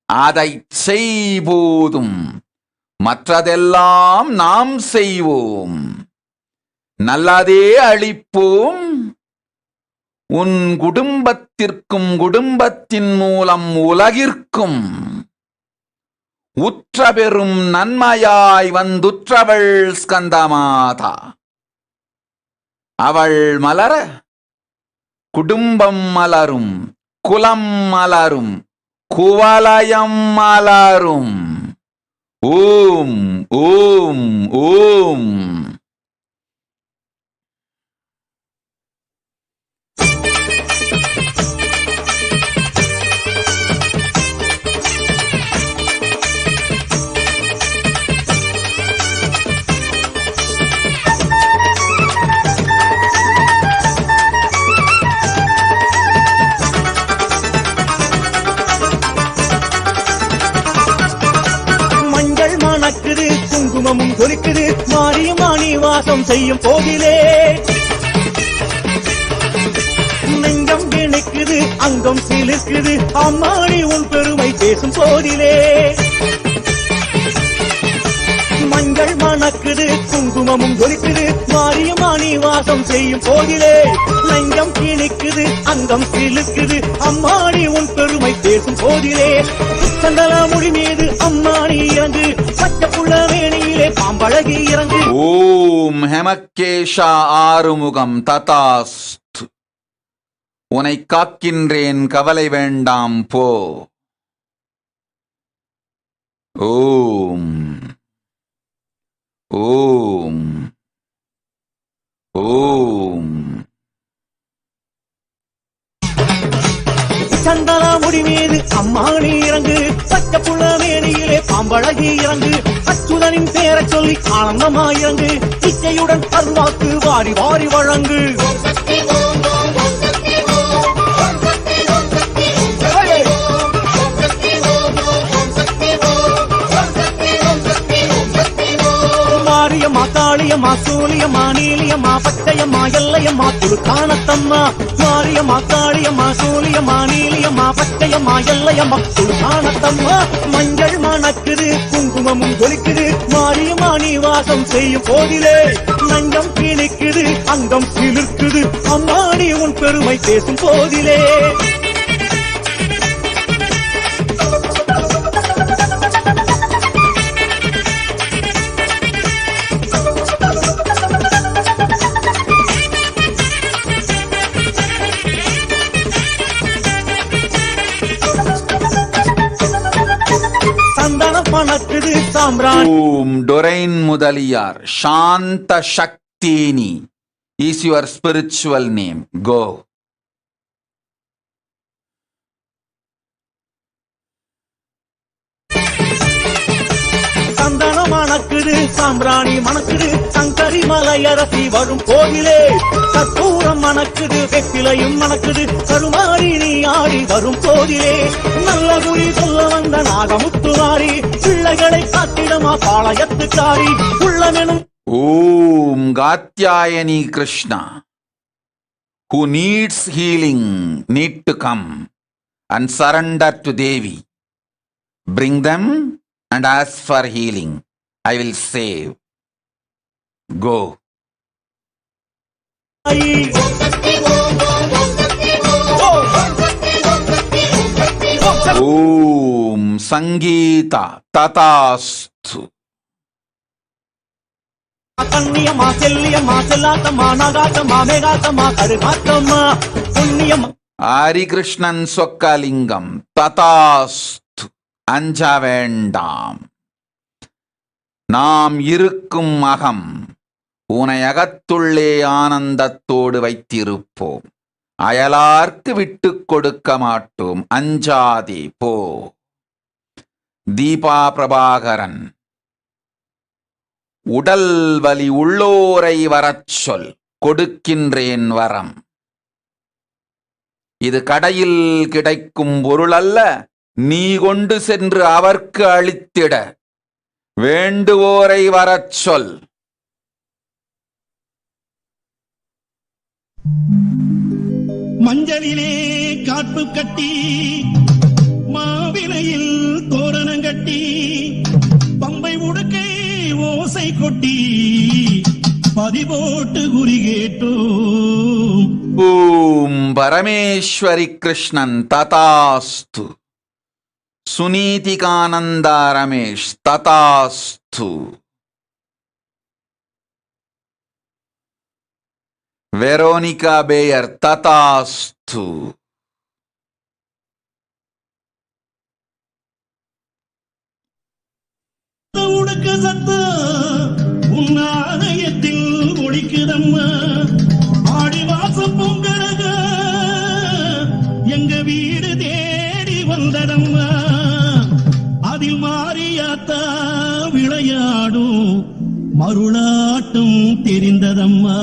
Speaker 8: அதைச் செய்போதும் மற்றதெல்லாம் நாம் செய்வோம். நல்லதே அளிப்போம். உன் குடும்பத்திற்கும் குடும்பத்தின் மூலம் உலகிற்கும் உற்ற பெறும் நன்மையாய் வந்துற்றவள் ஸ்கந்தமாதா. அவள் மலர குடும்பம் மலரும், குலம் மலரும், குவலயம் மலரும். ஓம் ஓம் ஓம்.
Speaker 20: குங்குமமும் கொலிக்குது, மாரியமானி வாசம் செய்யும் போதிலே நெஞ்சம் இணைக்குது, அங்கம் சிலிர்க்குது, அம்மாடி உன் பெருமை பேசும் போதிலே மஞ்சள் மணக்குது, குங்குமமும் கொலிக்குது, மாரியமானி வாசம் செய்யும் போதிலே நெஞ்சம் இணைக்குது, அங்கம் சிலிர்க்குது, அம்மாடி உன் பெருமை பேசும் போதிலே சந்தன முடி மீது அம்மாடி இறங்கு, பச்சை புள்ள வேணியிலே பாம்பழகி இறங்கு.
Speaker 8: ஓம் ஹெமக்கேஷா ஆறுமுகம் ததாஸ்து. உனை காக்கின்றேன், கவலை வேண்டாம் போ. ஓம் ஓம் ஓம்.
Speaker 20: சந்தன முடி மீது அம்மாடி இறங்கு, பச்சை புள்ள வேணியிலே பாம்பழகி இறங்கு, அச்சுதனின் பேரை சொல்லி ஆனந்தமா இறங்கு, இச்சையுடன் அருள்வாக்கு வாரி வாரி வழங்கு. மாரியம்மா, காளியம்மா, சூலியம்மா, நீலியம்மா, பச்சையம்மா, எல்லையம்மா, துளுக்கானத்தம்மா. மாரியம்மா, காளியம்மா, சூலியம்மா, நீலியம்மா, பச்சையம்மா, எல்லையம்மா, துளுக்கானத்தம்மா. மஞ்சள் மணக்குது, குங்குமமும் கொலிக்குது, மாரியம்மா நீ வாசம் செய்யும் போதிலே நஞ்சம் கிணிக்குது, அங்கம் சிலிர்க்குது, அம்மாடி உன் பெருமை பேசும் போதிலே.
Speaker 8: ஓம் டொரைன் முதலியார் சாந்த சக்தினி is your spiritual name. Go.
Speaker 20: சந்தன மணக்குது, சாம்பிராணி மணக்குது, சங்கரி மலையரசி வரும் போதிலே கற்பூரம் மணக்குது, வெற்றிலையும் மணக்குது, கருமாறி நீ ஆடி வரும் போதிலே நல்ல குறி சொல்ல வந்த நாகமுத்துமாரி, பிள்ளைகளை காத்திடமா பாளையத்துக்காரி உள்ளமெனும்.
Speaker 8: ஓம் Katyayani Krishna. Who needs healing need to come and surrender to Devi. Bring them and ask for healing. I will save. Go. Om Sangeeta Tatastu.
Speaker 20: கண்ணியம்மா, செல்லியம்மா, செல்லாத்தம்மா, நாகாத்தம்மா, மேகாத்தம்மா, கருகாத்தம்மா, புண்ணியம்மா.
Speaker 8: ஹரிகிருஷ்ணன் சொக்கலிங்கம் ததாஸ்து. அஞ்ச வேண்டாம். நாம் இருக்கும் அகம் உனை அகத்துள்ளே ஆனந்தத்தோடு வைத்திருப்போம். அயலார்க்கு விட்டுக் கொடுக்க மாட்டோம். அஞ்சாதே போ. தீபா பிரபாகரன். உடல் வலி உள்ளோரை வரச் சொல், கொடுக்கின்றேன் வரம். இது கடையில் கிடைக்கும் பொருள் அல்ல, நீ கொண்டு சென்று அவர்க்கு அளித்திட. வேண்டுவோரை வரச் சொல்.
Speaker 18: மஞ்சளிலே காப்பு கட்டி, மாவிலையில் தோரணம் கட்டி, பம்பை உடுக்கை ஓசை கொட்டி, பதிபோட்டு குறி கேட்டோம்.
Speaker 8: ஓம் Parameswari Krishnan ததாஸ்து. சுனீதிகானந்தா Ramesh ததாஸ்து. Veronica Bayer, Tathastu.
Speaker 20: உனக்கு சத்தம் உன் ஆலயத்தில் ஒழிக்குதம்மா, ஆடி வாசம் பொங்கலக எங்க வீடு தேடி வந்ததம்மா, அதில் மாரியாத்தா விளையாடும் மருளாட்டும் தெரிந்ததம்மா.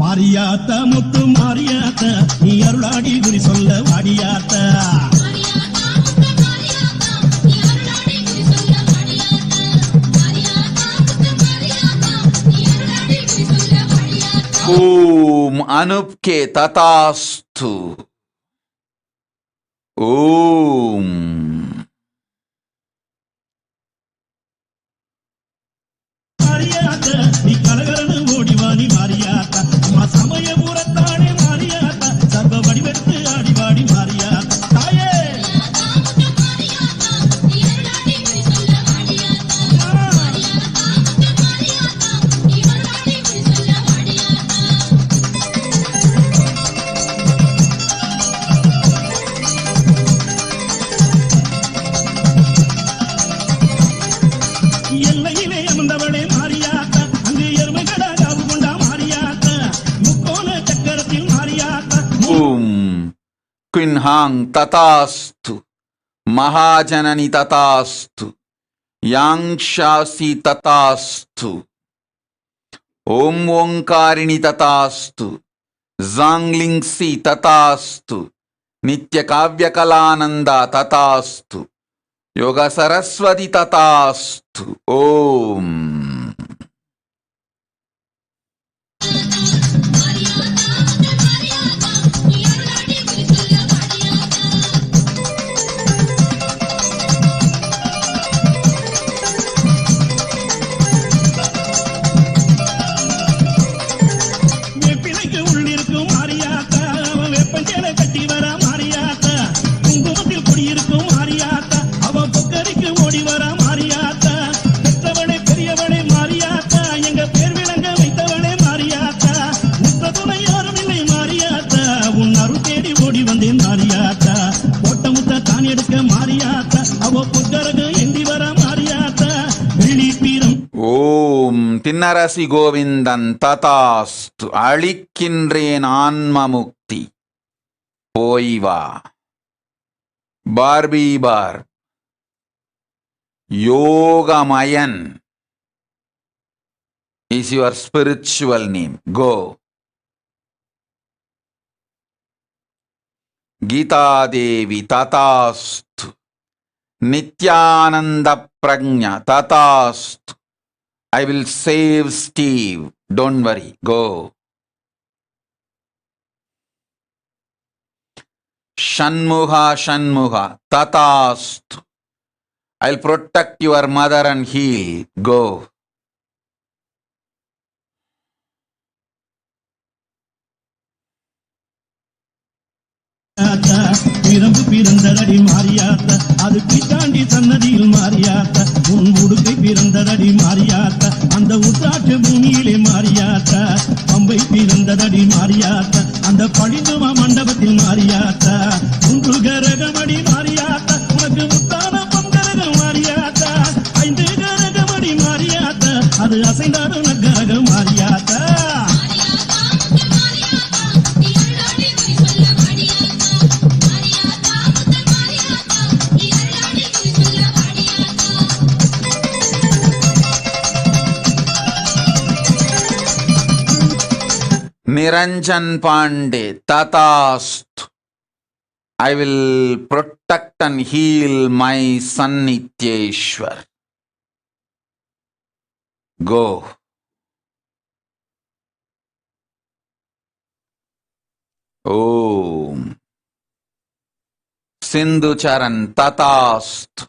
Speaker 20: மாரியாத்தா முத்து மாரியாத்தா நீ அருளாடி குறி சொல்ல வாடியாத்தா.
Speaker 8: Om Anupke Tathastu. Om.
Speaker 20: Mariyatha நீ கலகலன்னு ஓடிவாணி மாரியாத்தா, சமயபுரத்தானே மாரியாத்தா, சர்வ வடிவெடுத்து ஆடிவாடி மாரியாத்தா. தாயே எல்லையிலே அமர்ந்தவளே மாரியாத்தா, அங்கு எருமைகளா காவு கொண்டா மாரியாத்தா, முக்கோண சக்கரத்தில் Mariyatha.
Speaker 8: Om Quinhang Tathastu. Mahajanani Tathastu. Yangshasi Tathastu. Om Omkarini Tathastu. Zanglingsi Tathastu. Nitya Kavya Kalananda Tathastu. Yoga Saraswati Tathastu. Om.
Speaker 20: வெப்பிலைக்கு உள்ளிருக்கும் மாரியாத்தா, அவன் வெப்பஞ்சேலை கட்டி வர மாரியாத்தா, குங்குமத்தில் குடியிருக்கும் மாரியாத்தா, அவன் பொக்கரிக்கு ஓடி வர மாரியாத்தா, பெற்றவளே பெரியவளே மாரியாத்தா, எங்க பேர் விளங்க வைத்தவளே மாரியாத்தா, உத்த துணை யாரும் இல்லை மாரியாத்தா, உன் அருள் தேடி ஓடி வந்தேன் மாரியாத்தா, போட்ட முத்த தான் எடுக்க மாரியாத்தா, அவ பொக்கரக ஏந்தி வர மாரியாத்தா, வெள்ளி பீரம்.
Speaker 8: ஓம் தின்னரசி கோவிந்தன் ததாஸ்து. அளிக்கின்றேன் ஆன்ம முக்தி, போய் வா. பார்பி பார் யோகமயன் is your spiritual name. Go. Gita Devi Tathastu. Nithyananda Prajna Tathastu. I will save Steve. Don't worry. Go. Shanmuha Shanmuha Tathastu. I'll protect your mother and heal. Go.
Speaker 20: பிரம்பு பிறந்ததடி மாரியாத்தா, அது பிச்சாண்டி சன்னதியில் மாரியாத்தா, உன் உடுக்கை பிறந்ததடி மாரியாத்தா, அந்த உத்தாற்று பூமியிலே மாரியாத்தா, பம்பை பிறந்ததடி மாரியாத்தா, அந்த பழிந்துமா மண்டபத்தில் மாரியாத்தா, உன்று கரகமடி மாரியாத்தா, உனக்கு முத்தான பங்கரகம் மாரியாத்தா, 5 கரகமடி மாரியாத்தா, அது அசைந்தாடும் நக்கரகம் Mariyatha.
Speaker 8: Niranjan Pandey Tathastu. I will protect and heal my son Nityeshwar. Go. Om Sindhu Charan Tathastu.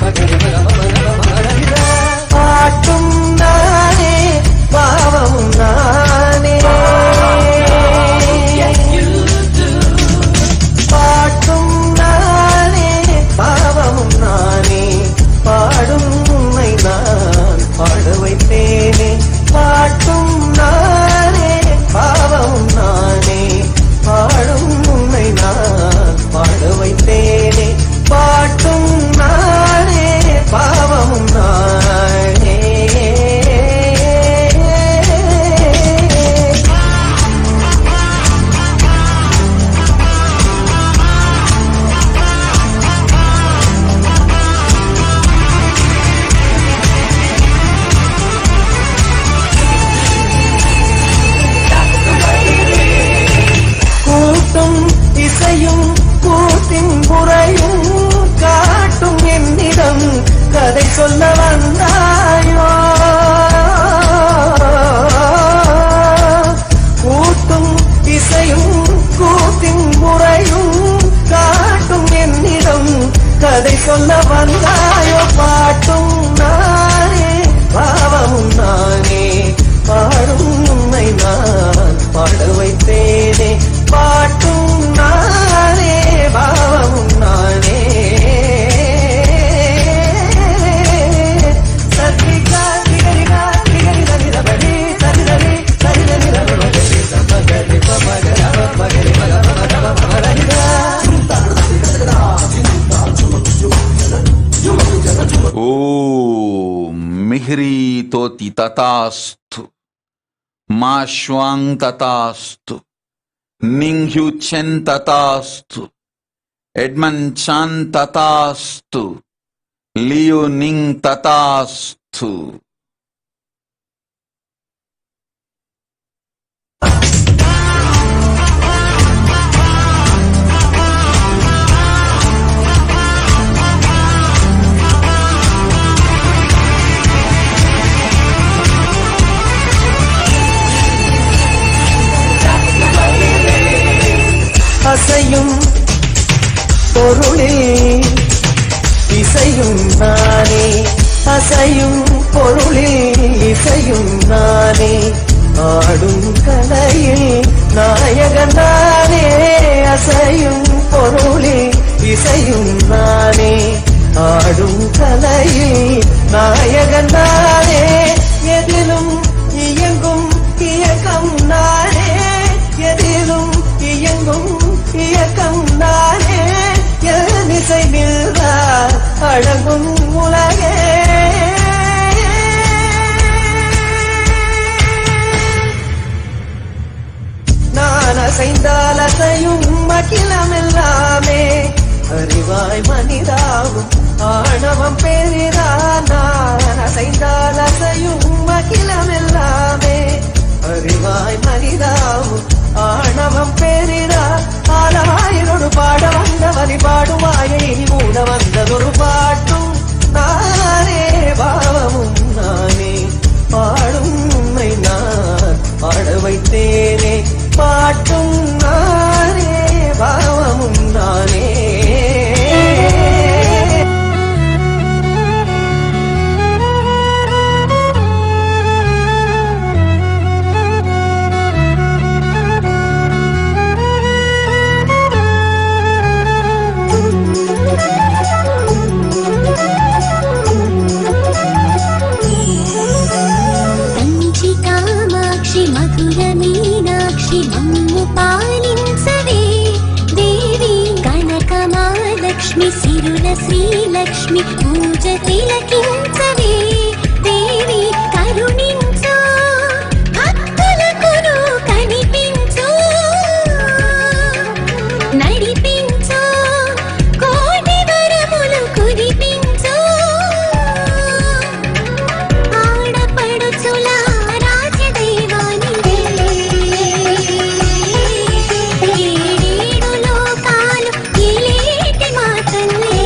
Speaker 20: Thank you.
Speaker 8: प्रीतोति तथास्तु माश्वां तथास्तु निंह्युचेन तथास्तु एडमंचान तथास्तु लियोनिंग तथास्तु.
Speaker 20: அசையும் பொருளில் இசையும் நானே, அசையும் பொருளில் இசையும் நானே, ஆடும் கலையில் நாயகன் நானே, அசையும் பொருளில் இசையும் நானே, ஆடும் கலையில் நாயகன் நானே, எதிலும் இயங்கும் இயக்கம் நானே, எதிலும் இயங்கும் இயக்கம் நானே, எதிசை நின்றார் அழகும் உலகே. நான் அசைந்தால் அசையும் அகிலமெல்லாமே, அறிவாய் மனிதாவும் ஆணவம் பெரிதா. நான் அசைந்தால் அசையும் அகிலமெல்லாமே, அறிவாய் மனிதாவும் ஆணவம் பெரிதா. ஆலாயிரொரு பாட வந்தவனி பாடுவாயை மூட வந்ததொரு பாட்டும் நானே, பாவமும் நானே, பாடும் உண்மை நான் பாட வைத்தேனே, பாட்டும் நானே, பாவமும் நானே.
Speaker 19: లక్ష్మి సిరుల శ్రీలక్ష్మి పూజ తిలకించవే దేవి కరుణించు భక్తులకును కనిపించు నడిపించు కోటి వరములు కురిపించు ఆడపడుచుల రాజదైవానివే ఏడేడు లోకాలు ఏలేటి మా తల్లే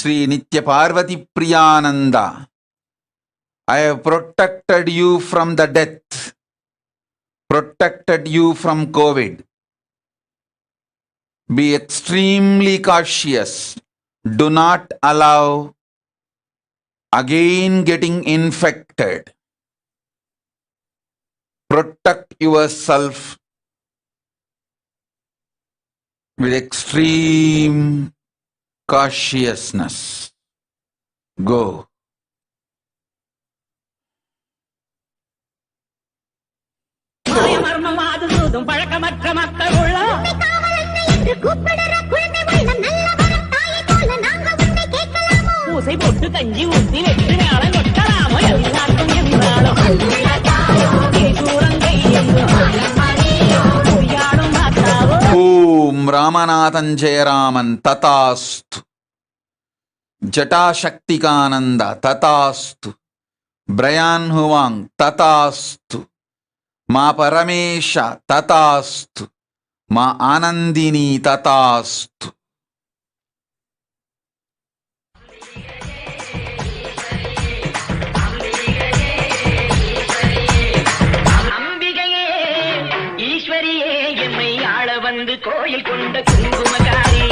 Speaker 8: Sri Nitya Parvati Priyananda, I have protected you from the death, protected you from COVID. Be extremely cautious. Do not allow again getting infected. Protect yourself with extreme cautiousness. Go. Om Ramanathan Jayaraman Tatastu, Jata Shaktikananda Tatastu, Brian Huang Tatastu, Ma Paramesha Tatastu, Ma Anandini Tatastu.
Speaker 16: கோயில் கொண்ட குங்குமகாரி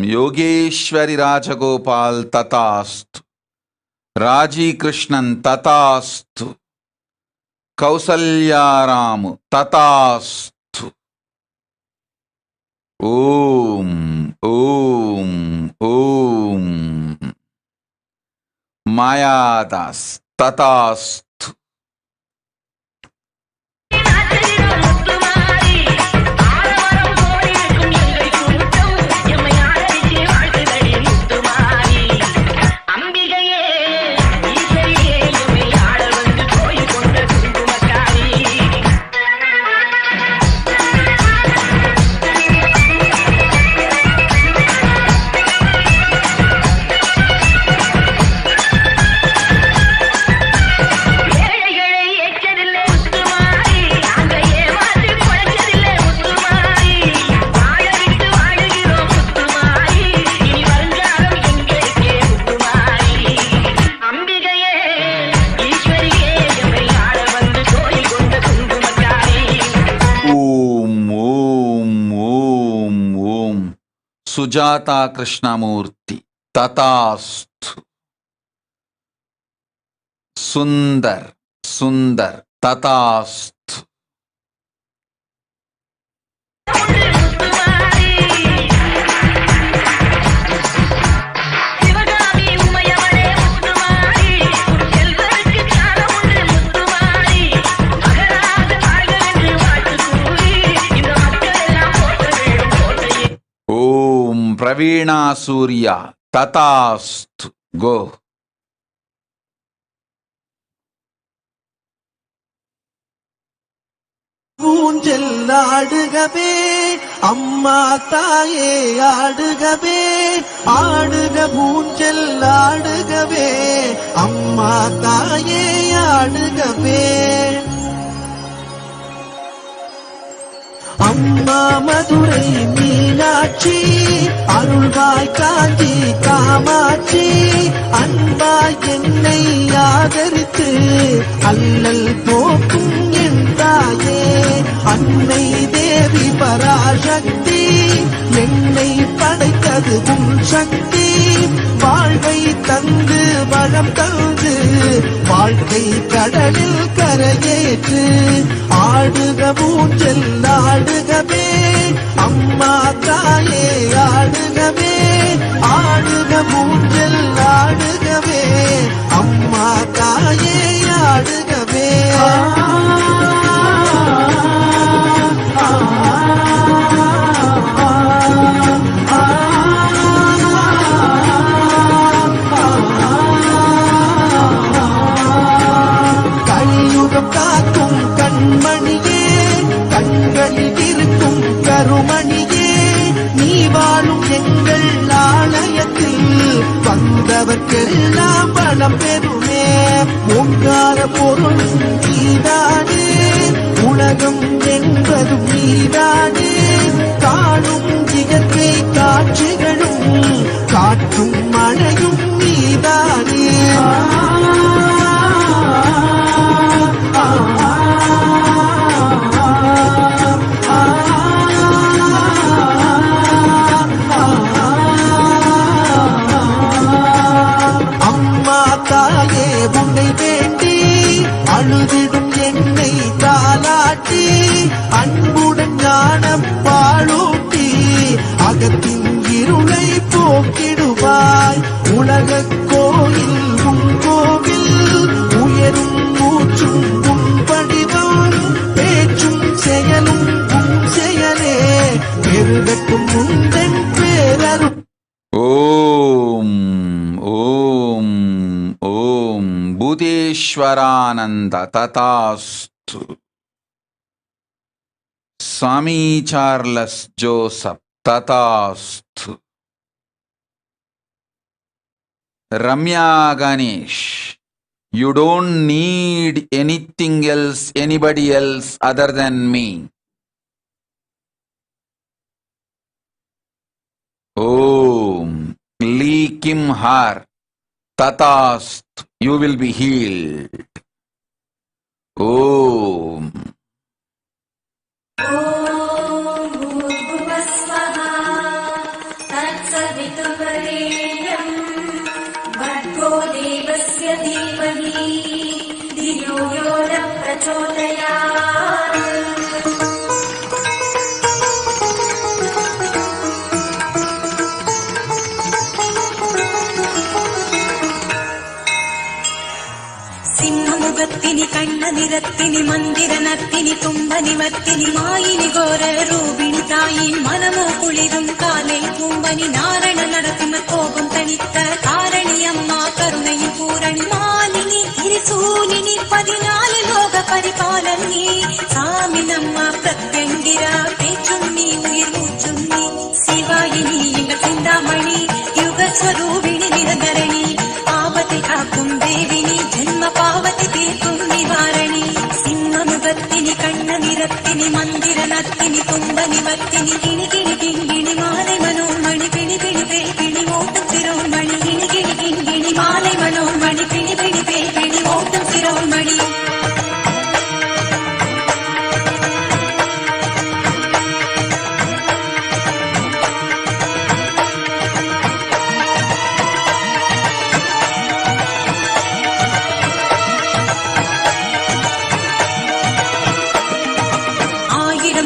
Speaker 8: Yogeshwari Rajagopal Tatastu, Raji Krishnan Tatastu, Kausalya Ramu Tatastu. Om, Om, Om. Mayadas Tatastu. Sujata Krishnamurti Tatastu. Sundar, Sundar Tatastu. Praveena Surya Tatastu. Go.
Speaker 20: ஊஞ்சல் ஆடுகவே அம்மா தாயே ஆடுகவே ஆடுக ஊஞ்சல் ஆடுகவே அம்மா தாயே ஆடுகவே அம்மா மதுரை மீனாட்சி அருள்வாய் காஞ்சி காமாட்சி அன்பாய் என்னை ஆதரித்து அல்லல் போக்கும் என் தாயே அன்னை தேவி பராசக்தி என்னை படைத்தது உன் சக்தி வாழ்வை தந்து வளம் தந்து வாழ்க்கை
Speaker 21: கங்கை கடலில் கரையேற்று ஆடுக ஊஞ்சல் ஆடுகவே அம்மா தாயே ஆடுகவே ஆடுக ஊஞ்சல் ஆடுகவே அம்மா தாயே ஆடுகவே கலியுகம் காக்கும் கண்மணியே கண்களில் இருக்கும் கருமணியே நீ வாழும் எங்கள் ஆலயத்தில் வந்தவர்க்கெல்லாம் பலம் பெறுமே ஓங்கார பொருள் நீதானே உலகம் என்பதும் நீதானே காணும் இயற்கை காட்சிகளும் காற்றும் மழையும் நீதானே அம்மா தாயே உன்னை வேண்டி அழுதிடும் என்னை தாலாட்டி அன்புடன் ஞானம் பாலூட்டி அகத்தின் இருளை போக்கிடுவாய் உலக கோயில் உன் கோவில் உயரும் மூச்சும் உன் படிவம் பேச்சும் செயலும் உன் செயலே பெருகட்டும் முந்தன் பேரரும்
Speaker 8: ஓம் ஓம் ஓம் பூதேஸ்வரானந்த ததாஸ்து. Swami Charles Joseph ததாஸ்து. Ramya Ganesh, you don't need anything else, anybody else other than me. Om Lee Kim Har Tatast, you will be healed. Om
Speaker 19: ಸಿಂಹಮುಗತ್ತಿನಿ ಕಣ್ಣ ನಿರತ್ತಿನಿ ಮಂದಿರ ನತ್ತಿನಿ ತುಂಬ ನಿವತ್ತಿನಿ ಮಾಯಿನಿ ಘೋರ ರೂಪಿಣಿ ತಾಯಿ ಮನಮೋ ಕುಳಿದುಂ ಕಾಲೆ ಕುಂಬನಿ ನಾரண நடத்திம கோபம் தணித்த காரணியம்மா கருணையின் பூரணி மாலினி திரிசூலினி 14 லோக பரிபாலனி சாமி நம்ம பிரத்யங்கிரா பேச்சும் நீ உயிர் மூச்சும் நீ சிவாயினி எங்கள் சிந்தாமணி யுக ஸ்வரூபிணி நிரந்தரணி ஆபத்தை காக்கும் தேவினி ஜென்ம பாவத்தை தீர்க்கும் நிவாரணி சிம்மமுகத்தினி கண்ண நிறத்தினி மந்திர நத்தினி தும்ப நிவத்தினி கிணி கிணி கிங்கிணி மாலை மனோமணி பிணி பிணி பேய் பிணி ஓட்டம் சிரோமணி கிணி கிணி கிங்கிணி மாலை மனோமணி பிணி பிணி பேய் பிணி ஓட்டம் சிரோமணி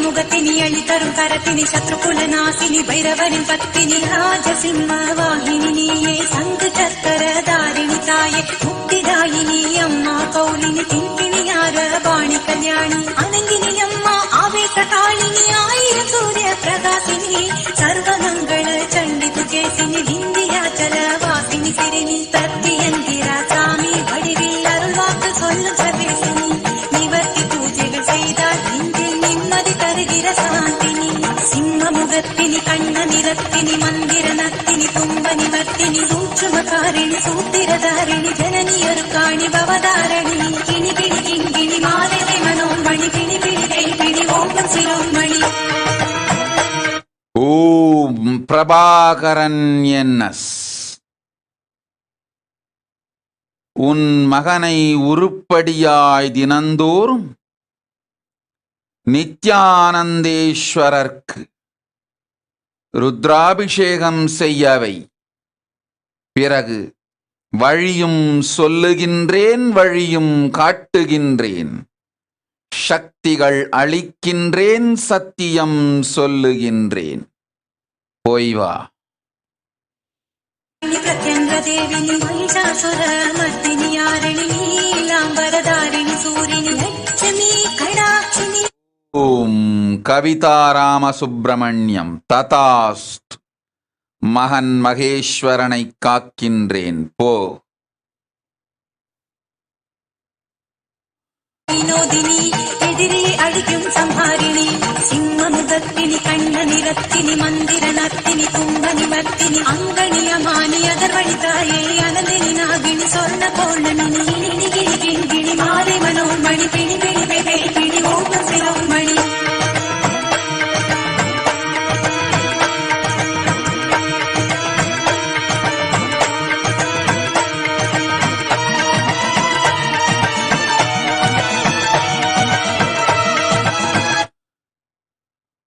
Speaker 19: முகத்தினி அழி தரும் கரத்தினி சத்ருகுல நாசினி பைரவனின் பத்தினி ராஜசிம்ம வாகினி நீயே சங்கு சக்கர தாரிணி தாயே முக்திதாயினி அம்மா கௌலினி கிங்கிணியார வாணி கல்யாணி அனங்கினி அம்மா ஆவேச காளினி ஆயிரம் சூரிய பிரகாசினி சர்வமங்கள சண்டி துகேசினி விந்தியாச்சல வாசினி சிறினி தத்தியந்திரா சாமி வடிவில் அருள்வாக்கு சொல்லும் சர்வேசினி நிவர்த்தி பூஜைகள் செய்தால் இன்றில் நிம்மதி தருகிற சாந்தினி சிம்மமுகத்தினி கண்ண நிறத்தினி மந்திர நத்தினி தும்ப நிவர்த்தினி சூட்சுமகாரிணி சூத்திரதாரிணி ஜனனி அருக்காணி பவதாரணி கிணி பிணி கிங்கிணி மாலை மனோமணி பிணி பிணி பேய் பிணி ஓட்டம் சிரோமணி.
Speaker 8: ஓம் பிரபாகரன் என்எஸ், உன் மகனை உருப்படியாய் தினந்தோறும் நித்யானந்தேஸ்வரர்க்கு ருத்ராபிஷேகம் செய்யவை. பிறகு வழியும் சொல்லுகின்றேன், வழியும் காட்டுகின்றேன். சக்திகள் அளிக்கின்றேன், சத்தியம் சொல்லுகின்றேன். போய் வா.
Speaker 19: பிரத்யங்கதேவினி மகிஷாசுர மர்தினி யாரிணி நீலாம்பரதாரிணி சூரிணி லட்சுமி கடாட்சினி.
Speaker 8: ஓம் கவிதாராம சுப்பிரமணியம். ததாஸ்து. மகன் மகேஸ்வரனை காக்கின்றேன். போ.
Speaker 19: வினோதினி எதிரே அழிக்கும் சம்ஹாரிணி சிம்மமுகத்தினி கண்ண நிறத்தினி மந்திர நர்த்தினி கும்பனி மர்த்தினி அங்கணி அமானி அதர்வழி தாயே அனந்தினி நாகினி சொர்ண கோணனி கிணி கிணி கிண்கிணி மாலை மனோன்மணி பிணி பிணி பெகை பிணி ஓம் சிரோன்மணி.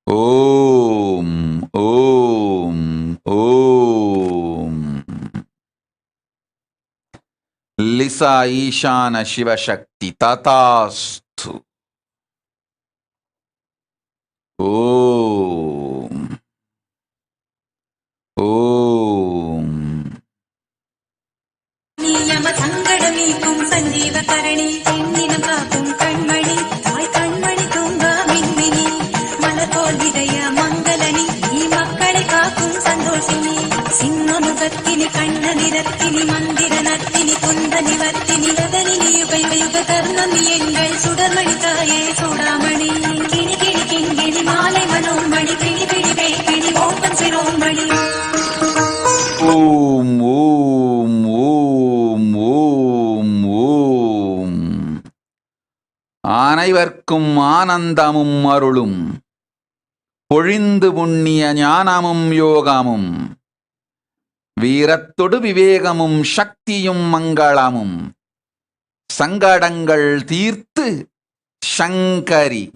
Speaker 8: ஓம் ஓம் ஓம். லிசா ஈசான சிவசக்தி. ததாஸ்து. ஓம் ஓம்.
Speaker 19: நியம சங்கட நீக்கும் சஞ்சீவ கரணி பெண்ணினம் காக்கும் கண்மணி தாய் கண்மணி தூங்கா மின்மினி மலர்போல் விதய மங்களனி நீ மக்களை காக்கும் சந்தோஷினி சிம்மமுகத்தினி கண்ண நிறத்தினி மந்திர நர்த்தினி குந்த நிவர்த்தினி ரதனி யுக யுக கர்ணமி எங்கள் சுடர்மணி தாயே சூடாமணி கிணி கிணி கிண்கிணி மாலை மனோன்மணி பிணி பிணி பேக்கிணி ஓப்பன் சிரோன்மணி.
Speaker 8: ஓம் ஓம் ஓம் ஓம் ஓம். அனைவர்க்கும் ஆனந்தமும் அருளும் பொழிந்து புண்ணிய ஞானமும் யோகமும் வீரத்தொடு விவேகமும் சக்தியும் மங்களமும் சங்கடங்கள் தீர்த்து சங்கரி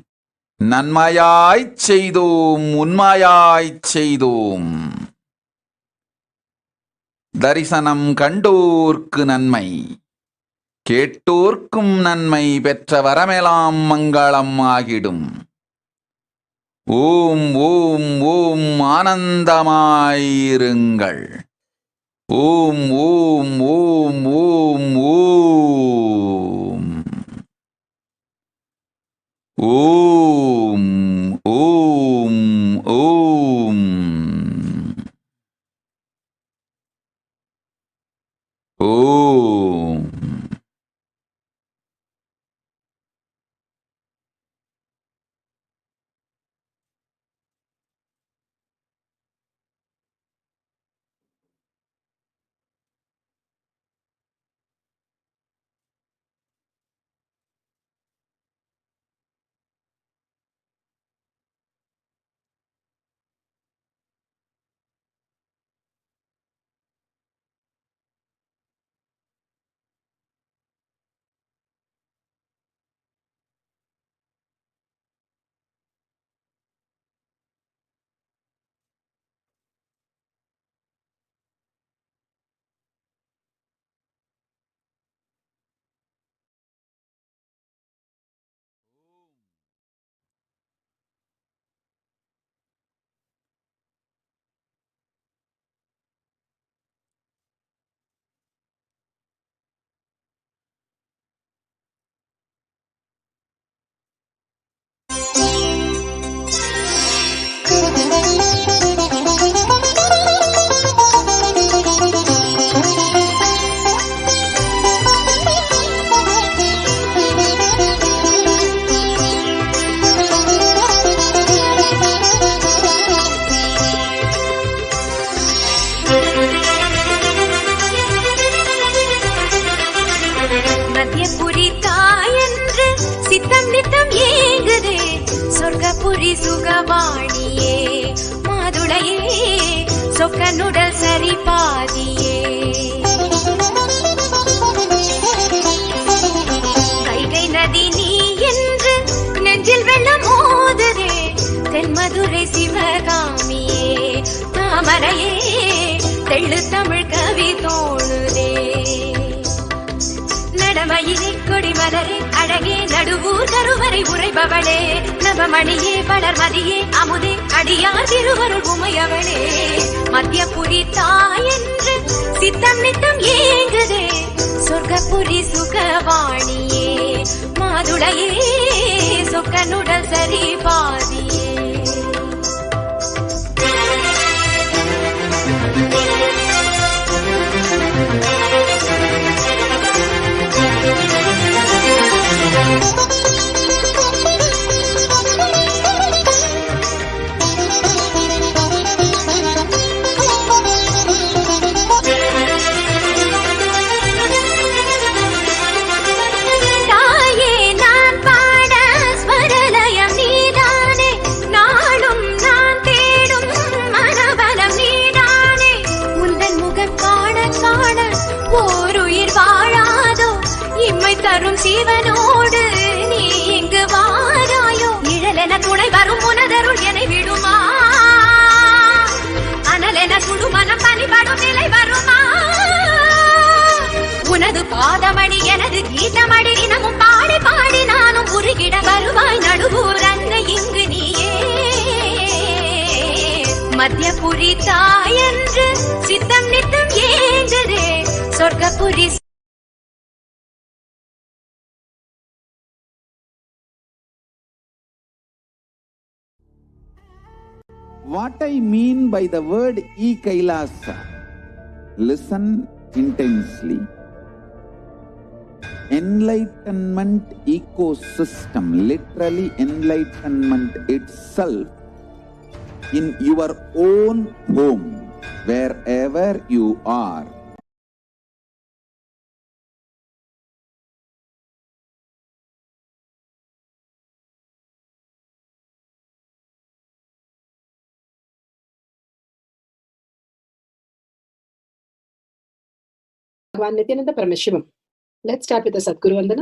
Speaker 8: நன்மையாய்ச் செய்தோம், உண்மையாய்ச் செய்தோம். தரிசனம் கண்டோர்க்கு நன்மை, கேட்டோர்க்கும் நன்மை, பெற்ற வரமெல்லாம் மங்களம் ஆகிடும். ஓம் ஓம் ஓம். ஆனந்தமாயிருங்கள். ஓம் ஓம் ஓம் ஓம் ஓம். ஓம் ஓம் ஓம். ஓம்.
Speaker 19: சொர்க்கபுரி சுகவாணியே மாதுளையே சொக்கனுடல் சரி பாதியே கைகை நதி நீ என்று நெஞ்சில் வெள்ளம் மோதுதே தென்மதுரை சிவகாமியே தாமரையே தெள்ளு தமிழ் கவி தோணுதே மலரே அழகே நடுவூர் கருவறை உரைபவளே நவமணியே வளர்மதியே அமுதே அடியார் திருவருள் உமையவளே மத்தியபுரி தாயென்று சித்தம் நித்தம் ஏங்குதே சொர்க்கபுரி சுகவாணியே மாதுளையே சொக்கனுடல் சரி பாதியே தரும் சிவனோடு நீ இங்கு வாராயோ நிழலென துணை வரும் உனதருள் என விடுமா அனலென சுடு மனம் பனிபடும் நிலை வருமா உனது பாதமணி எனது கீதமடி தினமும் பாடி பாடி நானும் உருகிட வருவாய் நடுவூர் அன்னை இங்கு நீயே மத்தியபுரி தாயென்று சித்தம் நித்தம் ஏங்குதே சொர்க்கபுரி.
Speaker 8: What I mean by the word Kailasa, listen intensely. Enlightenment ecosystem, literally enlightenment itself, in your own home, wherever you are.
Speaker 2: Nithyananda Paramashivam. Let's start with the Sadguru Vandanam.